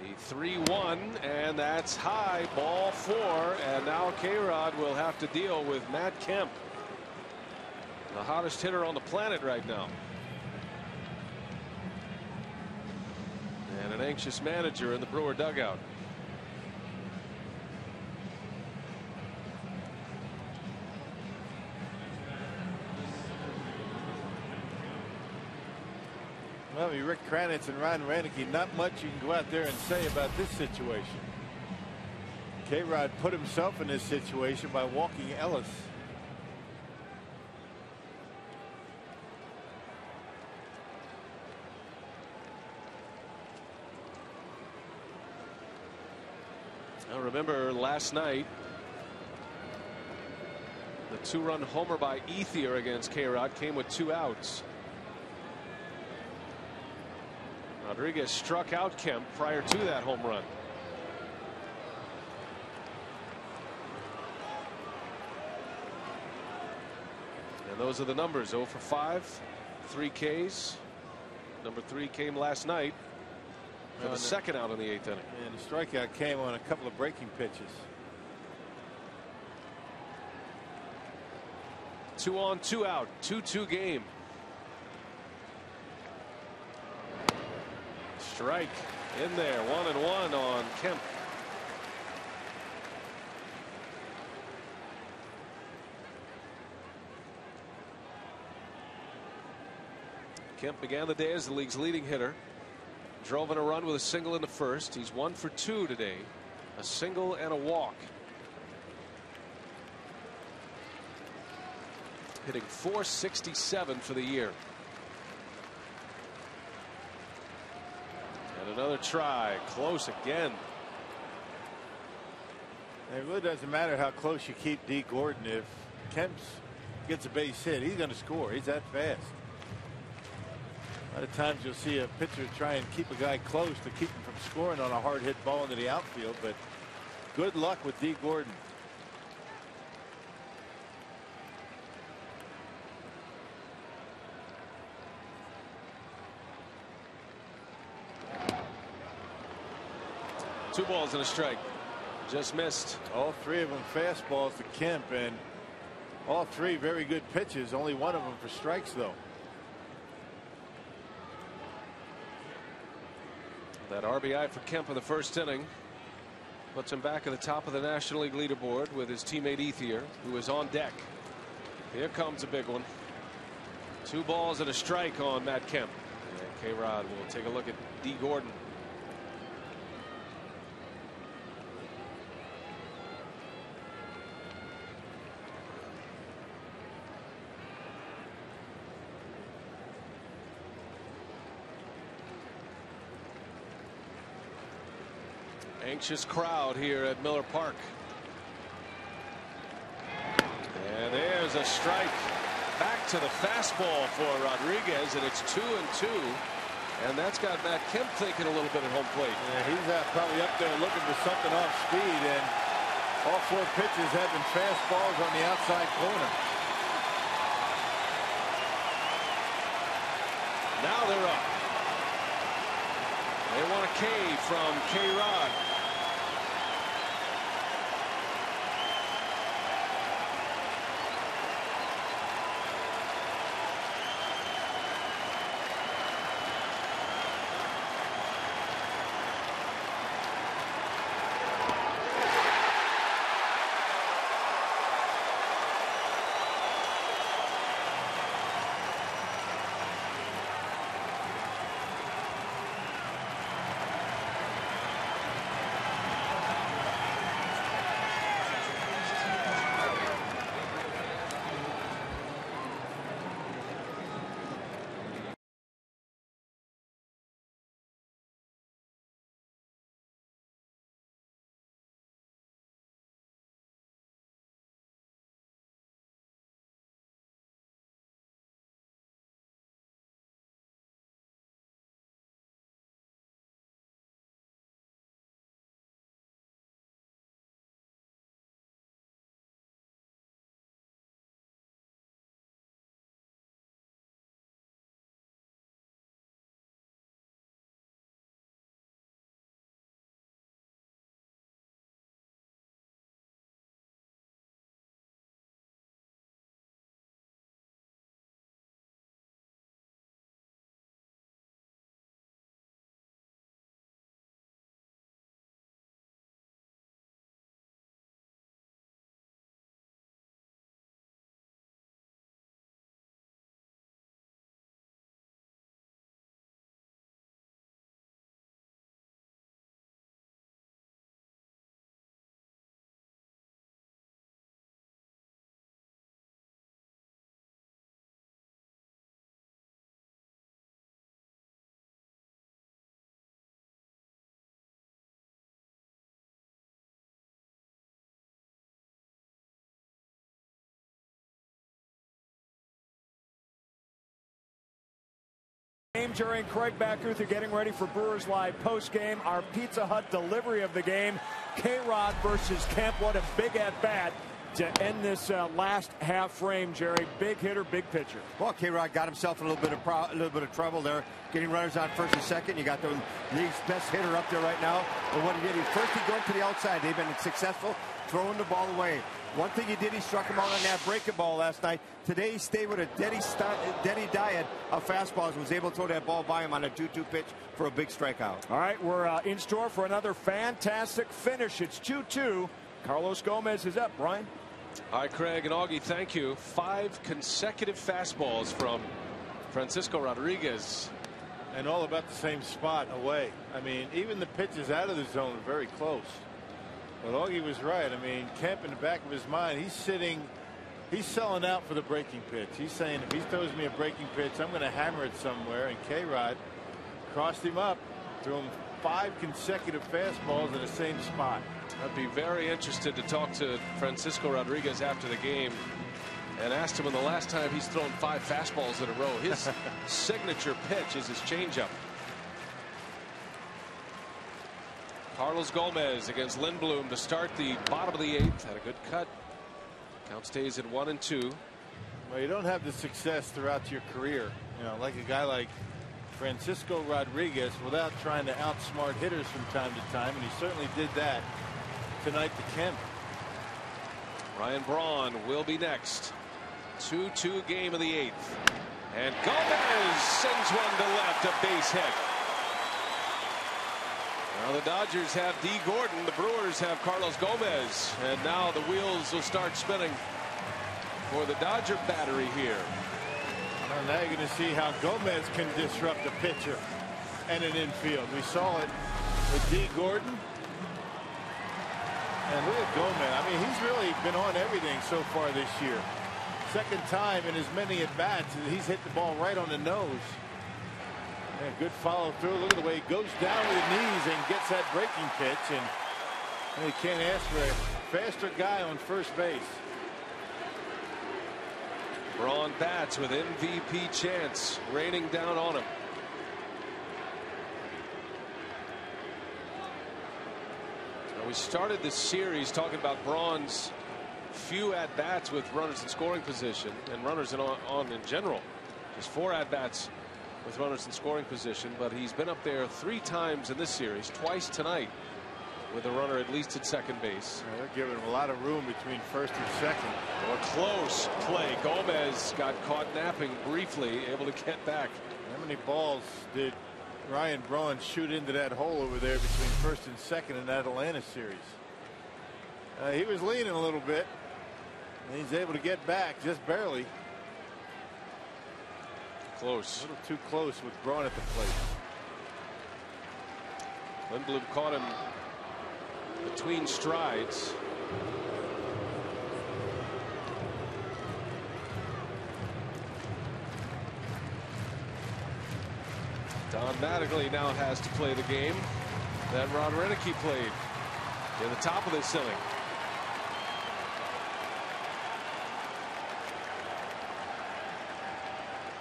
The 3-1, and that's high, ball 4, and now K-Rod will have to deal with Matt Kemp, the hottest hitter on the planet right now. And an anxious manager in the Brewer dugout. Well, Rick Kranitz and Ron Ranicky, not much you can go out there and say about this situation. K-Rod put himself in this situation by walking Ellis. I remember last night the 2-run homer by Ethier against K-Rod came with 2 outs. Rodriguez struck out Kemp prior to that home run. And those are the numbers. 0 for 5, 3 Ks. Number 3 came last night for the second out in the 8th inning. And the strikeout came on a couple of breaking pitches. 2 on, 2 out, 2-2 game. Strike in there, 1-1 on Kemp. Kemp began the day as the league's leading hitter. Drove in a run with a single in the first. He's 1 for 2 today, a single and a walk. Hitting .467 for the year. Another try, close again. It really doesn't matter how close you keep D. Gordon. If Kemp gets a base hit, he's going to score. He's that fast. A lot of times you'll see a pitcher try and keep a guy close to keep him from scoring on a hard hit ball into the outfield, but good luck with D. Gordon. Two balls and a strike. Just missed. All 3 of them fastballs to Kemp, and all 3 very good pitches. Only 1 of them for strikes, though. That RBI for Kemp in the first inning puts him back at the top of the National League leaderboard with his teammate Ethier, who is on deck. Here comes a big one. 2 balls and a strike on Matt Kemp. And K-Rod will take a look at D. Gordon. Anxious crowd here at Miller Park. And there's a strike. Back to the fastball for Rodriguez, and it's 2-2. And that's got Matt Kemp thinking a little bit at home plate. Yeah, he's probably up there looking for something off speed, and all 4 pitches have been fastballs on the outside corner. Now they're up. They want a K from K-Rod. During Craig Backruth, getting ready for Brewers Live post-game. Our Pizza Hut delivery of the game. K-Rod versus Kemp. What a big at-bat to end this last half frame, Jerry. Big hitter, big pitcher. Well, K-Rod got himself in a little bit of trouble there, getting runners on first and second. You got the league's best hitter up there right now. And what he did, first he went to the outside. They've been successful throwing the ball away. One thing he did, he struck him out on that breaking ball last night. Today he stayed with a steady diet of fastballs, was able to throw that ball by him on a 2-2 pitch for a big strikeout. All right, we're in store for another fantastic finish. It's 2-2. Carlos Gomez is up. Brian? All right, Craig and Augie, thank you. 5 consecutive fastballs from Francisco Rodriguez. And all about the same spot away. I mean, even the pitches out of the zone are very close. But Augie was right. I mean, Kemp in the back of his mind, he's selling out for the breaking pitch. He's saying if he throws me a breaking pitch, I'm going to hammer it somewhere. And K-Rod crossed him up, threw him 5 consecutive fastballs in the same spot. I'd be very interested to talk to Francisco Rodriguez after the game and asked him when the last time he's thrown 5 fastballs in a row. His signature pitch is his changeup. Carlos Gomez against Lindblom to start the bottom of the 8th. Had a good cut. Count stays at 1-2. Well, you don't have the success throughout your career, you know, like a guy like Francisco Rodriguez, without trying to outsmart hitters from time to time, and he certainly did that tonight to Kemp. Ryan Braun will be next. 2-2 game of the 8th. And Gomez sends one to left, a base hit. Now the Dodgers have D. Gordon, the Brewers have Carlos Gomez, and now the wheels will start spinning for the Dodger battery here. Well, now you're going to see how Gomez can disrupt a pitcher and an infield. We saw it with D. Gordon. And look at Gomez. I mean, he's really been on everything so far this year. Second time in as many at-bats, he's hit the ball right on the nose. Yeah, good follow through. Look at the way he goes down with the knees and gets that breaking pitch. And you can't ask for a faster guy on first base. Braun bats with MVP chance raining down on him. Now we started this series talking about Braun's few at-bats with runners in scoring position and runners on in general. Just 4 at-bats with runners in scoring position, but he's been up there 3 times in this series, twice tonight with a runner at least at second base. Yeah, they're giving him a lot of room between first and second. A close play. Gomez got caught napping briefly, able to get back. How many balls did Ryan Braun shoot into that hole over there between first and second in that Atlanta series? He was leaning a little bit. And he's able to get back just barely. Close. A little too close with Braun at the plate. Lindblom caught him between strides. Don Mattingly now has to play the game that Ron Renicky played in the top of this inning.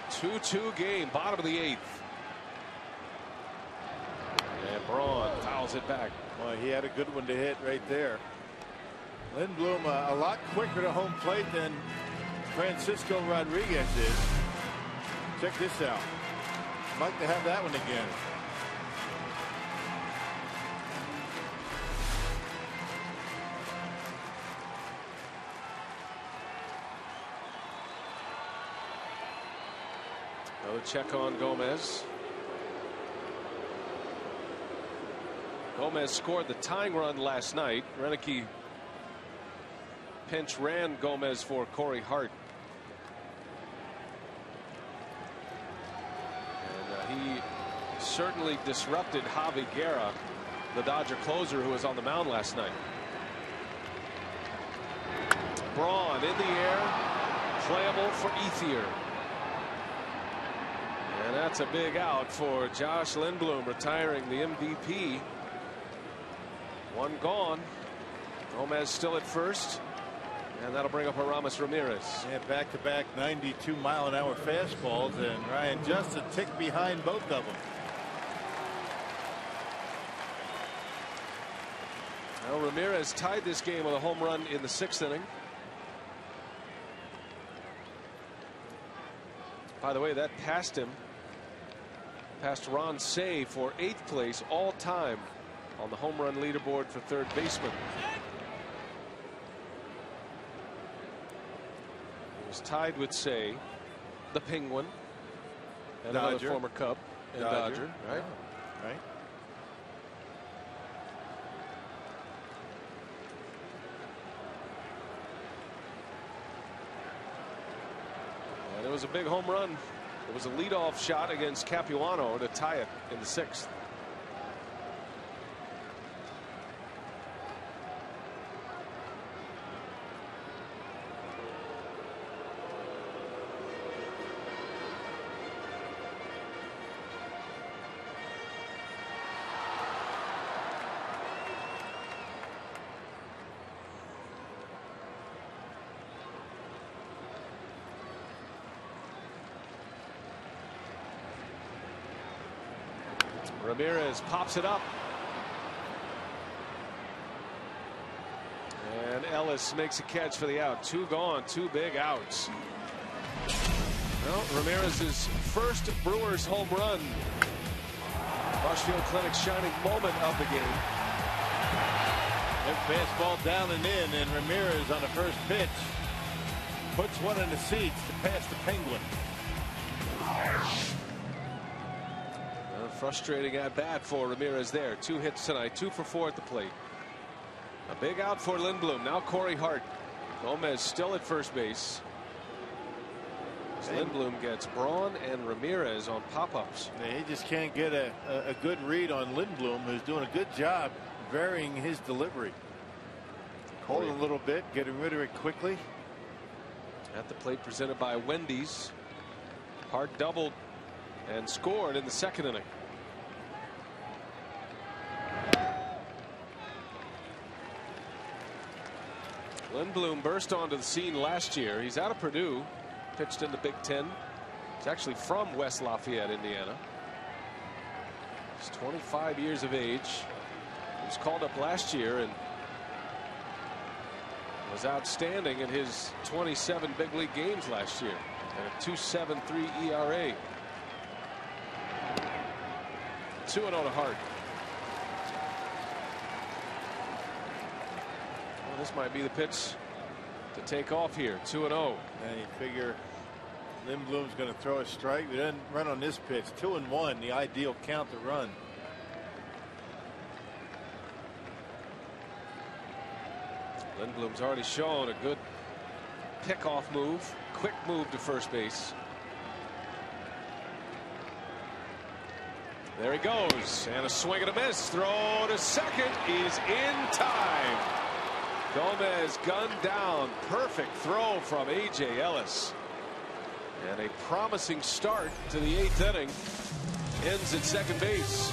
Two-2 game, bottom of the 8th. And Braun fouls it back. Well, he had a good one to hit right there. Lindblom a lot quicker to home plate than Francisco Rodriguez is. Check this out. I'd like to have that one again. Another check on Gomez. Gomez scored the tying run last night. Renicky pinch ran Gomez for Corey Hart. And he certainly disrupted Javi Guerra, the Dodger closer who was on the mound last night. Braun in the air, playable for Ethier. And that's a big out for Josh Lindblom, retiring the MVP. One gone. Gomez still at first. And that'll bring up Aramis Ramirez. Yeah, back-to-back 92-mile-an-hour fastballs, and Ryan just a tick behind both of them. Well, Ramirez tied this game with a home run in the 6th inning. By the way, that passed him. Past Ron Say for 8th place all time on the home run leaderboard for third baseman. He was tied with Say, the Penguin, and Dodger. another former Cub, and Dodger, right? Yeah. Right. And it was a big home run. It was a leadoff shot against Capuano to tie it in the 6th. Ramirez pops it up. And Ellis makes a catch for the out. 2 gone, 2 big outs. Well, Ramirez's first Brewers home run. Marshfield Clinic's shining moment of the game. That fastball down and in, and Ramirez on the first pitch puts one in the seats to pass the Penguin. Frustrating at bat for Ramirez there. 2 hits tonight, 2 for 4 at the plate. A big out for Lindblom. Now Corey Hart. Gomez still at first base. Lindblom gets Braun and Ramirez on pop-ups. He just can't get a good read on Lindblom, who's doing a good job varying his delivery. Holding a little bit, getting rid of it quickly. At the plate presented by Wendy's. Hart doubled and scored in the second inning. Lindblom burst onto the scene last year. He's out of Purdue, pitched in the Big Ten. He's actually from West Lafayette, Indiana. He's 25 years of age. He was called up last year and was outstanding in his 27 big league games last year at a 2.73 ERA. 2-0 to Hart. Well, this might be the pitch to take off here. 2-0. And you figure Lindblom's going to throw a strike. He doesn't run on this pitch. 2-1, the ideal count to run. Lindblom's already shown a good pickoff move, quick move to first base. There he goes, and a swing and a miss. Throw to second is in time. Gomez gunned down. Perfect throw from A.J. Ellis. And a promising start to the 8th inning. Ends at second base.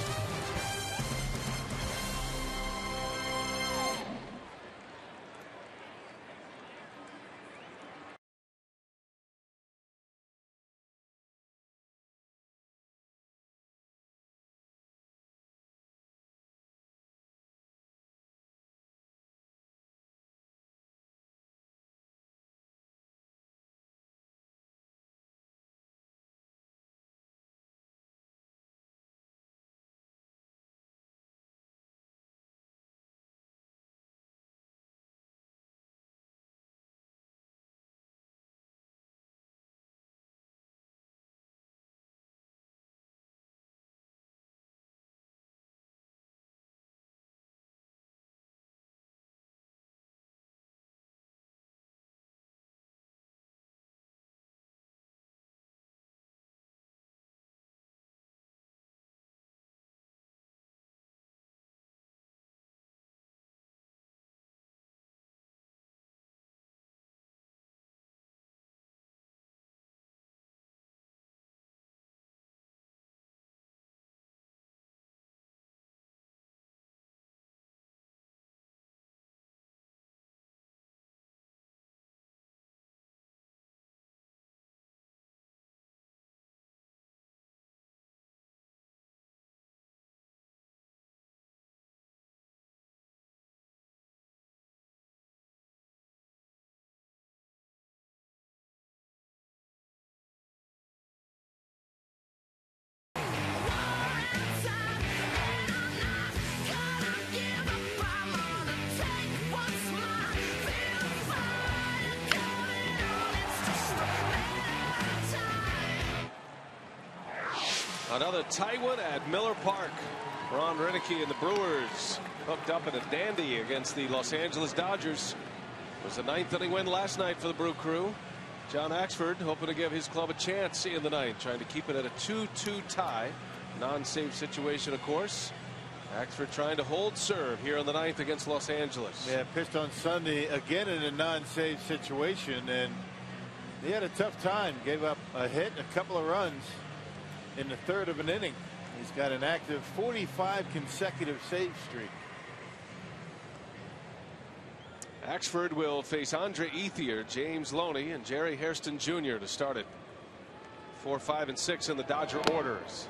Another tight one at Miller Park. Ron Renicky and the Brewers hooked up in a dandy against the Los Angeles Dodgers. It was the 9th inning win last night for the Brew Crew. John Axford hoping to give his club a chance in the 9th, trying to keep it at a 2-2 tie. Non-save situation, of course. Axford trying to hold serve here in the 9th against Los Angeles. Yeah, pitched on Sunday again in a non-save situation, and he had a tough time. Gave up a hit and a couple of runs in the 3rd of an inning. He's got an active 45 consecutive save streak. Axford will face Andre Ethier, James Loney, and Jerry Hairston Jr. to start it. 4, 5, and 6 in the Dodger orders.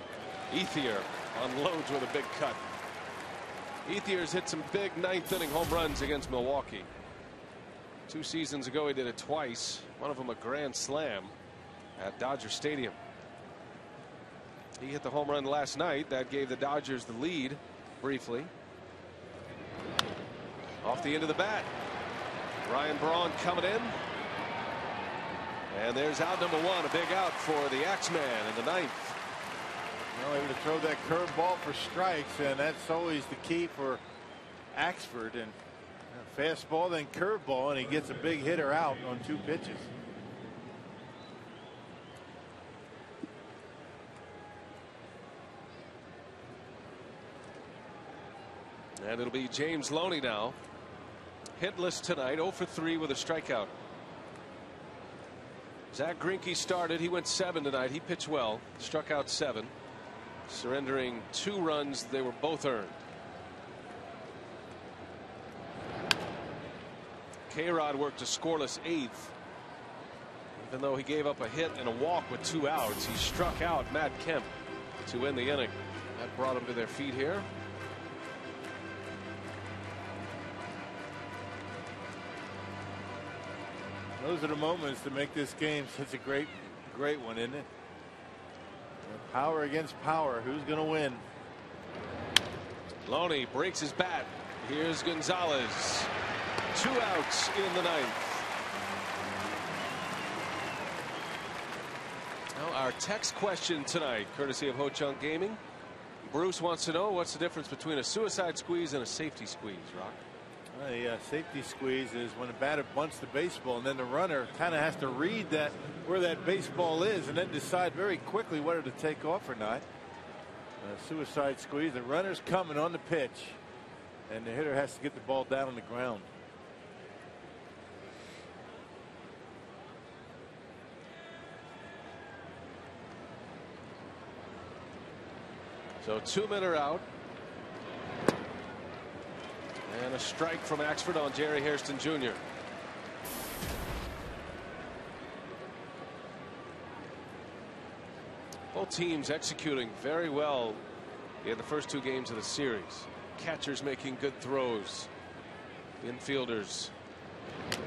Ethier unloads with a big cut. Ethier's hit some big 9th inning home runs against Milwaukee. 2 seasons ago he did it twice. One of them a grand slam at Dodger Stadium. He hit the home run last night. That gave the Dodgers the lead briefly. Off the end of the bat. Ryan Braun coming in. And there's out number 1. A big out for the Axeman in the 9th. Well, able to throw that curveball for strikes, and that's always the key for Axford. And fastball, then curveball, and he gets a big hitter out on 2 pitches. And it'll be James Loney now. Hitless tonight, 0 for 3 with a strikeout. Zach Greinke started. He went 7 tonight. He pitched well, struck out 7, surrendering 2 runs. They were both earned. K-Rod worked a scoreless 8th. Even though he gave up a hit and a walk with 2 outs, he struck out Matt Kemp to end the inning. That brought them to their feet here. Those are the moments that make this game such a great one, isn't it? Power against power. Who's going to win? Loney breaks his bat. Here's Gonzalez. 2 outs in the 9th. Now our text question tonight, courtesy of Ho Chunk Gaming. Bruce wants to know what's the difference between a suicide squeeze and a safety squeeze, Rock? A safety squeeze is when the batter bunts the baseball and then the runner kind of has to read that where that baseball is and then decide very quickly whether to take off or not. A suicide squeeze, the runner's coming on the pitch and the hitter has to get the ball down on the ground. So 2 men are out. And a strike from Axford on Jerry Hairston Jr. Both teams executing very well in the first 2 games of the series. Catchers making good throws. Infielders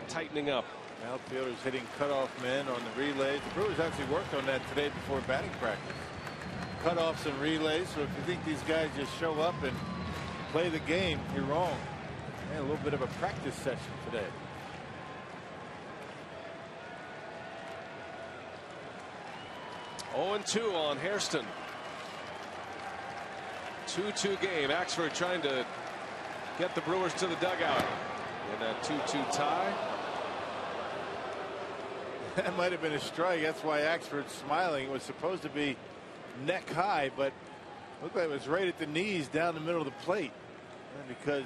tightening up. Outfielders hitting cutoff men on the relays. The Brewers actually worked on that today before batting practice. Cutoffs and relays. So if you think these guys just show up and play the game, you're wrong. And a little bit of a practice session today. Oh, and 2 on Hairston. 2-2 game. Axford trying to get the Brewers to the dugout in that 2-2 tie. That might have been a strike. That's why Axford's smiling. It was supposed to be neck high, but looked like it was right at the knees down the middle of the plate. And because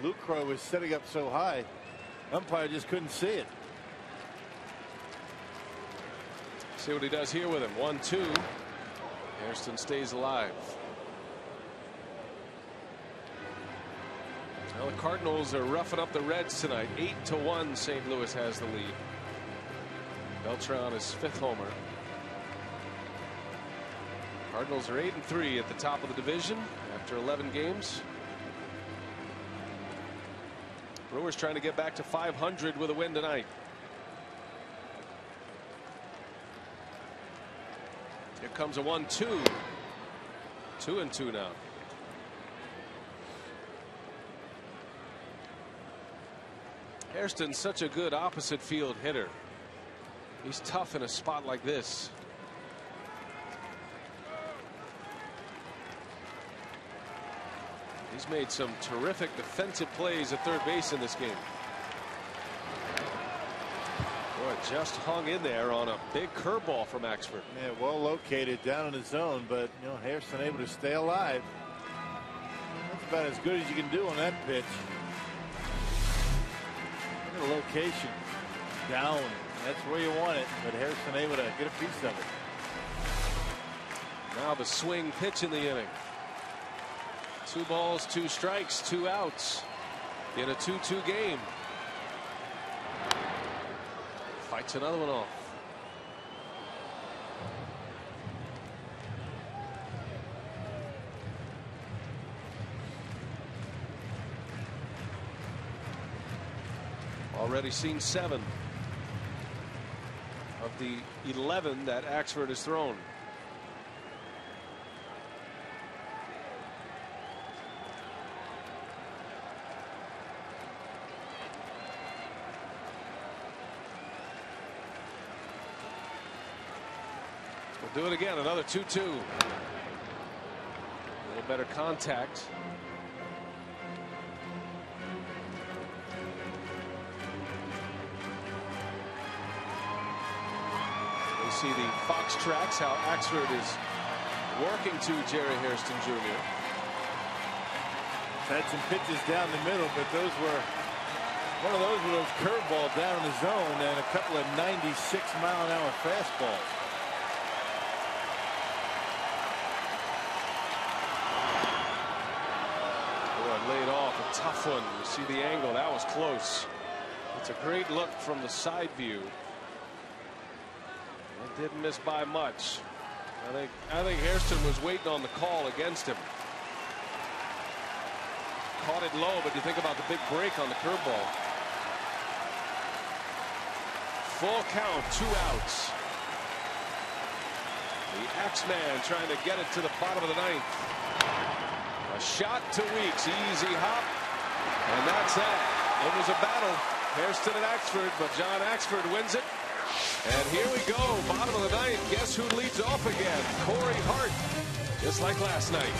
Lucroy was setting up so high, umpire just couldn't see it. See what he does here with him. 1-2. Hairston stays alive. Well, the Cardinals are roughing up the Reds tonight. 8-1. St. Louis has the lead. Beltran is 5th homer. Cardinals are 8-3 at the top of the division after 11 games. Brewers trying to get back to 500 with a win tonight. Here comes a 1-2. 2-2 now. Hairston's such a good opposite field hitter. He's tough in a spot like this. He's made some terrific defensive plays at third base in this game. Boy, just hung in there on a big curveball from Axford. Yeah, well located down in the zone, but Hairston able to stay alive. That's about as good as you can do on that pitch. Look at the location down. That's where you want it, but Hairston able to get a piece of it. Now the swing pitch in the inning. 2 balls, 2 strikes, 2 outs in a 2-2 game. Fights another one off. Already seen 7 of the 11 that Axford has thrown. We'll do it again. Another 2-2. A little better contact. We see the Fox tracks how Axford is working to Jerry Hairston Jr. Had some pitches down the middle, but those were One of those with those curveballs down in the zone and a couple of 96-mile-an-hour fastballs. Laid off a tough one. You see the angle. That was close. It's a great look from the side view. It didn't miss by much. I think Hairston was waiting on the call against him. Caught it low, but you think about the big break on the curveball. Full count, 2 outs. The X-Man trying to get it to the bottom of the 9th. A shot to Weeks, easy hop, and that's that. It was a battle, Hairston and Axford, but John Axford wins it. And here we go, bottom of the 9th. Guess who leads off again? Corey Hart, just like last night.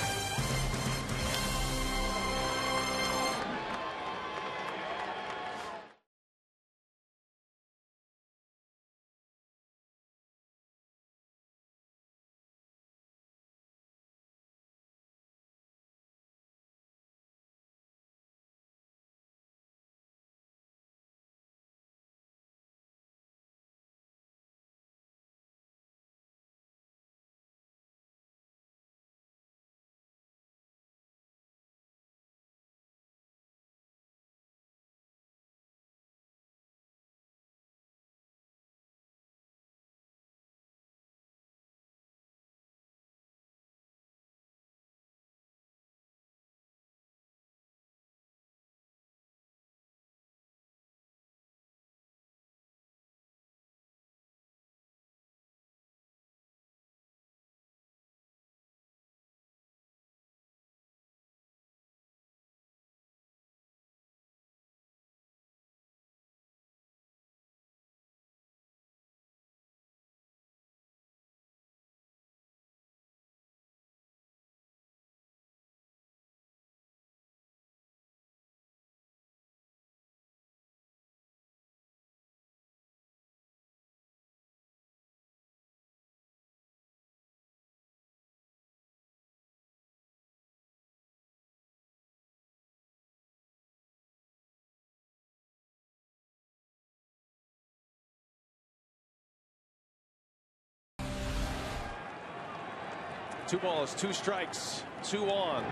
Two balls, 2 strikes, 2 on,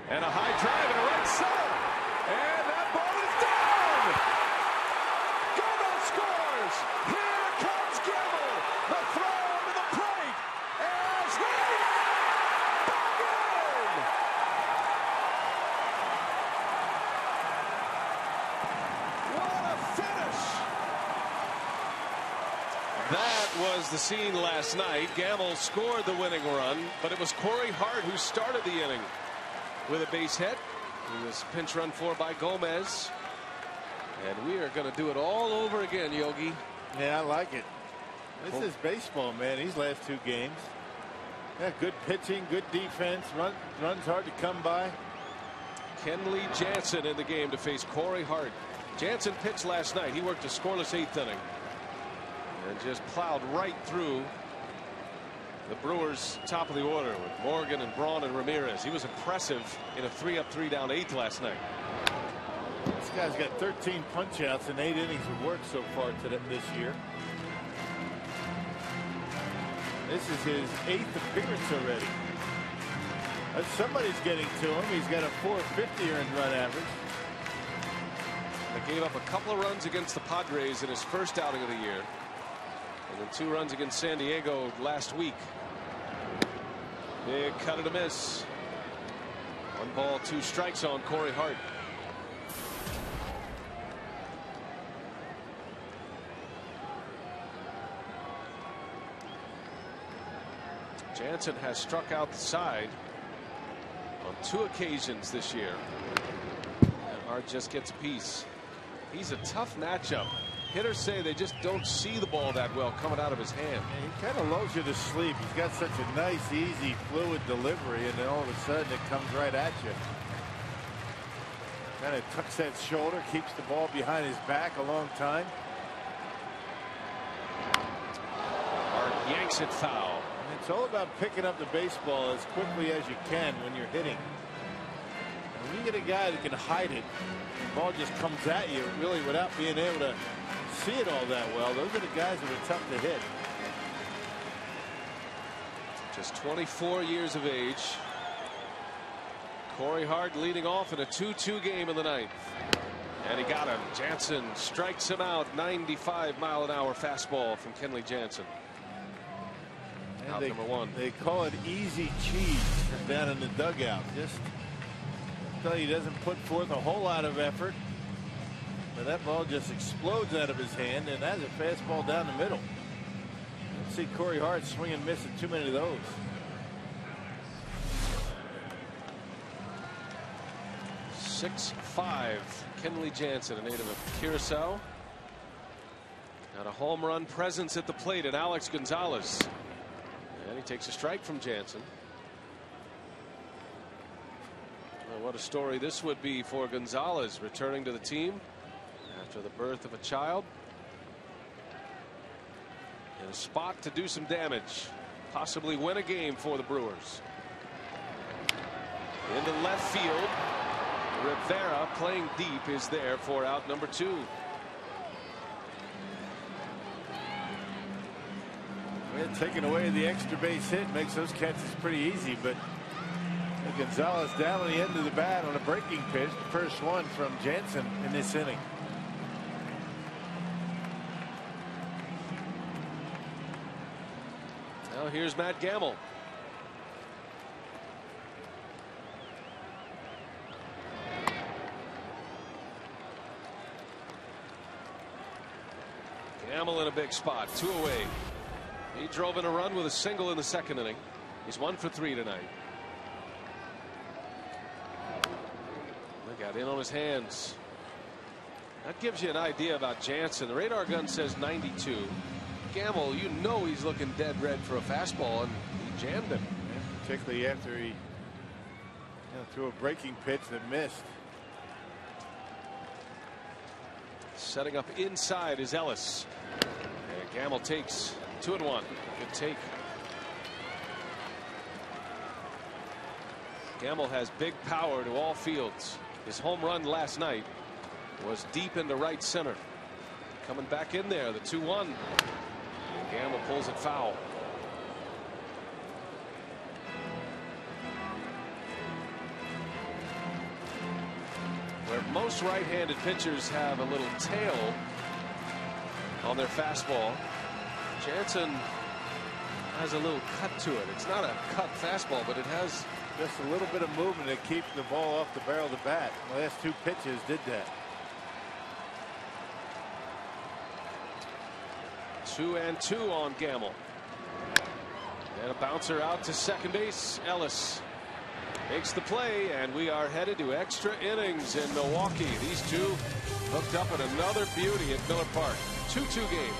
and a high drive and a right center, and that ball is down. Dugout scores. Here comes Gamble. The throw to the plate as he back in. What a finish! That was the scene last night. Gamble scored the winning run, but it was Corey Hart who started the inning with a base hit. He was pinch run for by Gomez. And we are going to do it all over again, Yogi. Yeah, I like it. This is baseball, man. These last 2 games. Yeah, good pitching, good defense. Runs hard to come by. Kenley Jansen in the game to face Corey Hart. Jansen pitched last night. He worked a scoreless 8th inning. And just plowed right through the Brewers' top of the order with Morgan and Braun and Ramirez. He was impressive in a 3-up, 3-down 8th last night. This guy's got 13 punch-outs in 8 innings of work so far this year. This is his 8th appearance already. Somebody's getting to him. He's got a .450 earned run average. They gave up a couple of runs against the Padres in his first outing of the year. And then 2 runs against San Diego last week. Big cut and a miss. 1 ball, 2 strikes on Corey Hart. Jansen has struck out the side on 2 occasions this year. And Hart just gets a piece. He's a tough matchup. Hitters say they just don't see the ball that well coming out of his hand. Yeah, he kind of lulls you to sleep. He's got such a nice, easy, fluid delivery, and then all of a sudden it comes right at you. Kind of tucks that shoulder, keeps the ball behind his back a long time. Hart yanks it foul. And it's all about picking up the baseball as quickly as you can when you're hitting. When you get a guy that can hide it, the ball just comes at you really without being able to see it all that well. Those are the guys that are tough to hit. Just 24 years of age. Corey Hart leading off in a 2-2 game in the ninth. And he got him. Jansen strikes him out. 95-mile-an-hour fastball from Kenley Jansen. Out number one. They call it easy cheese down in the dugout. Just tell you, he doesn't put forth a whole lot of effort. But that ball just explodes out of his hand, and that's a fastball down the middle. Let's see Corey Hart swing and miss at too many of those. 6'5", Kenley Jansen, a native of Curacao. Got a home run presence at the plate in Alex Gonzalez. And he takes a strike from Jansen. Well, what a story this would be for Gonzalez, returning to the team after the birth of a child. In a spot to do some damage, possibly win a game for the Brewers. Into left field. Rivera, playing deep, is there for out number 2. Well, taking away the extra base hit makes those catches pretty easy, but Gonzalez down on the end of the bat on a breaking pitch, the first one from Jansen in this inning. Now here's Matt Gamble. Gamble in a big spot, 2 away. He drove in a run with a single in the second inning. He's 1 for 3 tonight. They got in on his hands. That gives you an idea about Jansen. The radar gun says 92. Gamble, you know he's looking dead red for a fastball, and he jammed him. Yeah, particularly after he threw a breaking pitch that missed. Setting up inside is Ellis. And Gamble takes 2-1. Good take. Gamble has big power to all fields. His home run last night was deep into right center. Coming back in there, the 2-1. And Gamble pulls it foul. Where most right-handed pitchers have a little tail on their fastball, Jansen has a little cut to it. It's not a cut fastball, but it has just a little bit of movement to keep the ball off the barrel of the bat. The last 2 pitches did that. 2-2 on Gamble. And a bouncer out to second base. Ellis makes the play, and we are headed to extra innings in Milwaukee. These two hooked up at another beauty at Miller Park. 2-2 game.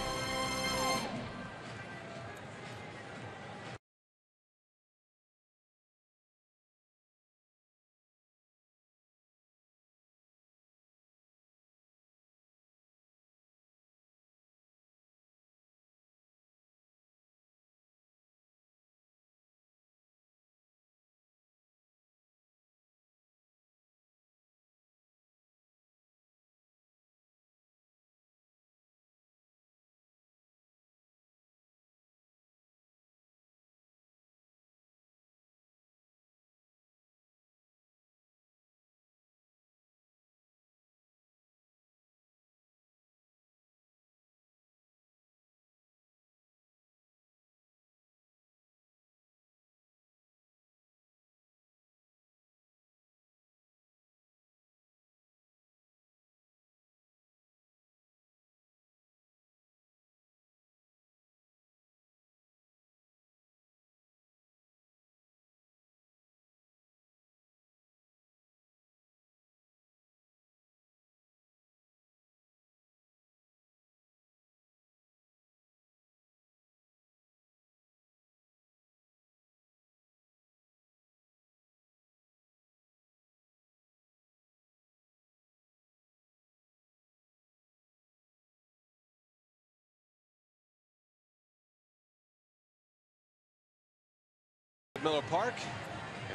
Miller Park.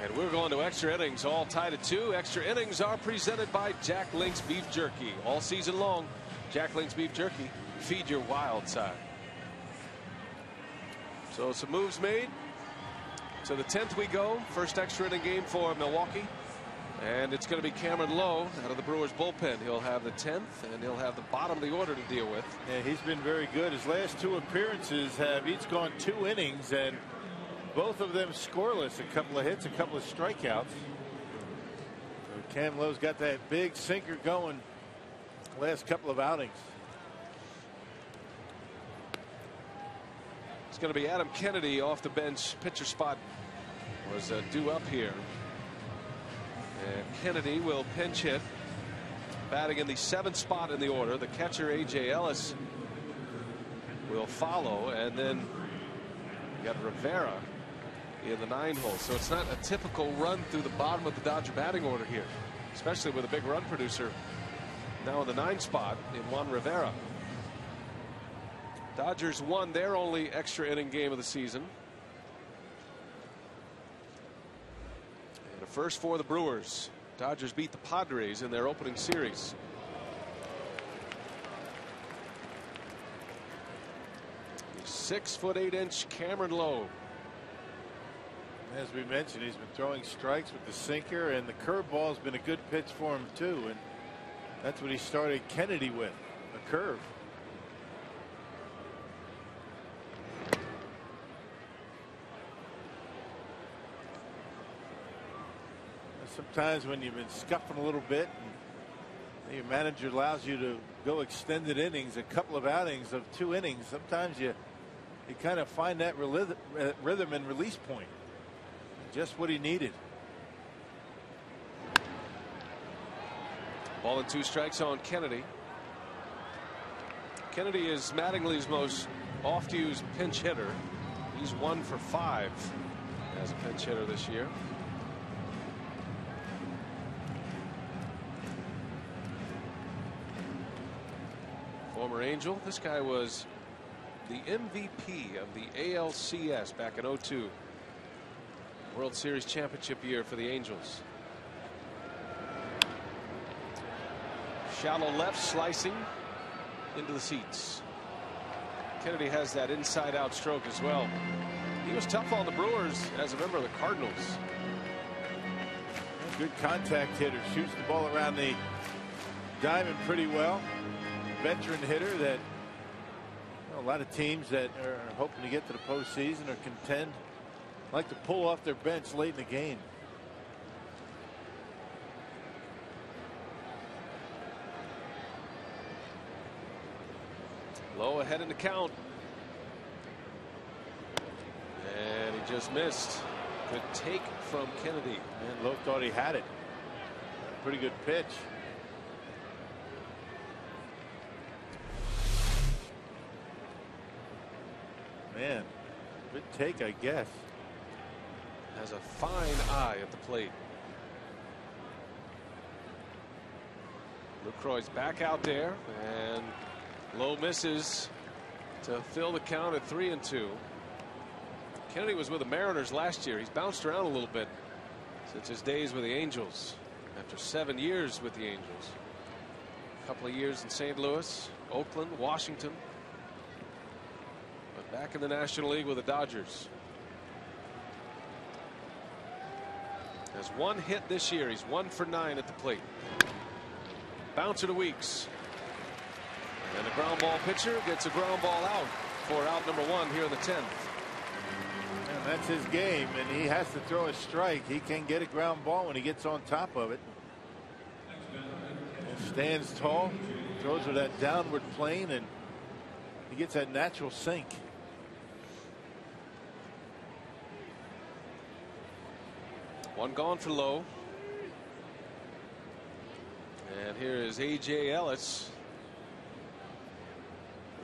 And we're going to extra innings, all tied at 2. Extra innings are presented by Jack Link's Beef Jerky. All season long, Jack Link's Beef Jerky. Feed your wild side. So some moves made. To the 10th we go. First extra inning game for Milwaukee. And it's going to be Cameron Lowe out of the Brewers bullpen. He'll have the 10th, and he'll have the bottom of the order to deal with. Yeah, he's been very good. His last 2 appearances have each gone 2 innings, and both of them scoreless. A couple of hits, a couple of strikeouts. So Cam Lowe's got that big sinker going last couple of outings. It's going to be Adam Kennedy off the bench. Pitcher spot was due up here. And Kennedy will pinch hit, batting in the 7th spot in the order. The catcher A.J. Ellis will follow, and then you got Rivera in the 9 hole. So it's not a typical run through the bottom of the Dodger batting order here, especially with a big run producer now in the 9 spot in Juan Rivera. Dodgers won their only extra inning game of the season. And a first for the Brewers. Dodgers beat the Padres in their opening series. The 6'8" Cameron Lowe. As we mentioned, he's been throwing strikes with the sinker, and the curveball has been a good pitch for him too, and that's what he started Kennedy with, a curve. Sometimes when you've been scuffing a little bit and your manager allows you to go extended innings, a couple of outings of 2 innings, sometimes you kind of find that rhythm and release point. Just what he needed. Ball and 2 strikes on Kennedy. Kennedy is Mattingly's most oft-used pinch hitter. He's 1 for 5 as a pinch hitter this year. Former Angel. This guy was the MVP of the ALCS back in '02. World Series championship year for the Angels. Shallow left, slicing into the seats. Kennedy has that inside out stroke as well. He was tough on the Brewers as a member of the Cardinals. Good contact hitter, shoots the ball around the diamond pretty well. Veteran hitter that a lot of teams that are hoping to get to the postseason or contend like to pull off their bench late in the game. Low ahead in the count. And he just missed. Good take from Kennedy. And Lowe thought he had it. Pretty good pitch. Man, good take, I guess. Has a fine eye at the plate. Lucroy's back out there, and Lowe misses to fill the count at 3-2. Kennedy was with the Mariners last year. He's bounced around a little bit since his days with the Angels. After 7 years with the Angels, a couple of years in St. Louis, Oakland, Washington. Back in the National League with the Dodgers. Has 1 hit this year. He's 1 for 9 at the plate. Bouncer to Weeks. And the ground ball pitcher gets a ground ball out for out number 1 here in the 10th. And that's his game, and he has to throw a strike. He can get a ground ball when he gets on top of it. And stands tall, throws with that downward plane, and he gets that natural sink. One gone for Lowe. And here is A.J. Ellis.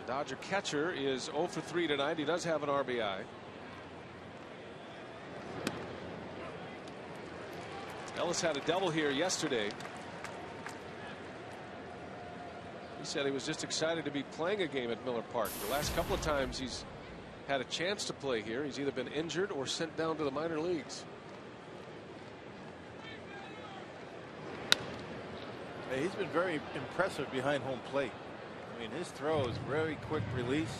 The Dodger catcher is 0 for 3 tonight. He does have an RBI. Ellis had a double here yesterday. He said he was just excited to be playing a game at Miller Park. The last couple of times he's had a chance to play here, he's either been injured or sent down to the minor leagues. He's been very impressive behind home plate. I mean, his throw is very quick release.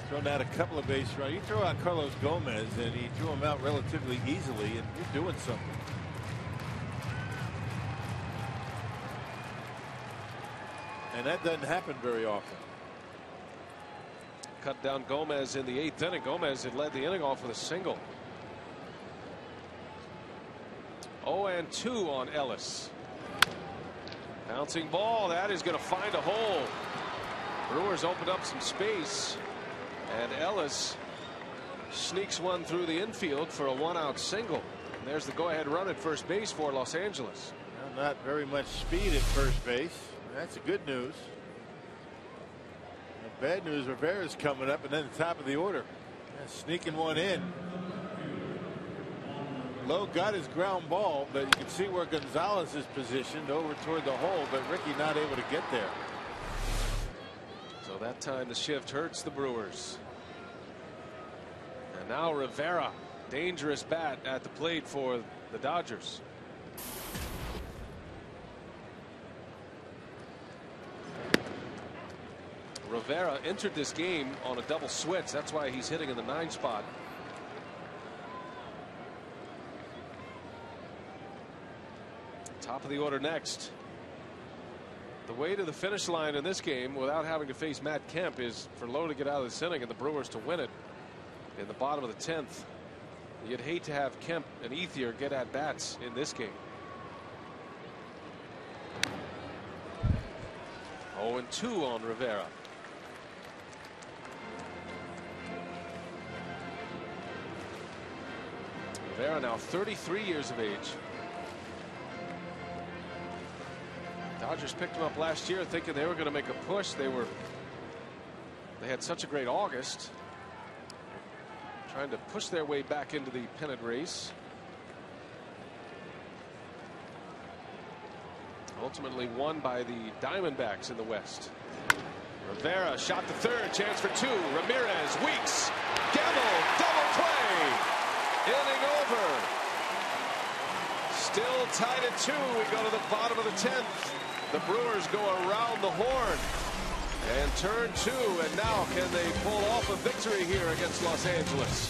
Thrown out a couple of base runs. You throw out Carlos Gomez, and he threw him out relatively easily, and you're doing something. And that doesn't happen very often. Cut down Gomez in the 8th inning. Gomez had led the inning off with a single. 0-2 on Ellis. Bouncing ball. That is going to find a hole. Brewers opened up some space. And Ellis sneaks one through the infield for a 1-out single. And there's the go-ahead run at first base for Los Angeles. Well, not very much speed at first base. That's the good news. The bad news, Ramirez coming up, and then the top of the order. Sneaking one in. Lowe got his ground ball, but you can see where Gonzalez is positioned over toward the hole, but Ricky not able to get there. So that time the shift hurts the Brewers. And now Rivera, dangerous bat at the plate for the Dodgers. Rivera entered this game on a double switch. That's why he's hitting in the 9 spot. Top of the order next. The way to the finish line in this game without having to face Matt Kemp is for Lowe to get out of this inning and the Brewers to win it in the bottom of the 10th. You'd hate to have Kemp and Ethier get at bats in this game. 0-2 on Rivera. Rivera now 33 years of age. Dodgers picked him up last year thinking they were going to make a push. They had such a great August, trying to push their way back into the pennant race. Ultimately won by the Diamondbacks in the West. Rivera shot to third, chance for 2. Ramirez, Weeks, Gamble, double play. Inning over. Still tied at 2. We go to the bottom of the 10th. The Brewers go around the horn and turn 2, and now can they pull off a victory here against Los Angeles?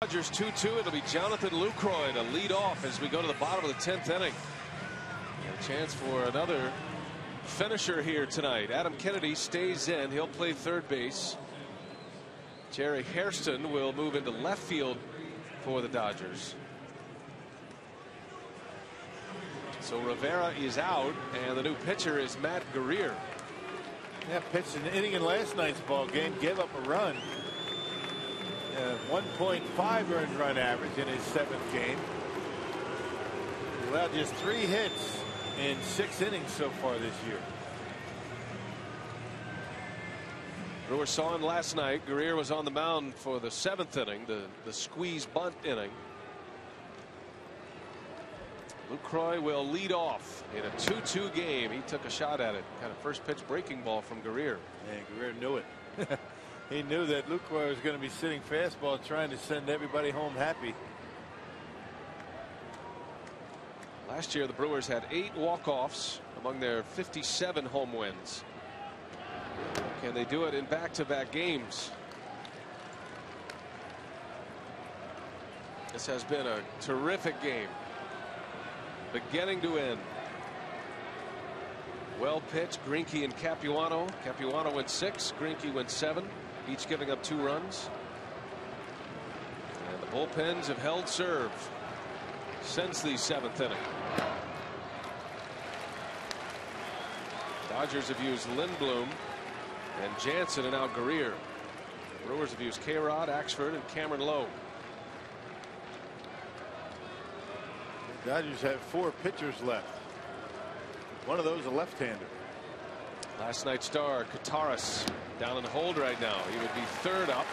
Dodgers 2-2. It'll be Jonathan Lucroy to lead off as we go to the bottom of the 10th inning. And a chance for another finisher here tonight. Adam Kennedy stays in. He'll play third base. Jerry Hairston will move into left field for the Dodgers. So Rivera is out, and the new pitcher is Matt Guerrier. Yeah, pitched an inning in last night's ball game, gave up a run. 1.5 earned run average in his 7th game. Well, just 3 hits in 6 innings so far this year. Brewers saw him last night. Greer was on the mound for the 7th inning, the squeeze bunt inning. Lucroy will lead off in a 2-2 game. He took a shot at it. Kind of first pitch breaking ball from Greer. And Greer knew it. He knew that Lucroy was going to be sitting fastball trying to send everybody home happy. Last year the Brewers had 8 walk-offs among their 57 home wins. Can they do it in back-to-back games? This has been a terrific game, beginning to end. Well pitched. Greinke and Capuano. Capuano went 6. Greinke went 7, each giving up 2 runs. And the bullpens have held serve since the 7th inning. Dodgers have used Lindblom and Jansen, and now Greer. The Brewers have used K-Rod, Axford, and Cameron Lowe. The Dodgers have 4 pitchers left. One of those a left-hander. Last night's star Kataris down in the hold right now. He would be 3rd up.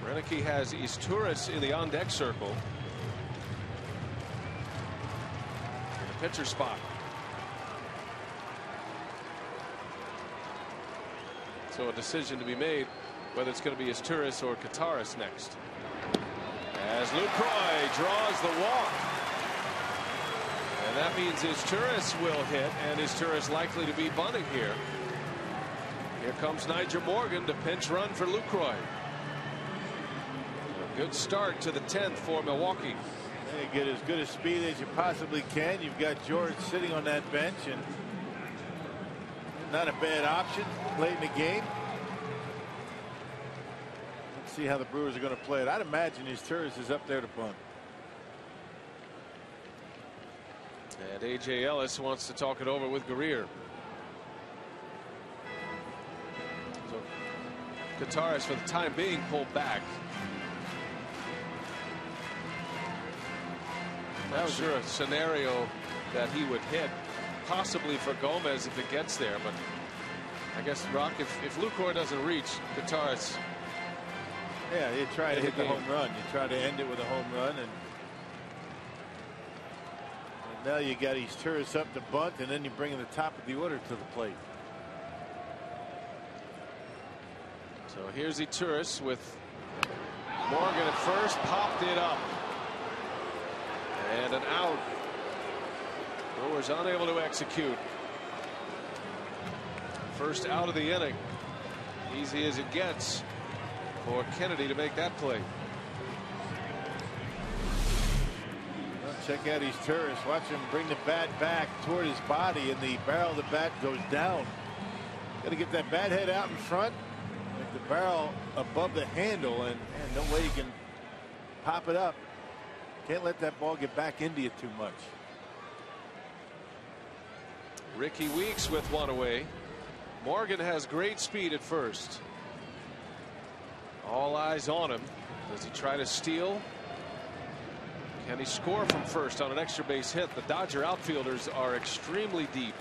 Renicky has Izturis in the on-deck circle. In the pitcher spot. So a decision to be made whether it's going to be Izturis or Kataris next. As Lucroy draws the walk. And that means Izturis will hit, and Izturis likely to be bunting here. Here comes Nyjer Morgan to pinch run for Lucroy. A good start to the 10th for Milwaukee. You get as good a speed as you possibly can. You've got George sitting on that bench, and not a bad option late in the game. Let's see how the Brewers are going to play it. I'd imagine Izturis is up there to bunt. And A.J. Ellis wants to talk it over with Greer. So Kataris, for the time being, pulled back. Not sure a scenario that he would hit, possibly for Gomez if it gets there, but I guess, Rock, if Lucroy doesn't reach, Kataris. Yeah, you try to hit the home run. You try to end it with a home run, and now you got Izturis up to bunt, and then you bring in the top of the order to the plate. So here's Izturis with Morgan at first, popped it up. And an out. Brewers unable to execute. First out of the inning. Easy as it gets for Kennedy to make that play. Well, check out Izturis. Watch him bring the bat back toward his body, and the barrel of the bat goes down. Got to get that bat head out in front, make the barrel above the handle, and no way you can pop it up. Can't let that ball get back into you too much. Ricky Weeks with one away. Morgan has great speed at first. All eyes on him. Does he try to steal? Can he score from first on an extra base hit? The Dodger outfielders are extremely deep.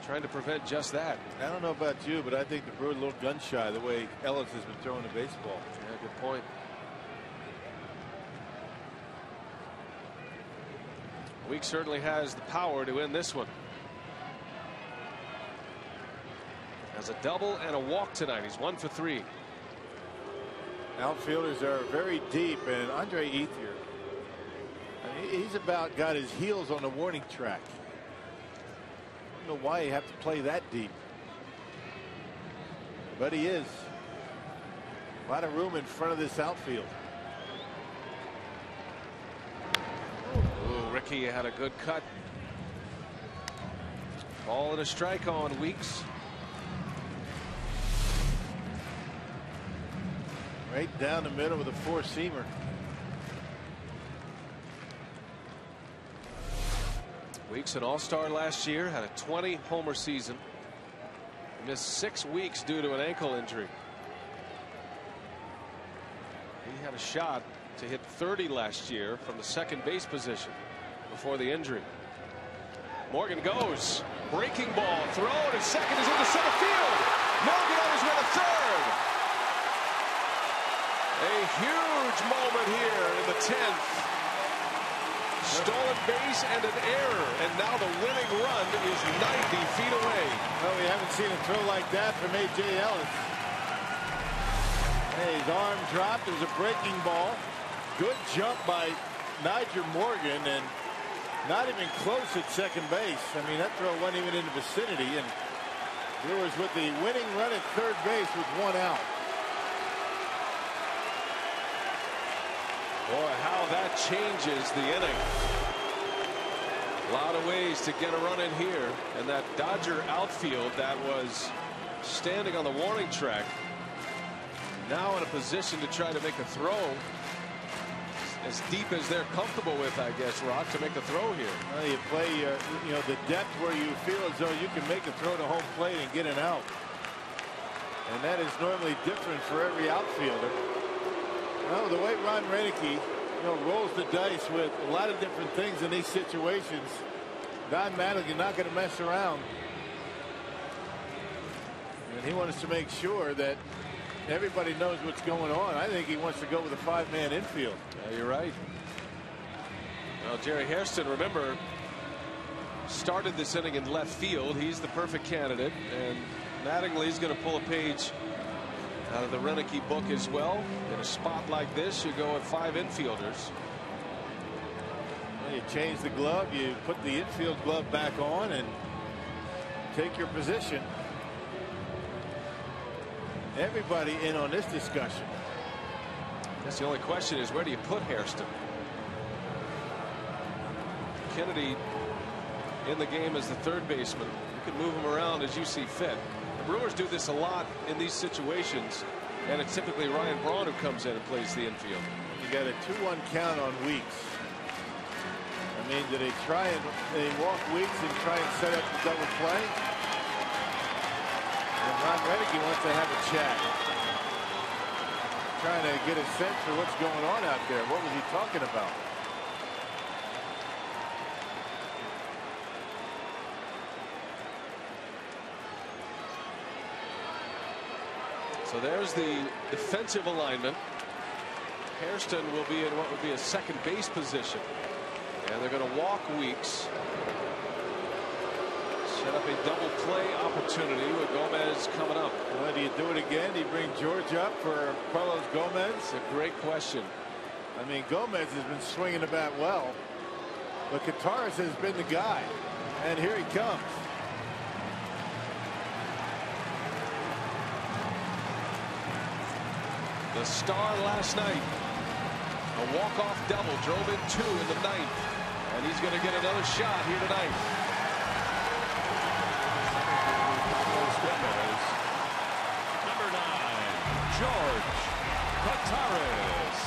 Trying to prevent just that. I don't know about you, but I think the Brewers are a little gun shy the way Ellis has been throwing the baseball. Yeah, good point. Weeks certainly has the power to win this one. Has a double and a walk tonight. He's 1 for 3. Outfielders are very deep, and Andre Ethier, he's about got his heels on the warning track. I don't know why you have to play that deep, but he is. A lot of room in front of this outfield. Ricky had a good cut. Ball and a strike on Weeks. Right down the middle with a four-seamer. Weeks, an all-star last year, had a 20-homer season. Missed 6 weeks due to an ankle injury. He had a shot to hit 30 last year from the second base position before the injury. Morgan goes. Breaking ball. Throw to second is into center field. Morgan on his way to third. A huge moment here in the 10th. Stolen base and an error, and now the winning run is 90 feet away. Well, we haven't seen a throw like that from A.J. Ellis. Hey, his arm dropped. It was a breaking ball. Good jump by Nigel Morgan, and not even close at second base. I mean, that throw wasn't even in the vicinity, and Brewers with the winning run at third base with 1 out. Boy, how that changes the inning. A lot of ways to get a run in here, and that Dodger outfield that was standing on the warning track now in a position to try to make a throw as deep as they're comfortable with, I guess, Rock, to make a throw here. Well, you play the depth where you feel as though you can make a throw to home plate and get an out, and that is normally different for every outfielder. No, the way Ron Renicky, rolls the dice with a lot of different things in these situations, Don Mattingly not going to mess around, and he wants to make sure that everybody knows what's going on. I think he wants to go with a 5-man infield. Yeah, you're right. Well, Jerry Hairston, remember, started this inning in left field. He's the perfect candidate, and Mattingly's going to pull a page out of the Renicky book as well. In a spot like this, you go with 5 infielders. Well, you change the glove, you put the infield glove back on, and take your position. Everybody in on this discussion. I guess the only question is, where do you put Hairston? Kennedy in the game as the third baseman. You can move him around as you see fit. The Brewers do this a lot in these situations, and it's typically Ryan Braun who comes in and plays the infield. You got a 2-1 count on Weeks. I mean, do they walk Weeks and try and set up the double play? And Ron Renicky wants to have a chat, trying to get a sense for what's going on out there. What was he talking about? So there's the defensive alignment. Hairston will be in what would be a second base position, and they're going to walk Weeks. Set up a double play opportunity with Gomez coming up. Well, do you do it again? Do you bring George up for Carlos Gomez? It's a great question. I mean, Gomez has been swinging the bat well, but Kataris has been the guy, and here he comes. The star last night, a walk-off double, drove in 2 in the 9th, and he's going to get another shot here tonight. Number 9, George Kataris.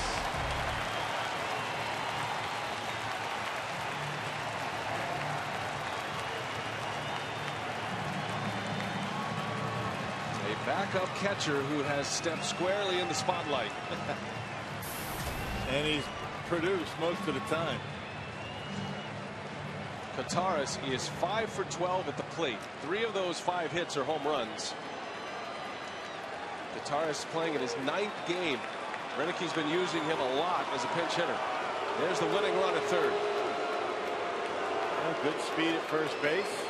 A backup catcher who has stepped squarely in the spotlight. And he's produced most of the time. Kataris is 5 for 12 at the plate. 3 of those 5 hits are home runs. Kataris playing in his 9th game. Renicky's been using him a lot as a pinch hitter. There's the winning run at third. Well, good speed at first base.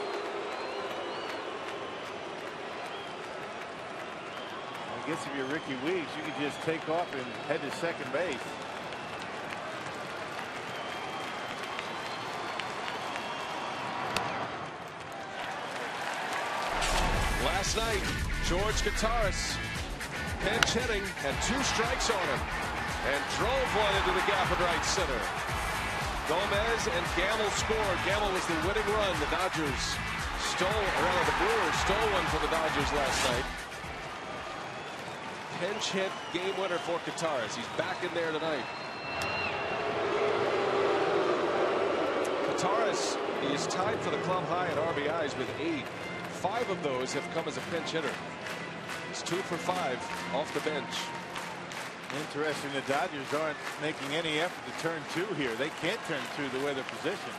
I guess if you're Ricky Weeks, you could just take off and head to second base. Last night, George Kataris, pinch hitting, had 2 strikes on him and drove one into the gap at right center. Gomez and Gamble scored. Gamble was the winning run. The Dodgers the Brewers stole one from the Dodgers last night. Pinch hit game winner for Kataris. He's back in there tonight. Kataris is tied for the club high at RBIs with 8. 5 of those have come as a pinch hitter. He's 2 for 5 off the bench. Interesting, the Dodgers aren't making any effort to turn 2 here. They can't turn 2 the way they're positioned.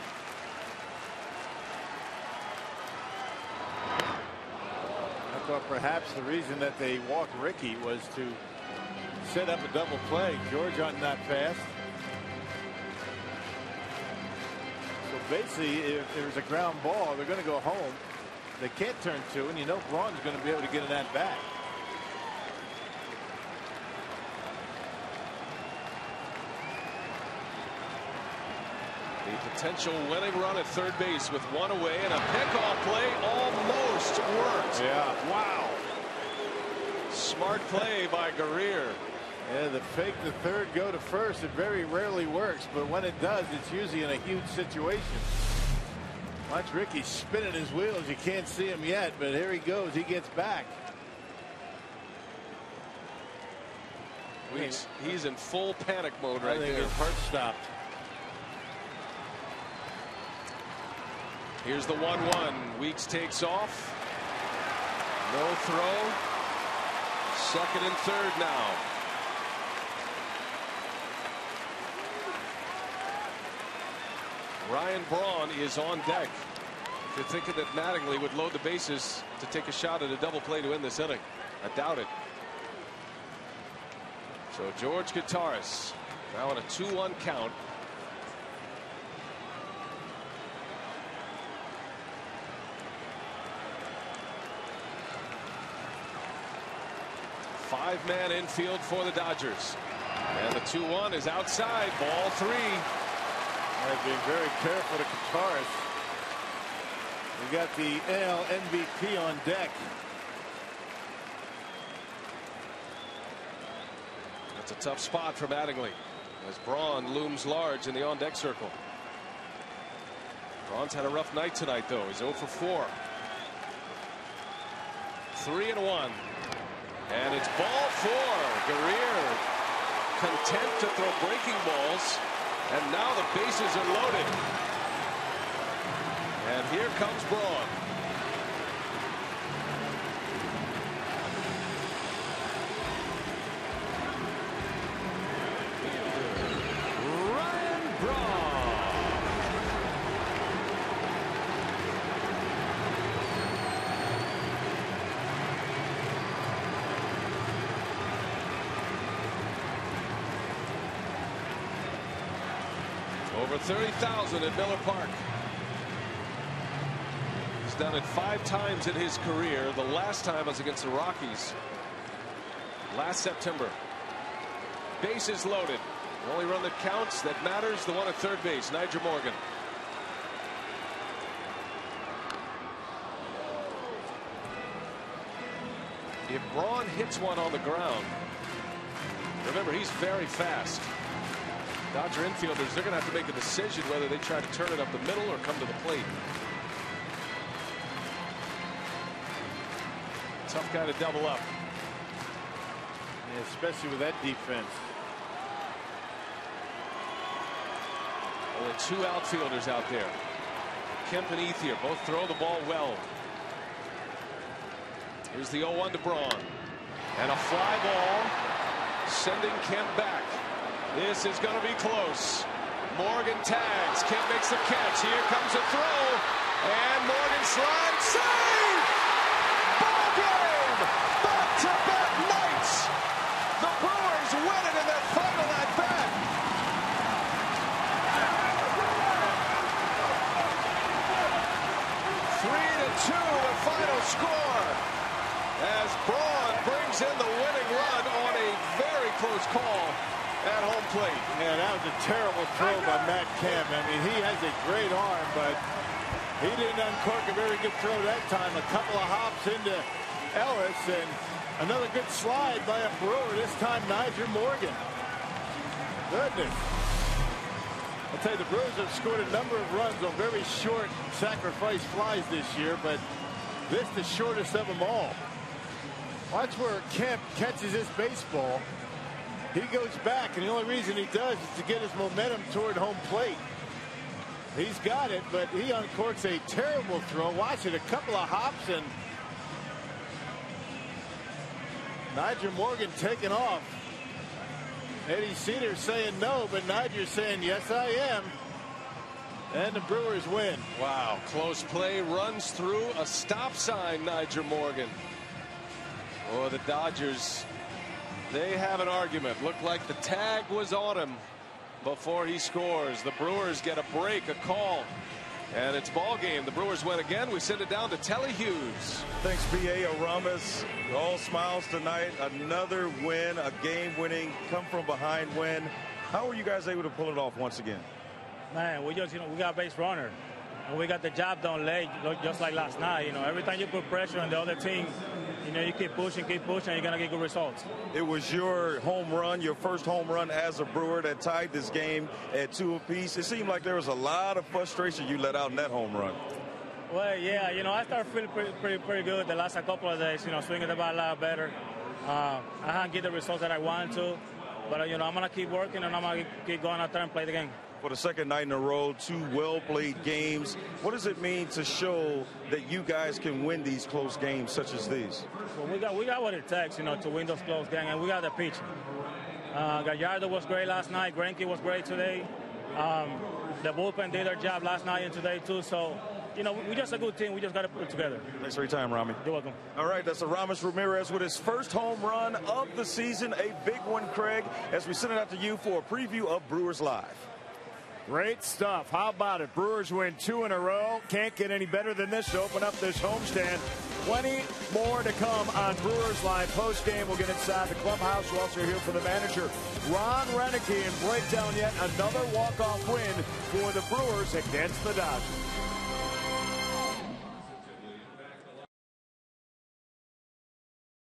thought perhaps the reason that they walked Ricky was to set up a double play. George on that fast. So basically, if there's a ground ball, they're going to go home. They can't turn two, and you know Braun's going to be able to get an at bat. The potential winning run at third base with one away, and a pickoff play almost worked. Yeah. Wow. Smart play by Guerrier. Yeah, the fake the third, go to first, it very rarely works, but when it does, it's usually in a huge situation. Watch Ricky spinning his wheels. You can't see him yet, but here he goes. He gets back. He's in full panic mode right I think there. his heart stopped. Here's the 1-1. Weeks takes off. No throw. Second and third now. Ryan Braun is on deck. If you're thinking that Mattingly would load the bases to take a shot at a double play to end this inning, I doubt it. So George Gutaris now on a 2-1 count. Five-man infield for the Dodgers. And the 2-1 is outside. Ball three. They're being very careful to Gutaris. We got the NL MVP on deck. That's a tough spot for Mattingly as Braun looms large in the on-deck circle. Braun's had a rough night tonight, though. He's 0 for 4. 3-1. And it's ball four. Guerrier content to throw breaking balls. And now the bases are loaded. And here comes Braun. Ryan Braun. Over 30,000 at Miller Park. He's done it 5 times in his career. The last time was against the Rockies last September. Bases loaded. The only run that counts, that matters, the one at third base, Nigel Morgan. If Braun hits one on the ground, remember, he's very fast. Dodger infielders, they're going to have to make a decision whether they try to turn it up the middle or come to the plate. Tough guy to double up. Yeah, especially with that defense. Only 2 outfielders out there. Kemp and Ethier both throw the ball well. Here's the 0-1 to Braun. And a fly ball sending Kemp back. This is going to be close. Morgan tags. Kemp makes the catch. Here comes a throw. And Morgan slides. Save! Ball game! Back-to-back nights. The Brewers win it in their final at bat. Three to 2, the final score. As Braun brings in the winning run on a very close call at home plate. Yeah, that was a terrible throw by Matt Kemp. I mean, he has a great arm, but he didn't uncork a very good throw that time. A couple of hops into Ellis, and another good slide by a Brewer, this time Nigel Morgan. Goodness. I'll tell you, the Brewers have scored a number of runs on very short sacrifice flies this year, but this the shortest of them all. Watch where Kemp catches this baseball. He goes back, and the only reason he does is to get his momentum toward home plate. He's got it, but he uncorks a terrible throw. Watch it, a couple of hops, and Nigel Morgan taking off. Eddie Cedar saying no, but Nigel's saying yes, I am. And the Brewers win. Wow, close play, runs through a stop sign, Nigel Morgan. Or the Dodgers, they have an argument. Looked like the tag was on him before he scores. The Brewers get a break, a call, and it's ball game. The Brewers win again. We send it down to Telly Hughes. Thanks, B.A. Aramis. All smiles tonight. Another win, a game-winning, come-from-behind win. How were you guys able to pull it off once again? Man, we just, we got a base runner. And we got the job done late, just like last night. Every time you put pressure on the other team, you keep pushing, you're going to get good results. It was your home run, your first home run as a Brewer that tied this game at 2 apiece. It seemed like there was a lot of frustration you let out in that home run. Well, yeah, I started feeling pretty good the last couple of days, swinging the ball a lot better. I didn't get the results that I wanted to, but, I'm going to keep working and I'm going to keep going out there and play the game. For the second night in a row, 2 well-played games. What does it mean to show that you guys can win these close games such as these? Well, we got what it takes, to win those close games, and we got the pitching. Gallardo was great last night. Greinke was great today. The bullpen did their job last night and today too. So, we're just a good team. We just got to put it together. Thanks for your time, Rami. You're welcome. All right, that's Aramis Ramirez with his first home run of the season. A big one, Craig, as we send it out to you for a preview of Brewers Live. Great stuff. How about it? Brewers win 2 in a row. Can't get any better than this to open up this homestand. Plenty more to come on Brewers Live post-game. We'll get inside the clubhouse. We'll also hear from the manager, Ron Renneke, and break down yet another walk-off win for the Brewers against the Dodgers.